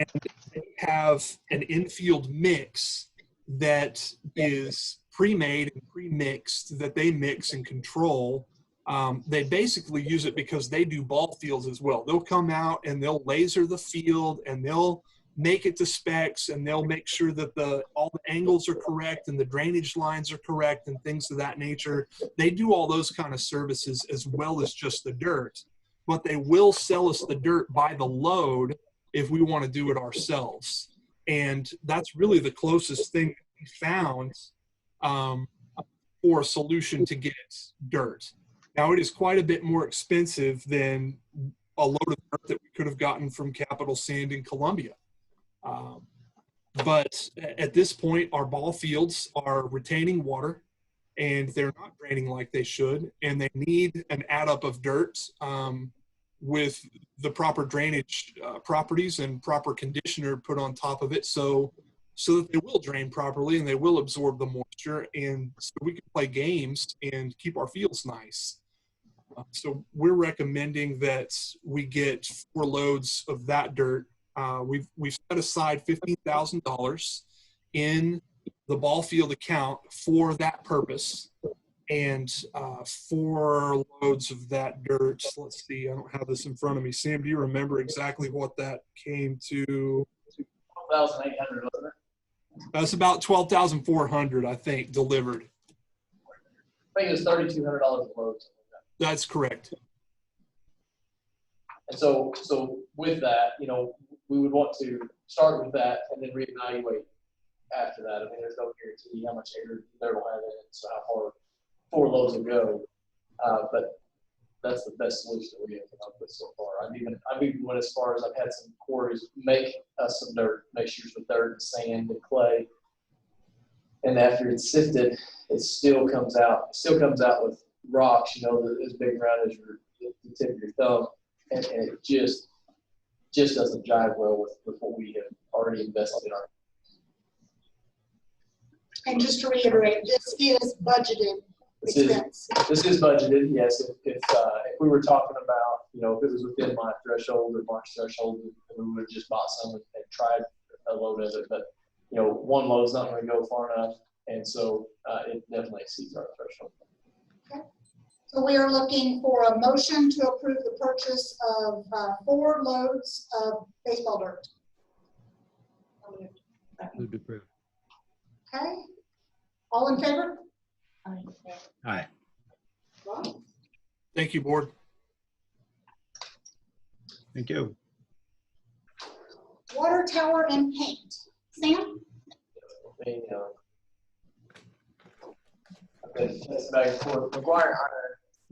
they have an infield mix that is pre-made and pre-mixed that they mix and control. They basically use it because they do ball fields as well. They'll come out and they'll laser the field and they'll make it to specs, and they'll make sure that all the angles are correct and the drainage lines are correct and things of that nature. They do all those kind of services as well as just the dirt, but they will sell us the dirt by the load if we want to do it ourselves. And that's really the closest thing we found for a solution to get dirt. Now, it is quite a bit more expensive than a load of dirt that we could have gotten from Capital Sand in Columbia. But at this point, our ball fields are retaining water and they're not draining like they should, and they need an add-up of dirt with the proper drainage properties and proper conditioner put on top of it so that they will drain properly and they will absorb the moisture, and so we can play games and keep our fields nice. So we're recommending that we get 4 loads of that dirt. We've set aside $15,000 in the ball field account for that purpose, and 4 loads of that dirt. Let's see, I don't have this in front of me. Sam, do you remember exactly what that came to? 12,800, wasn't it? That's about 12,400, I think, delivered. I think it was $3,200 a load. That's correct. And so with that, we would want to start with that and then reevaluate after that. I mean, there's no guarantee how much air there will have in it, so how far 4 loads will go. But that's the best solution that we have come up with so far. I've even went as far as I've had some quarries make us some dirt, mixtures with dirt and sand and clay. And after it's sifted, it still comes out with rocks, as big around as the tip of your thumb. And it just doesn't jive well with what we have already invested in our. And just to reiterate, this is budgeted expense. This is budgeted, yes. If we were talking about, if it was within my threshold or Mark's threshold, we would have just bought some and tried a load of it. But, 1 load is not going to go far enough. And so it definitely exceeds our threshold. Okay. So we are looking for a motion to approve the purchase of 4 loads of baseball dirt. Move to approve. Okay. All in favor? Aye. Well, Thank you, board. Thank you. water tower and paint. Sam? That's back and forth. McGuire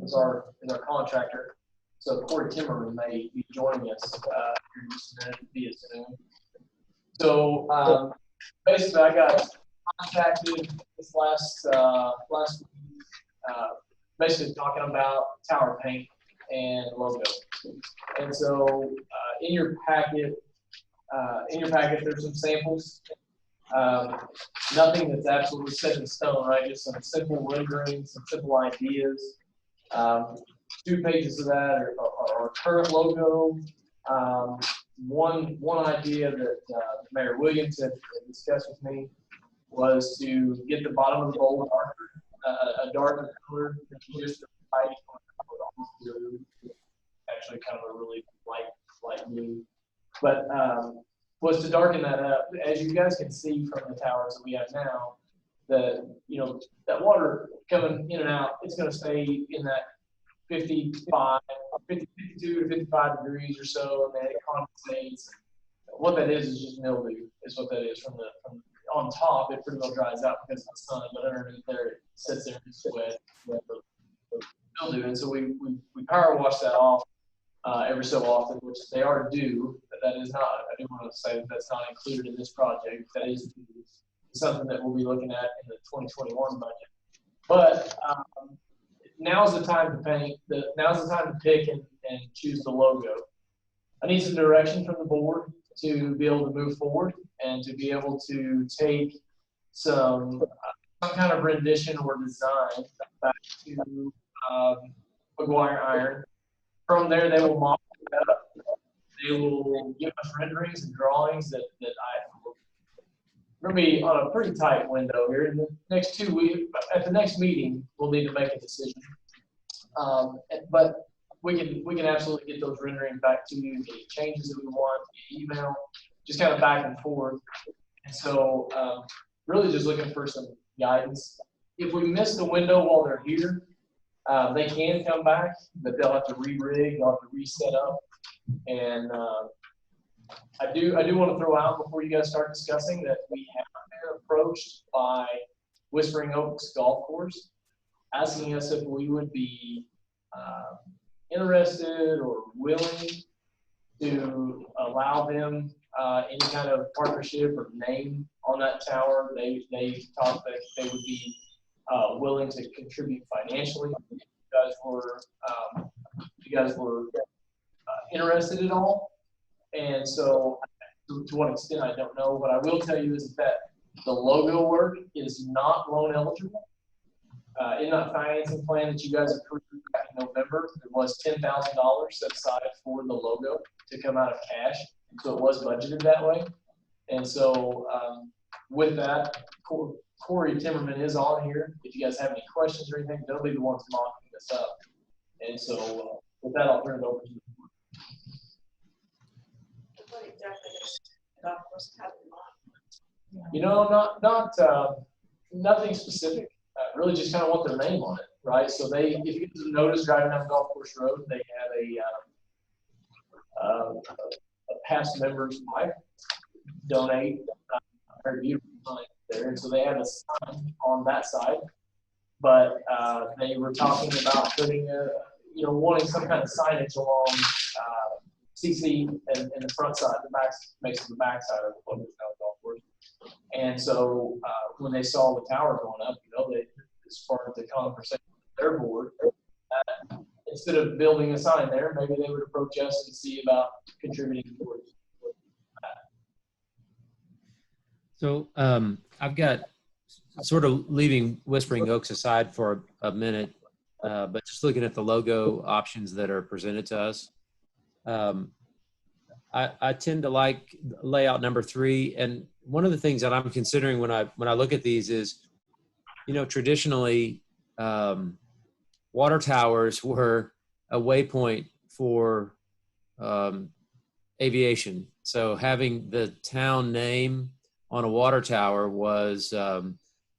is our contractor. So Corey Timmerman may be joining us via Zoom. So basically, I got contacted this last week, basically talking about tower paint and logo. And so in your packet, there's some samples. Nothing that's absolutely set in stone, right? Just some simple renderings, some simple ideas. 2 pages of that are our current logo. One idea that Mayor Williams had discussed with me was to get the bottom of the bowl darker, a darker color, just right blue. Actually, kind of a really light blue. But was to darken that up. As you guys can see from the towers that we have now, that water coming in and out, it's going to stay in that 52 to 55 degrees or so, and then it condensates. What that is just mildew, is what that is from on top, it pretty well dries out because of the sun, but underneath there, it sits there and sweat, mildew. And so we power wash that off every so often, which they are due, but that is not, I do want to say that that's not included in this project. That is something that we'll be looking at in the 2021 budget. But now's the time to paint, now's the time to pick and choose the logo. I need some direction from the board to be able to move forward and to be able to take some kind of rendition or design back to McGuire Iron. From there, they will model it up. They will give us renderings and drawings that we're going to be on a pretty tight window here. In the next 2 weeks, at the next meeting, we'll need to make a decision. But we can absolutely get those renderings back to you, the changes that we want, via email, just kind of back and forth. And so really just looking for some guidance. If we miss the window while they're here, they can come back, but they'll have to re-rig, they'll have to reset up. And I do want to throw out before you guys start discussing that we have been approached by Whispering Oaks Golf Course, asking us if we would be interested or willing to allow them any kind of partnership or name on that tower. They talked that they would be willing to contribute financially. If you guys were interested at all. And so to what extent, I don't know. What I will tell you is that the logo work is not loan eligible. In that financing plan that you guys approved back in November, there was $10,000 set aside for the logo to come out of cash. So it was budgeted that way. And so with that, Corey Timmerman is on here. If you guys have any questions or anything, they'll be the ones mocking this up. And so with that, I'll turn it over to you. What exactly does the golf course have in mind? You know, nothing specific. Really just kind of want their name on it, right? So if you get to notice driving down Golf Course Road, they have a past member's wife donate a very beautiful sign there. And so they have a sign on that side, but they were talking about putting wanting some kind of signage along CC and the front side, the back, makes the back side of the golf course. And so when they saw the tower going up, they sparked the conversation with their board. Instead of building a sign there, maybe they would approach us and see about contributing towards that. So I've got sort of leaving Whispering Oaks aside for a minute, but just looking at the logo options that are presented to us. I tend to like layout number 3, and one of the things that I'm considering when I look at these is, traditionally water towers were a waypoint for aviation. So having the town name on a water tower was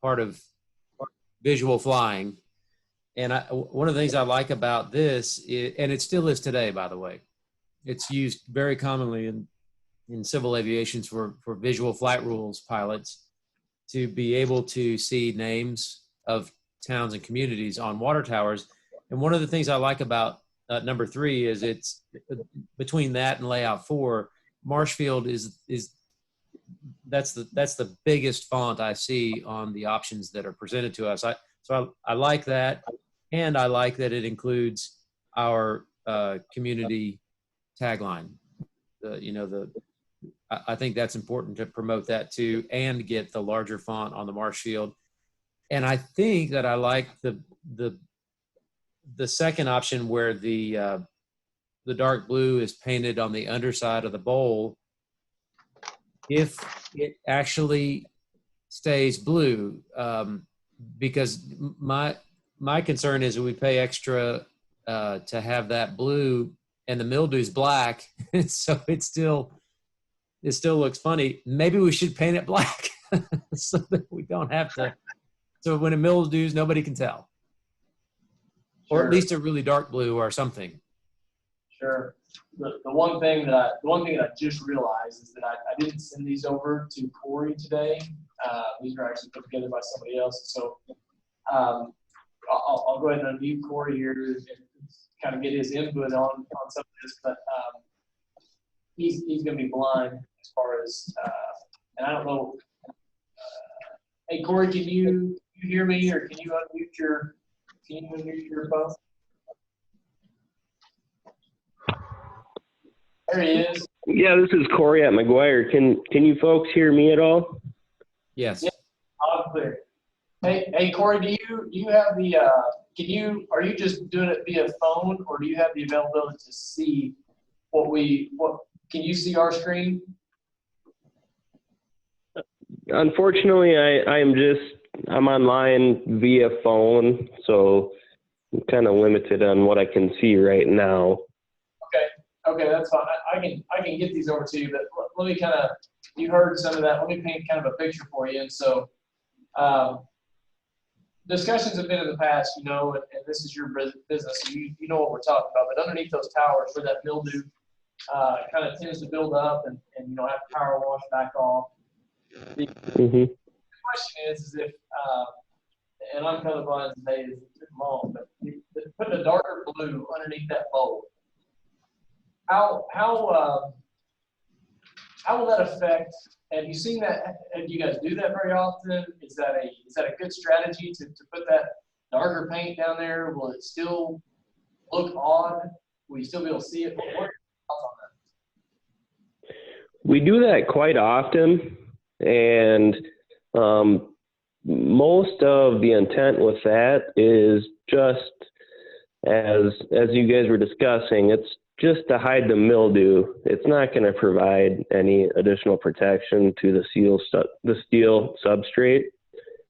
part of visual flying. And one of the things I like about this, and it still is today, by the way, it's used very commonly in civil aviation for visual flight rules pilots to be able to see names of towns and communities on water towers. And one of the things I like about number 3 is it's between that and layout 4, Marshfield that's the biggest font I see on the options that are presented to us. So I like that, and I like that it includes our community tagline. I think that's important to promote that too, and get the larger font on the Marshfield. And I think that I like the second option where the dark blue is painted on the underside of the bowl. If it actually stays blue, because my concern is that we pay extra to have that blue, and the mildew's black, so it still looks funny. Maybe we should paint it black so that we don't have to. So when it mildews, nobody can tell. Sure. Or at least a really dark blue or something. Sure. the one thing that I just realized is that I didn't send these over to Corey today. These were actually put together by somebody else. So I'll go ahead and unmute Corey here and kind of get his input on some of this. But he's going to be blind as far as, and I don't know. Hey Corey, can you hear me, or can you unmute your phone? There he is. Yeah, this is Corey at McGuire. Can you folks hear me at all? Yes. Yeah, loud and clear. Hey Corey, do you have the are you just doing it via phone, or do you have the availability to see can you see our screen? Unfortunately, I'm online via phone, so I'm kind of limited on what I can see right now. Okay, that's fine. I can get these over to you, but let me kind of, you heard some of that. Let me paint kind of a picture for you. And so, discussions have been in the past, and this is your business, so you know what we're talking about. But underneath those towers, where that mildew kind of tends to build up and have to power wash back off. The question is if, and I'm colorblind today is long, but putting a darker blue underneath that bulb, how will that affect? Have you seen that? Do you guys do that very often? Is that a good strategy to put that darker paint down there? Will it still look odd? Will you still be able to see it? What are your thoughts on that? We do that quite often, and most of the intent with that is just as you guys were discussing, it's just to hide the mildew. It's not going to provide any additional protection to the steel substrate,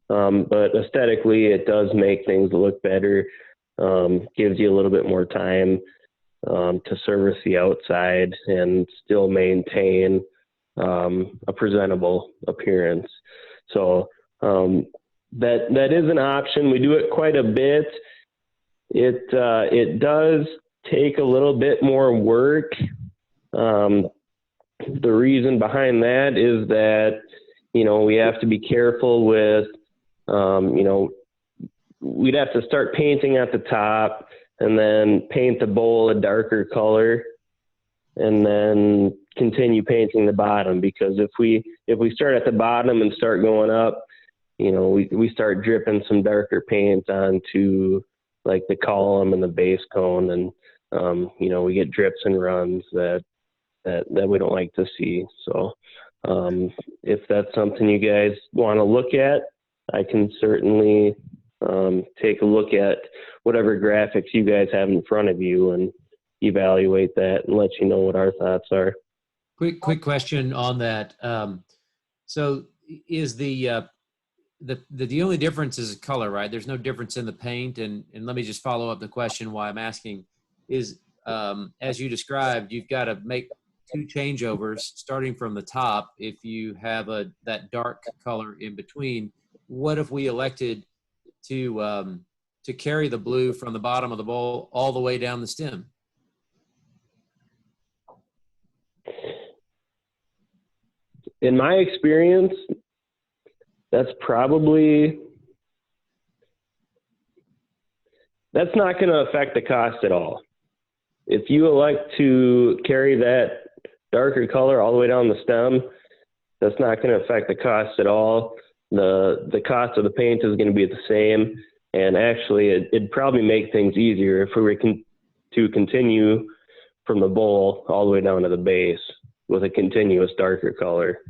but aesthetically it does make things look better, gives you a little bit more time to service the outside and still maintain a presentable appearance. So that is an option. We do it quite a bit. It does take a little bit more work. The reason behind that is that, we have to be careful with, we'd have to start painting at the top and then paint the bowl a darker color and then continue painting the bottom, because if we start at the bottom and start going up, we start dripping some darker paint onto like the column and the base cone, and we get drips and runs that we don't like to see. So if that's something you guys want to look at, I can certainly take a look at whatever graphics you guys have in front of you and evaluate that and let you know what our thoughts are. Quick question on that. So is the only difference is color, right? There's no difference in the paint. And let me just follow up the question why I'm asking is, as you described, you've got to make two changeovers starting from the top. If you have that dark color in between, what if we elected to carry the blue from the bottom of the bowl all the way down the stem? In my experience, that's not going to affect the cost at all. If you elect to carry that darker color all the way down the stem, that's not going to affect the cost at all. The cost of the paint is going to be the same, and actually it'd probably make things easier if we were to continue from the bowl all the way down to the base with a continuous darker color.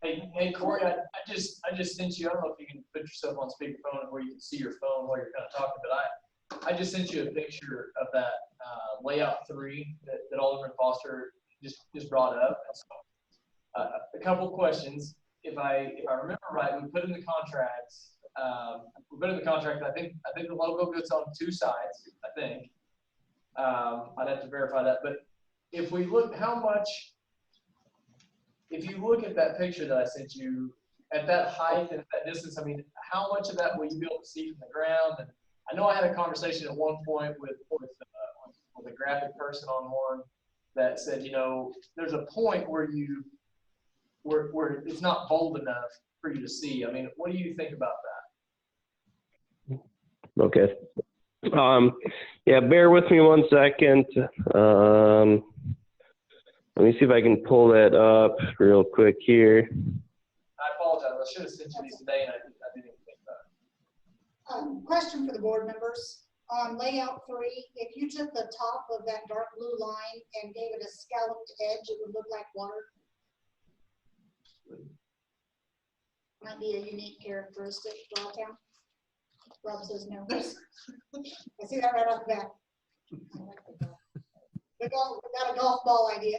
Hey Corey, I just sent you, I don't know if you can put yourself on speakerphone where you can see your phone while you're kind of talking, but I just sent you a picture of that layout 3 that Alderman Foster just brought up. And so, a couple of questions. If I remember right, we put in the contracts. I think the logo goes on 2 sides. I think I'd have to verify that. But if we look, if you look at that picture that I sent you, at that height and at that distance, I mean, how much of that will you be able to see from the ground? And I know I had a conversation at one point with a graphic person on one, that said, there's a point where where it's not bold enough for you to see. I mean, what do you think about that? Okay. Yeah, bear with me 1 second. Let me see if I can pull that up real quick here. I apologize. I should have sent you these today, and I didn't even think about it. Question for the board members. On layout 3, if you took the top of that dark blue line and gave it a scalloped edge, it would look like water. Might be a unique characteristic for our town. Rob says no. I see that right off the bat. We got a golf ball idea.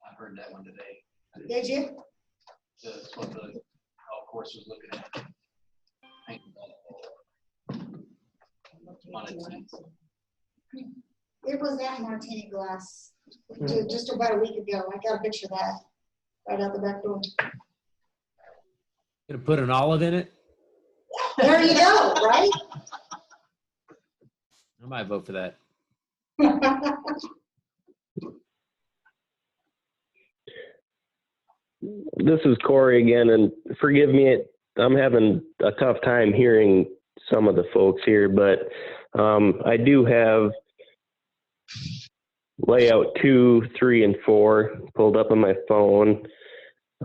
I heard that one today. Did you? That's what the golf course was looking at. It was that martini glass just about a week ago. I got a picture of that right out the back door. Gonna put an olive in it? There you go, right? I might vote for that. This is Corey again, and forgive me, I'm having a tough time hearing some of the folks here, but I do have layout 2, 3, and 4 pulled up on my phone,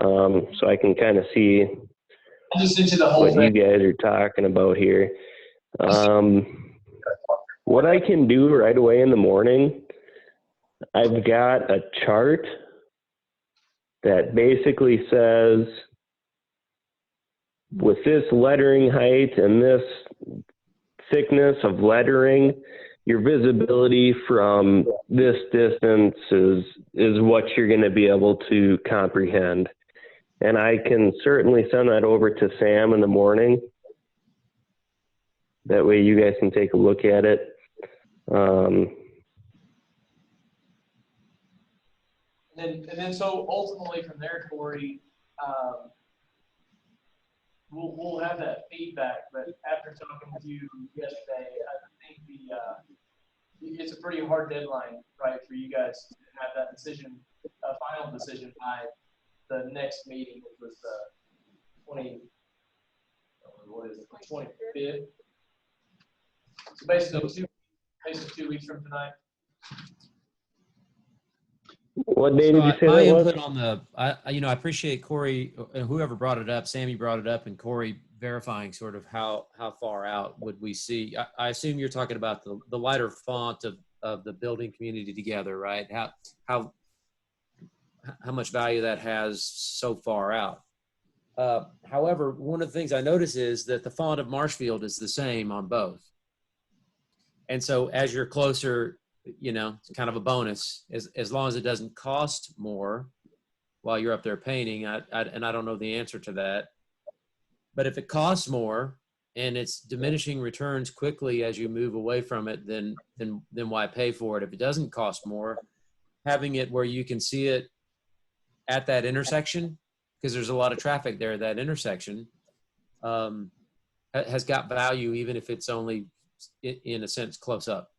so I can kind of see I just sent you the whole what thing. you guys are talking about here. What I can do right away in the morning, I've got a chart that basically says, with this lettering height and this thickness of lettering, your visibility from this distance is what you're going to be able to comprehend. And I can certainly send that over to Sam in the morning. That way you guys can take a look at it. And then so ultimately from there, Corey, we'll have that feedback. But after talking with you yesterday, I think it's a pretty hard deadline, right, for you guys to have that decision, a final decision by the next meeting, which was the 25th. So basically 2 weeks from tonight. What day did you say my that was? input on the, I appreciate Corey, whoever brought it up, Sammy brought it up, and Corey verifying sort of how far out would we see. I assume you're talking about the lighter font of the building community together, right? How much value that has so far out. However, one of the things I notice is that the font of Marshfield is the same on both. And so as you're closer, it's kind of a bonus as long as it doesn't cost more while you're up there painting. And I don't know the answer to that, but if it costs more and it's diminishing returns quickly as you move away from it, then why pay for it? If it doesn't cost more, having it where you can see it at that intersection, because there's a lot of traffic there at that intersection, has got value, even if it's only in a sense close up.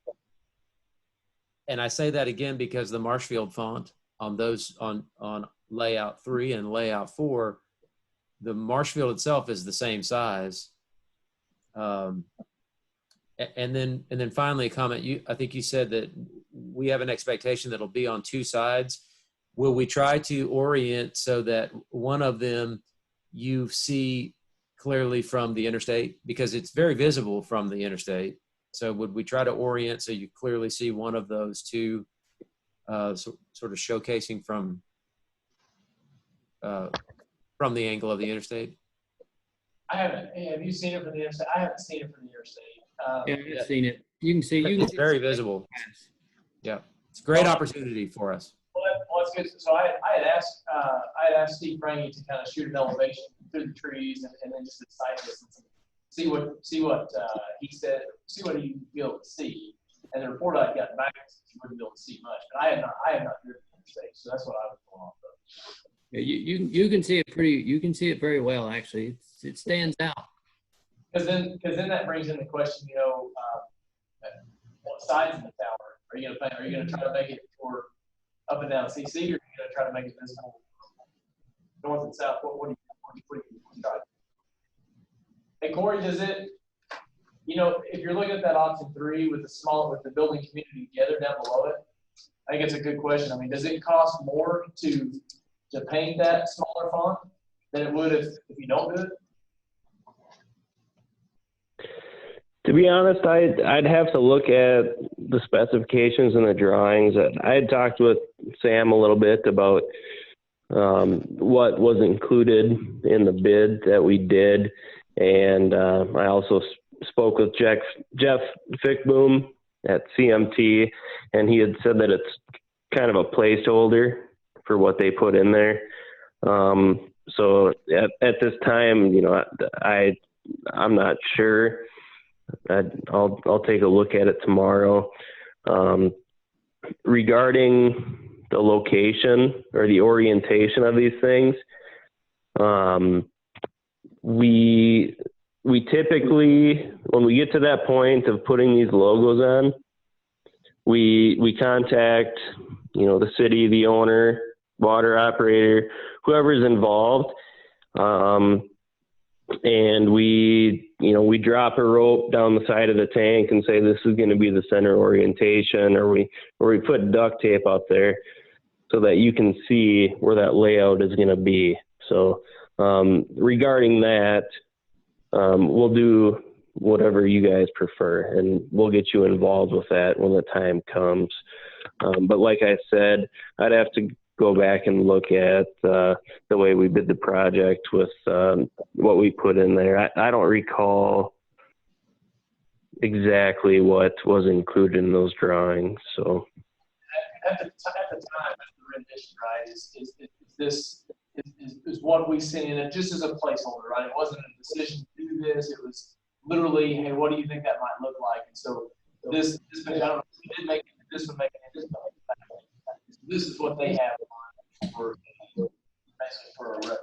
And I say that again because the Marshfield font on those on layout 3 and layout 4, the Marshfield itself is the same size. And then finally a comment. I think you said that we have an expectation that it'll be on 2 sides. Will we try to orient so that one of them you see clearly from the interstate, because it's very visible from the interstate? So would we try to orient so you clearly see one of those two sort of showcasing from the angle of the interstate? I haven't. Have you seen it from the interstate? I haven't seen it from the interstate. Yeah, I've seen it. You can see. It's very visible. Yeah, it's a great opportunity for us. Well, that's good. So I had asked Steve Frangy to kind of shoot an elevation through the trees and then just at sight distance, see what he said, see what he'd be able to see. And the report I'd gotten back, he wouldn't be able to see much. But I have not driven the interstate, so that's what I was going off of. Yeah, you can see it pretty. You can see it very well, actually. It stands out. Because then that brings in the question, what size of the tower are you going to paint? Are you going to try to make it for up and down CC, or you're gonna try to make it visible north and south? What do you try? Hey, Corey, does it, you know, if you're looking at that option 3 with the building community together down below it, I think it's a good question. I mean, does it cost more to paint that smaller font than it would if you don't do it? To be honest, I'd have to look at the specifications and the drawings. I had talked with Sam a little bit about what was included in the bid that we did, and I also spoke with Jeff Fickboom at CMT, and he had said that it's kind of a placeholder for what they put in there. So at this time, you know, I'm not sure. I'll take a look at it tomorrow. Regarding the location or the orientation of these things, we typically, when we get to that point of putting these logos on, we contact, you know, the city, the owner, water operator, whoever's involved, and we drop a rope down the side of the tank and say this is going to be the center orientation, or we put duct tape out there so that you can see where that layout is going to be. So regarding that, we'll do whatever you guys prefer, and we'll get you involved with that when the time comes. But like I said, I'd have to go back and look at the way we did the project with what we put in there. I don't recall exactly what was included in those drawings. So at the time of the rendition, right, is what we see in it just as a placeholder, right? It wasn't a decision to do this. It was literally, hey, what do you think that might look like? And so this I don't know if we did make it, this would make it. This is what they have for basically for a placeholder.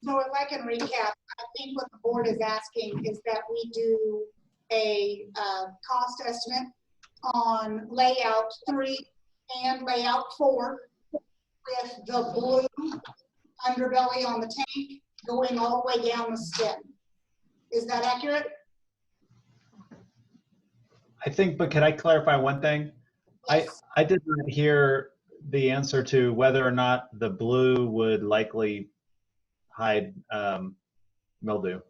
So if I can recap, I think what the board is asking is that we do a cost estimate on layout 3 and layout 4 with the blue underbelly on the tank going all the way down the stem. Is that accurate? I think, but could I clarify one thing? Yes. I did not hear the answer to whether or not the blue would likely hide mildew.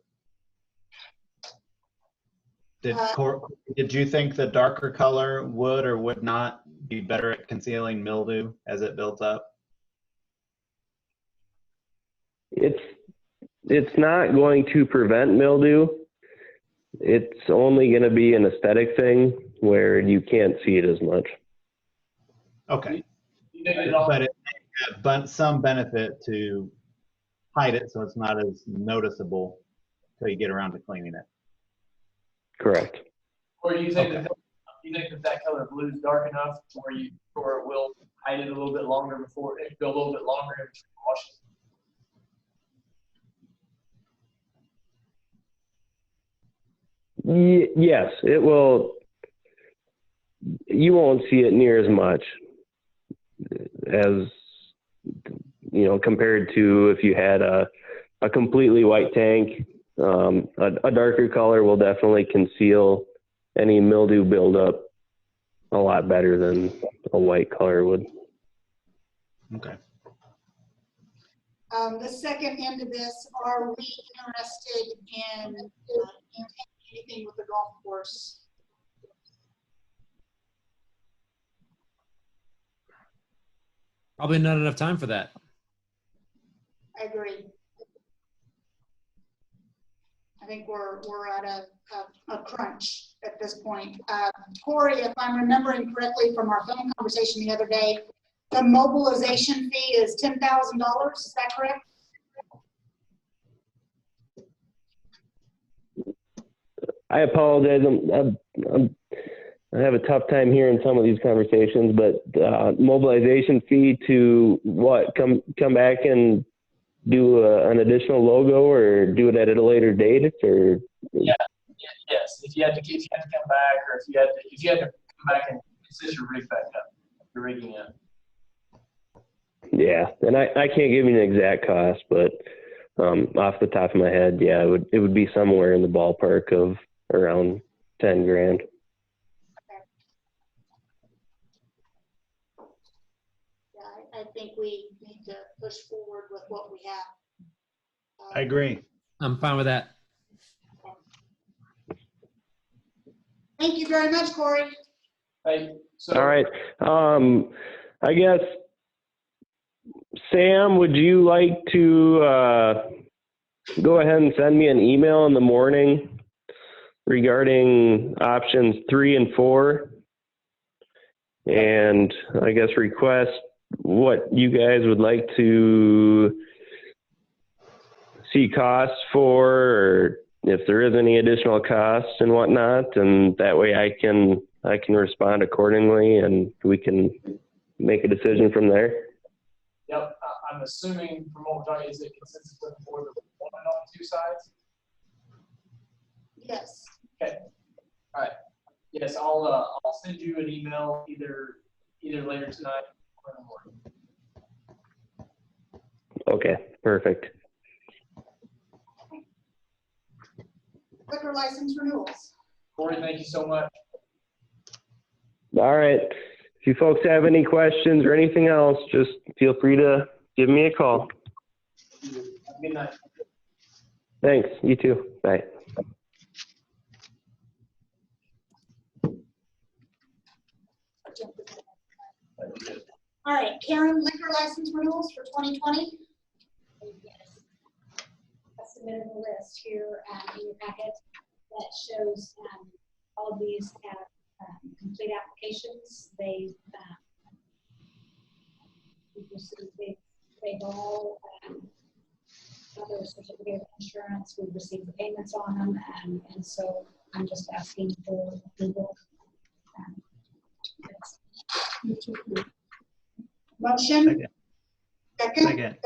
Did you think the darker color would or would not be better at concealing mildew as it builds up? It's not going to prevent mildew. It's only going to be an aesthetic thing where you can't see it as much. Okay. But it may have some benefit to hide it so it's not as noticeable until you get around to cleaning it. Correct. Or do you think that color blue is dark enough to where it will hide it a little bit longer before it go a little bit longer and wash it? Yes, it will. You won't see it near as much as, you know, compared to if you had a completely white tank. A darker color will definitely conceal any mildew buildup a lot better than a white color would. Okay. The second end of this, are we interested in anything with the golf course? Probably not enough time for that. I agree. I think we're at a crunch at this point. Corey, if I'm remembering correctly from our phone conversation the other day, the mobilization fee is $10,000. Is that correct? I apologize. I have a tough time hearing some of these conversations, but mobilization fee to what? Come back and do an additional logo, or do it at a later date, or? Yeah. Yes. If you had to come back, or if you had to come back and set your rig back up, rigging it. Yeah, and I can't give you an exact cost, but off the top of my head, yeah, it would be somewhere in the ballpark of around 10 grand. Yeah, I think we need to push forward with what we have. I agree. I'm fine with that. Thank you very much, Corey. Hey, so All right. I guess, Sam, would you like to go ahead and send me an email in the morning regarding options 3 and 4? And I guess request what you guys would like to see costs for, or if there is any additional costs and whatnot, and that way I can respond accordingly and we can make a decision from there. Yep, I'm assuming from what we're talking, is it consensus looking for the 1 on 2 sides? Yes. Okay. All right. Yes, I'll send you an email either later tonight or in the morning. Okay, perfect. Liquor license renewals. Corey, thank you so much. All right. If you folks have any questions or anything else, just feel free to give me a call. Good night. Thanks. You too. Bye. All right, Karen, liquor license renewals for 2020. Yes. I submitted a list here in your packet that shows all of these have complete applications. They've all got their certificate of insurance. We've received the payments on them, and so I'm just asking for approval. Motion. Second.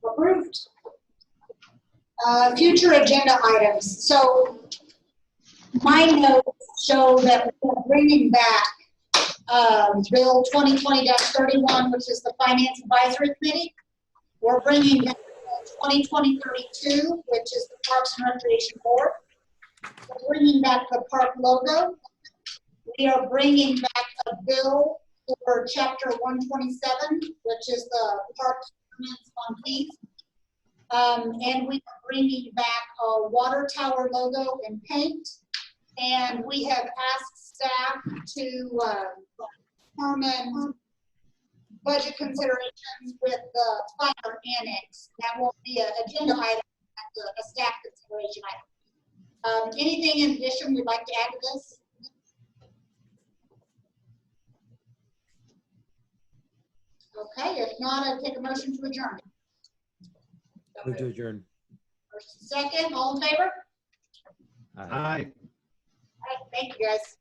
Approved. Future agenda items. So my notes show that we're bringing back Bill 2020-31, which is the Finance Advisory Committee. We're bringing back 2020-32, which is the Parks and Recreation Board. We're bringing back the park logo. We are bringing back a bill for Chapter 127, which is the parks permits on fees. And we are bringing back a water tower logo and paint. And we have asked staff to determine budget considerations with the fire annex. That won't be an agenda item, that's a staff consideration item. Anything in addition we'd like to add to this? Okay, if not, I'd take a motion to adjourn. Move to adjourn. First and second, all in favor? Aye. All right, thank you guys.